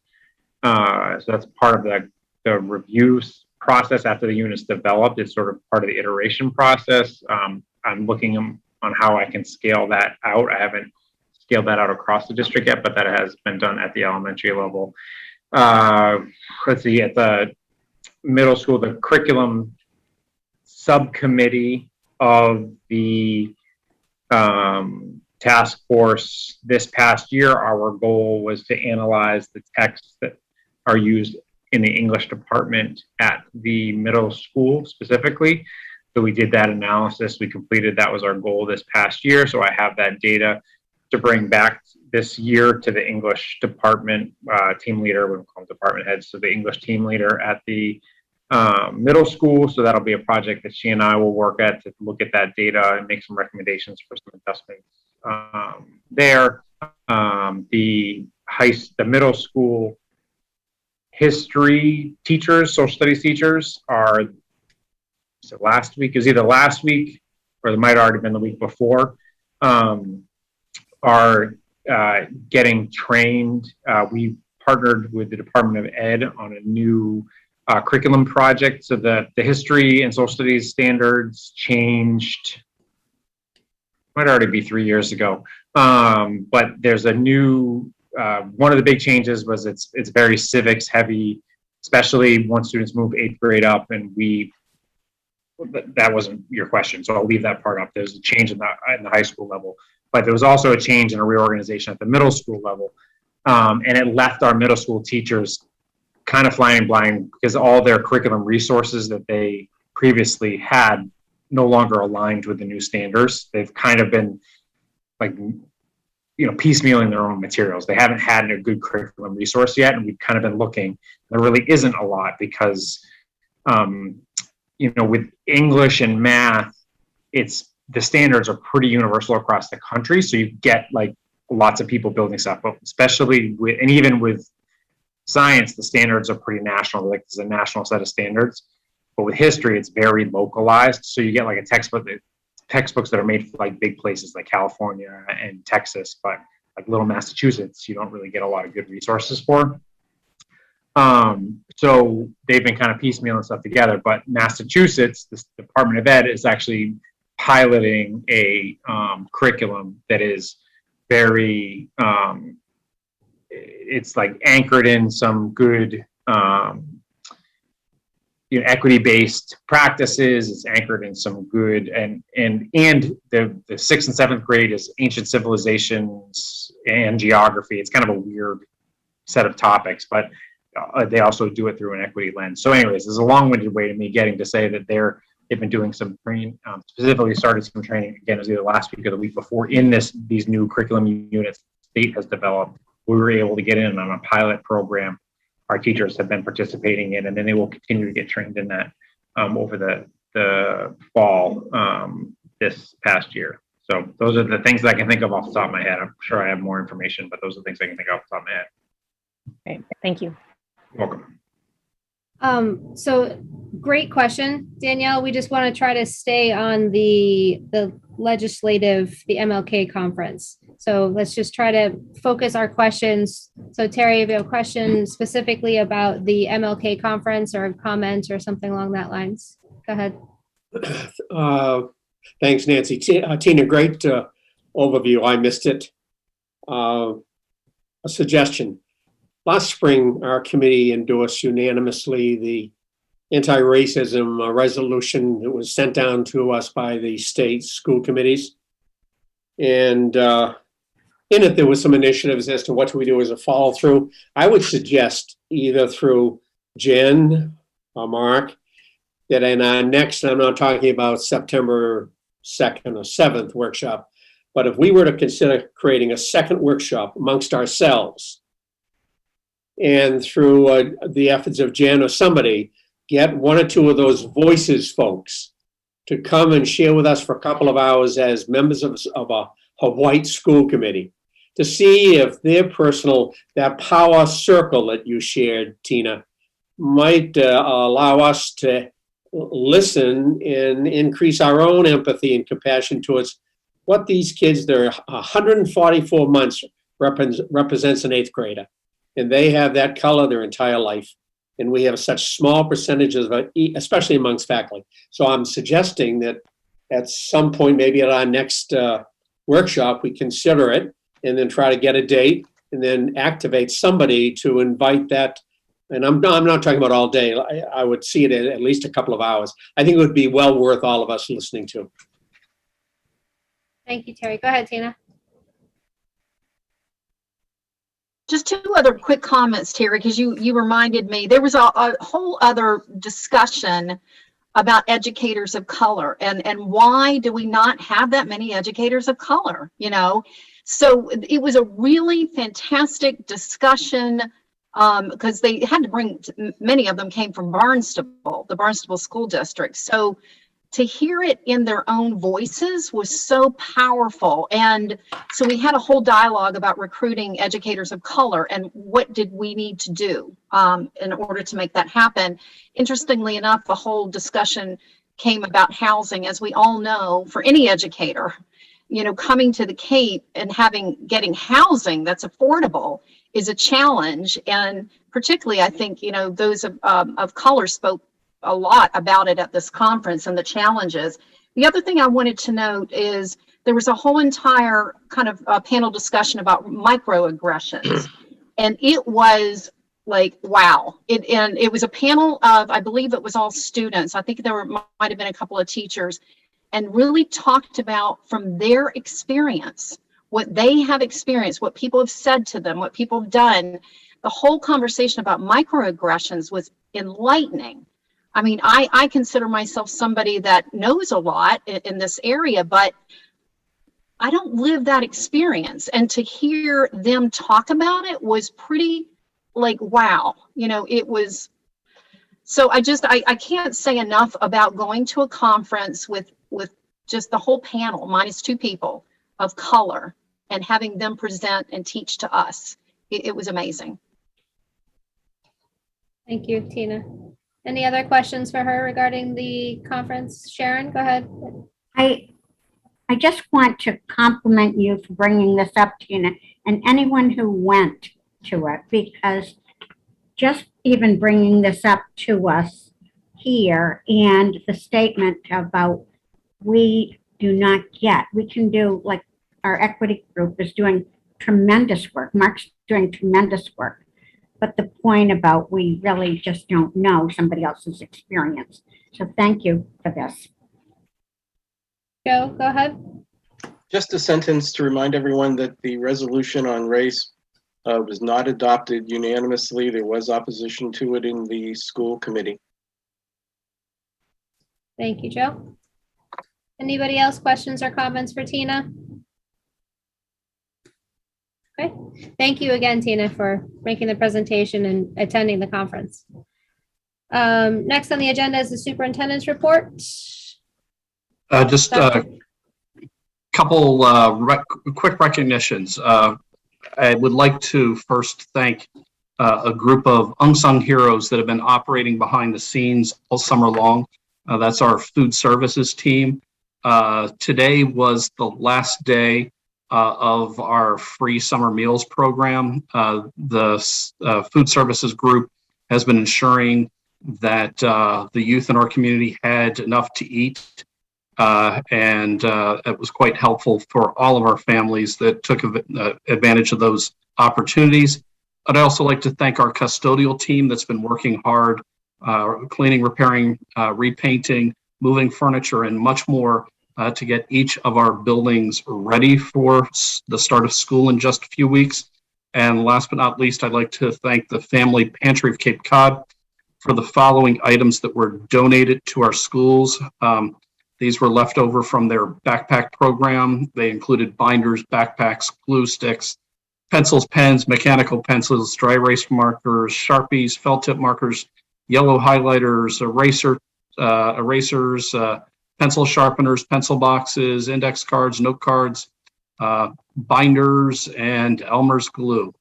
So that's part of the review process after the unit's developed. It's sort of part of the iteration process. I'm looking on how I can scale that out. I haven't scaled that out across the district yet, but that has been done at the elementary level. Let's see, at the middle school, the curriculum subcommittee of the task force this past year, our goal was to analyze the texts that are used in the English department at the middle school specifically. So we did that analysis. We completed, that was our goal this past year. So I have that data to bring back this year to the English department team leader, we call them department heads, so the English team leader at the middle school. So that'll be a project that she and I will work at to look at that data and make some recommendations for some adjustments there. The middle school history teachers, social studies teachers are, so last week, it was either last week or it might have already been the week before, are getting trained. We partnered with the Department of Ed on a new curriculum project. So the history and social studies standards changed, might already be 3 years ago. But there's a new, one of the big changes was it's very civics heavy, especially once students move 8th grade up, and that wasn't your question, so I'll leave that part up. There's a change in the high school level, but there was also a change in a reorganization at the middle school level. And it left our middle school teachers kind of flying blind because all their curriculum resources that they previously had no longer aligned with the new standards. They've kind of been like, piecemealing their own materials. They haven't had a good curriculum resource yet, and we've kind of been looking. There really isn't a lot because, with English and math, the standards are pretty universal across the country. So you get like lots of people building stuff, but especially even with science, the standards are pretty national. Like there's a national set of standards, but with history, it's very localized. So you get like a textbooks that are made for like big places like California and Texas, but like little Massachusetts, you don't really get a lot of good resources for. So they've been kind of piecemealing stuff together, but Massachusetts, the Department of Ed is actually piloting a curriculum that is very, it's like anchored in some good, equity-based practices. It's anchored in some good, and the 6th and 7th grade is ancient civilizations and geography. It's kind of a weird set of topics, but they also do it through an equity lens. So anyways, there's a long-winded way to me getting to say that they've been doing some training, specifically started some training, again, it was either last week or the week before, in these new curriculum units the state has developed. We were able to get in on a pilot program our teachers have been participating in, and then they will continue to get trained in that over the fall this past year. So those are the things that I can think of off the top of my head. I'm sure I have more information, but those are the things I can think of off the top of my head. Great, thank you. You're welcome. So great question, Danielle. We just want to try to stay on the legislative, the MLK conference. So let's just try to focus our questions. So Terry, if you have a question specifically about the MLK conference or a comment or something along that lines, go ahead. Thanks, Nancy. Tina, great overview. I missed it. A suggestion. Last spring, our committee endorsed unanimously the anti-racism resolution that was sent down to us by the state school committees. And in it, there was some initiatives as to what do we do as a follow through. I would suggest either through Jen or Mark that in our next, I'm not talking about September 2nd or 7th workshop, but if we were to consider creating a second workshop amongst ourselves and through the efforts of Jen or somebody, get one or two of those voices folks to come and share with us for a couple of hours as members of a white school committee to see if their personal, that power circle that you shared, Tina, might allow us to listen and increase our own empathy and compassion towards what these kids, they're 144 months represents an 8th grader. And they have that color their entire life. And we have such small percentages, especially amongst faculty. So I'm suggesting that at some point, maybe at our next workshop, we consider it and then try to get a date and then activate somebody to invite that. And I'm not talking about all day. I would see it at least a couple of hours. I think it would be well worth all of us listening to. Thank you, Terry. Go ahead, Tina. Just two other quick comments, Terry, because you reminded me there was a whole other discussion about educators of color and why do we not have that many educators of color, So it was a really fantastic discussion because they had to bring, many of them came from Barnstable, the Barnstable School District. So to hear it in their own voices was so powerful. And so we had a whole dialogue about recruiting educators of color and what did we need to do in order to make that happen. Interestingly enough, the whole discussion came about housing. As we all know, for any educator, coming to the Cape and getting housing that's affordable is a challenge. And particularly, I think, those of color spoke a lot about it at this conference and the challenges. The other thing I wanted to note is there was a whole entire kind of panel discussion about microaggressions. And it was like, wow. It was a panel of, I believe it was all students. I think there might have been a couple of teachers, and really talked about from their experience, what they have experienced, what people have said to them, what people have done. The whole conversation about microaggressions was enlightening. I mean, I consider myself somebody that knows a lot in this area, but I don't live that experience. And to hear them talk about it was pretty like, wow, you know, it was. So I can't say enough about going to a conference with just the whole panel, minus 2 people of color, and having them present and teach to us. It was amazing. Thank you, Tina. Any other questions for her regarding the conference? Sharon, go ahead. I just want to compliment you for bringing this up, Tina, and anyone who went to it, because just even bringing this up to us here and the statement about we do not get, we can do, like our equity group is doing tremendous work. Mark's doing tremendous work. But the point about we really just don't know somebody else's experience. So thank you for this. Joe, go ahead. Just a sentence to remind everyone that the resolution on race was not adopted unanimously. There was opposition to it in the school committee. Thank you, Joe. Anybody else, questions or comments for Tina? Okay, thank you again, Tina, for making the presentation and attending the conference. Next on the agenda is the superintendent's report. Just a couple quick recognitions. I would like to first thank a group of unsung heroes that have been operating behind the scenes all summer long. That's our food services team. Today was the last day of our free summer meals program. The food services group has been ensuring that the youth in our community had enough to eat. And it was quite helpful for all of our families that took advantage of those opportunities. I'd also like to thank our custodial team that's been working hard, cleaning, repairing, repainting, moving furniture, and much more to get each of our buildings ready for the start of school in just a few weeks. And last but not least, I'd like to thank the Family Pantry of Cape Cod for the following items that were donated to our schools. These were left over from their backpack program. They included binders, backpacks, glue sticks, pencils, pens, mechanical pencils, dry erase markers, Sharpies, felt tip markers, yellow highlighters, erasers, pencil sharpeners, pencil boxes, index cards, note cards, binders, and Elmer's glue.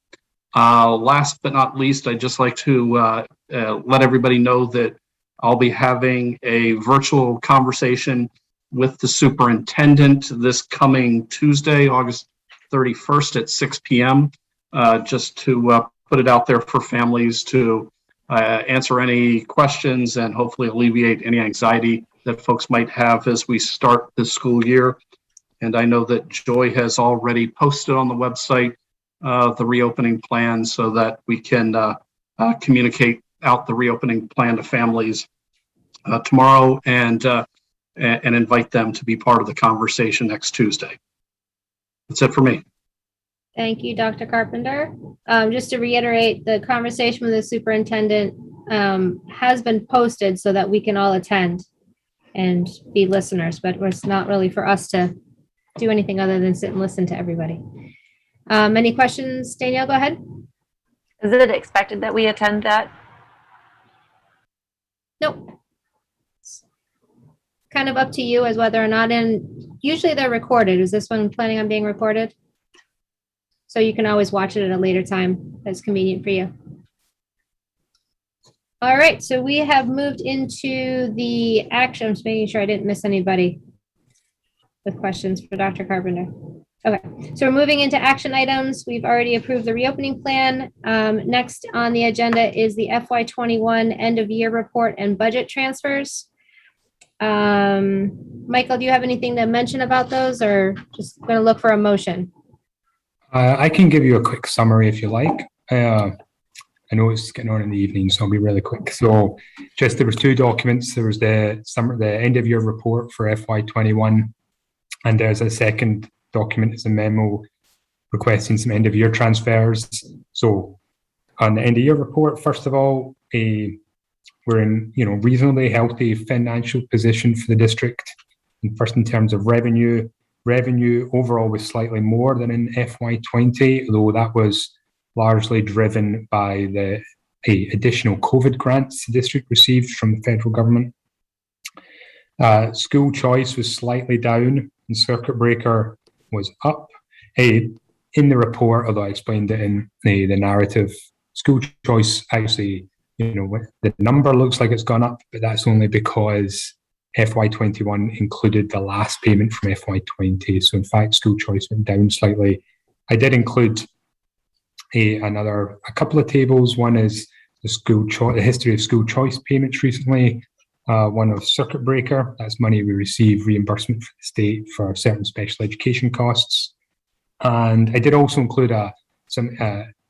Last but not least, I'd just like to let everybody know that I'll be having a virtual conversation with the superintendent this coming Tuesday, August 31st at 6 p.m. Just to put it out there for families to answer any questions and hopefully alleviate any anxiety that folks might have as we start the school year. And I know that Joy has already posted on the website the reopening plan so that we can communicate out the reopening plan to families tomorrow and invite them to be part of the conversation next Tuesday. That's it for me. Thank you, Dr. Carpenter. Just to reiterate, the conversation with the superintendent has been posted so that we can all attend and be listeners, but it's not really for us to do anything other than sit and listen to everybody. Any questions? Danielle, go ahead. Is it expected that we attend that? Nope. It's kind of up to you as whether or not, and usually they're recorded. Is this one planning on being recorded? So you can always watch it at a later time that's convenient for you. All right, so we have moved into the actions, making sure I didn't miss anybody with questions for Dr. Carpenter. Okay, so we're moving into action items. We've already approved the reopening plan. Next on the agenda is the FY21 end of year report and budget transfers. Michael, do you have anything to mention about those, or just going to look for a motion? I can give you a quick summary if you like. I know it's getting on in the evening, so I'll be really quick. So just there was 2 documents. There was the end of year report for FY21, and there's a second document. It's a memo requesting some end of year transfers. So on the end of year report, first of all, we're in, reasonably healthy financial position for the district. And first, in terms of revenue overall was slightly more than in FY20, although that was largely driven by the additional COVID grants the district received from the federal government. School choice was slightly down, and circuit breaker was up. In the report, although I explained it in the narrative, school choice actually, the number looks like it's gone up, but that's only because FY21 included the last payment from FY20. So in fact, school choice went down slightly. I did include a couple of tables. One is the history of school choice payments recently. One of circuit breaker, that's money we receive reimbursement from the state for certain special education costs. And I did also include a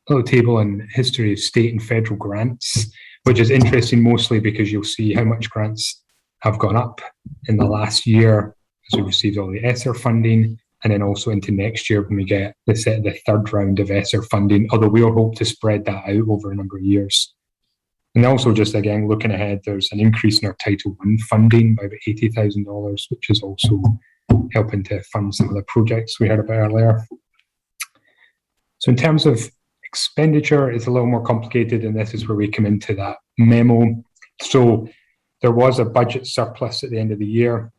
little table in history of state and federal grants, which is interesting mostly because you'll see how much grants have gone up in the last year as we received all the ESSER funding, and then also into next year when we get the third round of ESSER funding, although we'll hope to spread that out over a number of years. And also, just again, looking ahead, there's an increase in our Title I funding by about $80,000, which is also helping to fund some of the projects we heard about earlier. So in terms of expenditure, it's a little more complicated, and this is where we come into that memo. So there was a budget surplus at the end of the year,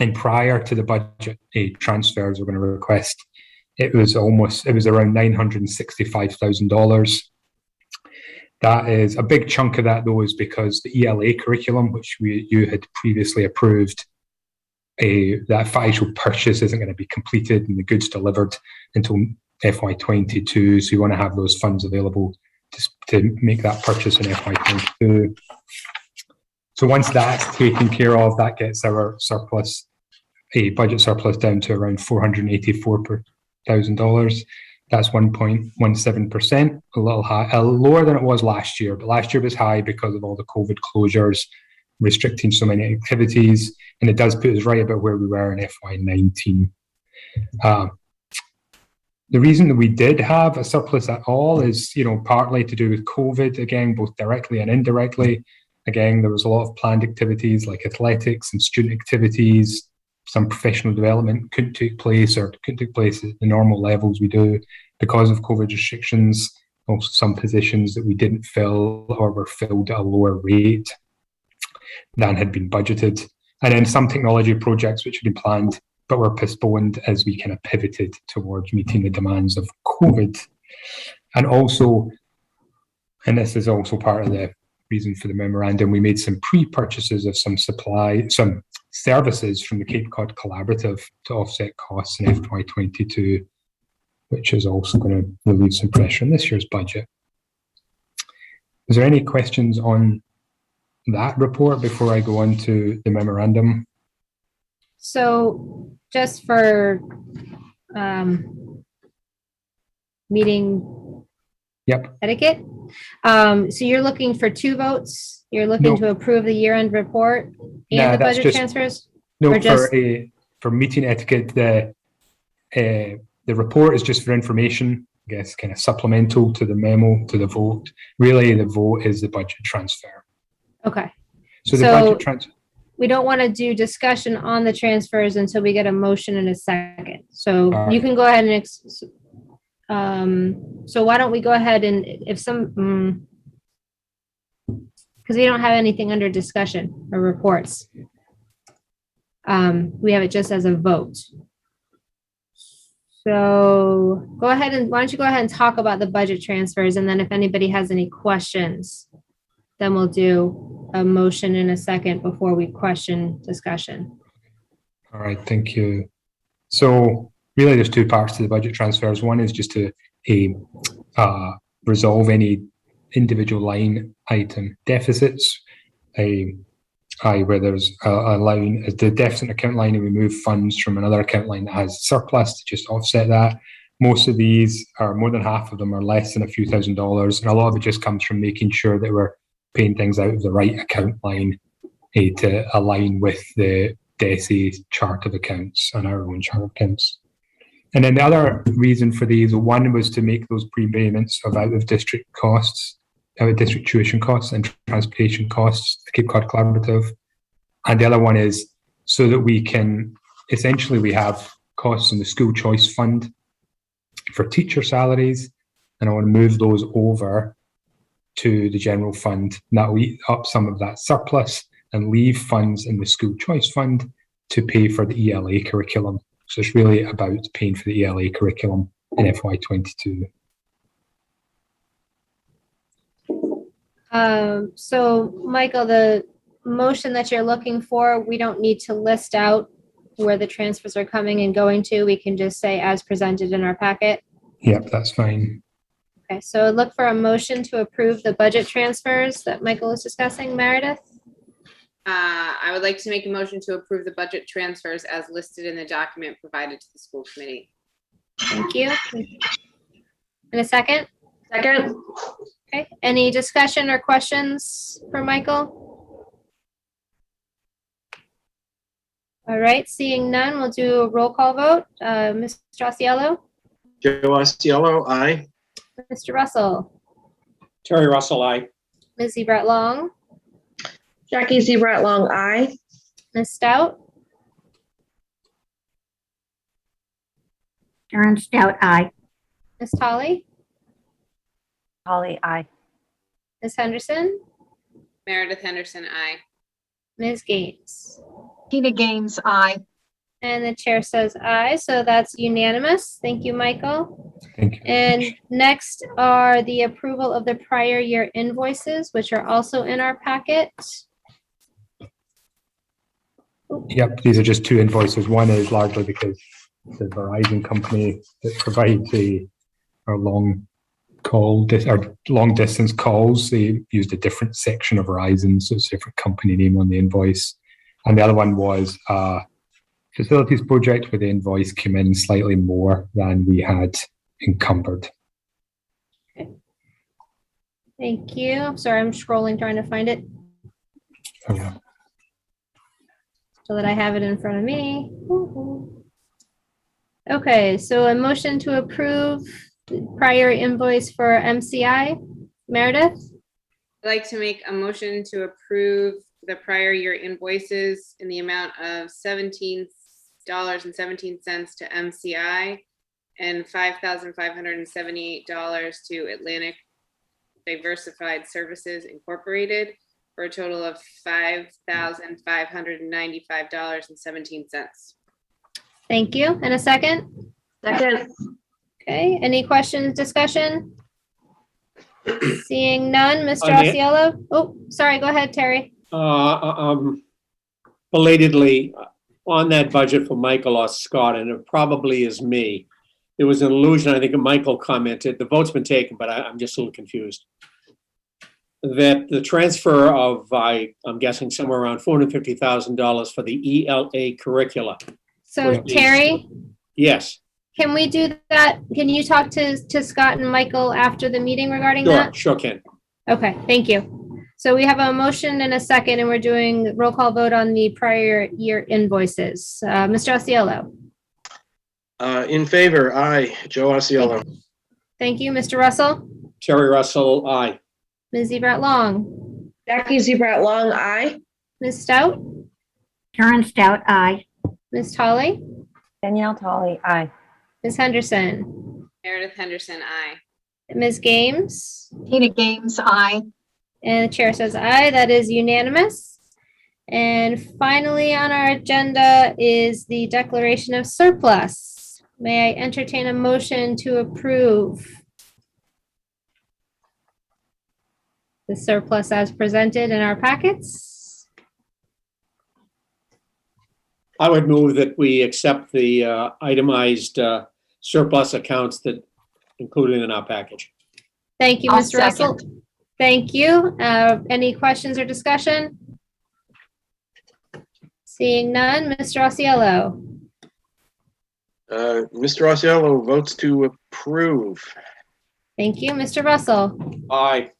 and prior to the budget transfers we're going to request, it was around $965,000. That is a big chunk of that, though, is because the ELA curriculum, which you had previously approved, that actual purchase isn't going to be completed and the goods delivered until FY22. So you want to have those funds available to make that purchase in FY22. So once that's taken care of, that gets our surplus, budget surplus, down to around $484,000. That's 1.17%, a little high, lower than it was last year. But last year was high because of all the COVID closures, restricting so many activities, and it does put us right about where we were in FY19. The reason that we did have a surplus at all is, partly to do with COVID, again, both directly and indirectly. Again, there was a lot of planned activities like athletics and student activities. Some professional development couldn't take place at the normal levels we do because of COVID restrictions. Also, some positions that we didn't fill or were filled at a lower rate than had been budgeted. And then some technology projects which had been planned but were postponed as we kind of pivoted towards meeting the demands of COVID. And also, and this is also part of the reason for the memorandum, we made some pre-purchases of some services from the Cape Cod Collaborative to offset costs in FY22, which is also going to relieve some pressure on this year's budget. Is there any questions on that report before I go on to the memorandum? So just for meeting etiquette, so you're looking for 2 votes? You're looking to approve the year-end report and the budget transfers? No, for meeting etiquette, the report is just for information, I guess, kind of supplemental to the memo, to the vote. Really, the vote is the budget transfer. Okay. So the budget transfer. We don't want to do discussion on the transfers until we get a motion in a second. So you can go ahead and, so why don't we go ahead and because we don't have anything under discussion or reports. We have it just as a vote. So why don't you go ahead and talk about the budget transfers, and then if anybody has any questions, then we'll do a motion in a second before we question discussion. All right, thank you. So really there's 2 parts to the budget transfers. One is just to resolve any individual line item deficits, where there's a line, the deficit account line, and we move funds from another account line that has surplus to just offset that. Most of these, or more than half of them, are less than a few $1,000s, and a lot of it just comes from making sure that we're paying things out of the right account line to align with the DESE chart of accounts and our own chart of accounts. And then the other reason for these, one was to make those prepayments of out-of-district costs district tuition costs and transportation costs, the Cape Cod Collaborative. And the other one is so that we can, essentially we have costs in the school choice fund for teacher salaries, and I want to move those over to the general fund. That will eat up some of that surplus and leave funds in the school choice fund to pay for the ELA curriculum. So it's really about paying for the ELA curriculum in FY22. So Michael, the motion that you're looking for, we don't need to list out where the transfers are coming and going to. We can just say as presented in our packet. Yep, that's fine. Okay, so look for a motion to approve the budget transfers that Michael is discussing. Meredith? I would like to make a motion to approve the budget transfers as listed in the document provided to the school committee. Thank you. In a second? Second. Okay, any discussion or questions for Michael? All right, seeing none, we'll do a roll call vote. Mr. Osiello? Joe Osiello, aye. Mr. Russell? Terry Russell, aye. Ms. Ebert Long? Jackie Zebrat Long, aye. Ms. Stout? Sharon Stout, aye. Ms. Tolley? Holly, aye. Ms. Henderson? Meredith Henderson, aye. Ms. Gates? Tina Gaines, aye. And the chair says aye, so that's unanimous. Thank you, Michael. Thank you. And next are the approval of the prior year invoices, which are also in our packet. Yep, these are just two invoices. One is largely because the Verizon company that provides our long distance calls, they used a different section of Verizon, so it's a different company name on the invoice. And the other one was a facilities project where the invoice came in slightly more than we had encumbered. Okay. Thank you. I'm sorry, I'm scrolling trying to find it Oh, yeah. so that I have it in front of me. Okay, so a motion to approve the prior invoice for MCI. Meredith? I'd like to make a motion to approve the prior year invoices in the amount of $17.17 to MCI and $5,578 to Atlantic Diversified Services Incorporated for a total of $5,595.17. Thank you. And a second? Second. Okay, any questions, discussion? Seeing none, Mr. On the- Osiello? Oh, sorry, go ahead, Terry. Belatedly on that budget for Michael or Scott, and it probably is me. There was an illusion, I think Michael commented, the vote's been taken, but I'm just a little confused. That the transfer of, I'm guessing somewhere around $450,000 for the ELA curricula. So Terry, Yes, can we do that? Can you talk to Scott and Michael after the meeting regarding that? sure can. Okay, thank you. So we have a motion and a second, and we're doing roll call vote on the prior year invoices. Mr. Osiello? In favor, aye. Joe Osiello. Thank you. Mr. Russell? Terry Russell, aye. Ms. Ebert Long? Jackie Zebrat Long, aye. Ms. Stout? Sharon Stout, aye. Ms. Tolley? Danielle Tolley, aye. Ms. Henderson? Meredith Henderson, aye. Ms. Games? Tina Gaines, aye. And the chair says aye. That is unanimous. And finally on our agenda is the declaration of surplus. May I entertain a motion to approve the surplus as presented in our packets? I would move that we accept the itemized surplus accounts that included in our package. Thank you, I'll Mr. Russell. second. Thank you. Any questions or discussion? Seeing none, Mr. Osiello. Mr. Osiello votes to approve. Thank you, Mr. Russell. Aye.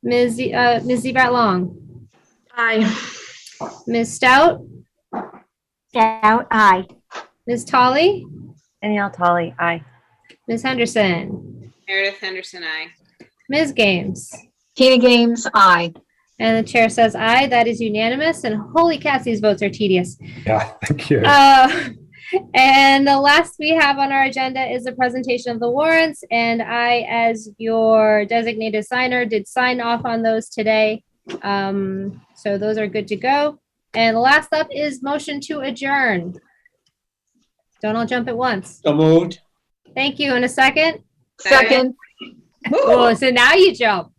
Ms. Ebert Long. Aye. Ms. Stout. Stout, aye. Ms. Tolley. Danielle Tolley, aye. Ms. Henderson. Meredith Henderson, aye. Ms. Games. Tina Games, aye. And the chair says aye. That is unanimous. And holy cats, these votes are tedious. Yeah, thank you. And the last we have on our agenda is the presentation of the warrants. And I, as your designated signer, did sign off on those today. So those are good to go. And last up is motion to adjourn. Don't all jump at once. So moved. Thank you. In a second? Second. Oh, so now you jump.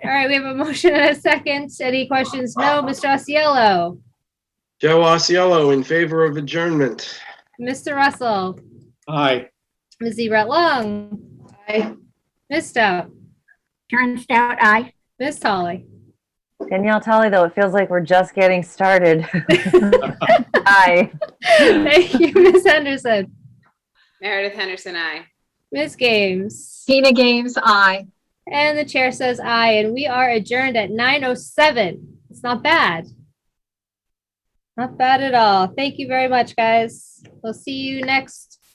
All right, we have a motion and a second. Any questions? No. Mr. Osceola? Joe Osceola in favor of adjournment. Mr. Russell? Aye. Ms. Everett Long? Aye. Ms. Stout? Turns out aye. Ms. Tolley? Danielle Tully, though, it feels like we're just getting started. Aye. Thank you, Ms. Henderson. Meredith Henderson, aye. Ms. Games? Tina Games, aye. And the chair says aye, and we are adjourned at 9:07. It's not bad. Not bad at all. Thank you very much, guys. We'll see you next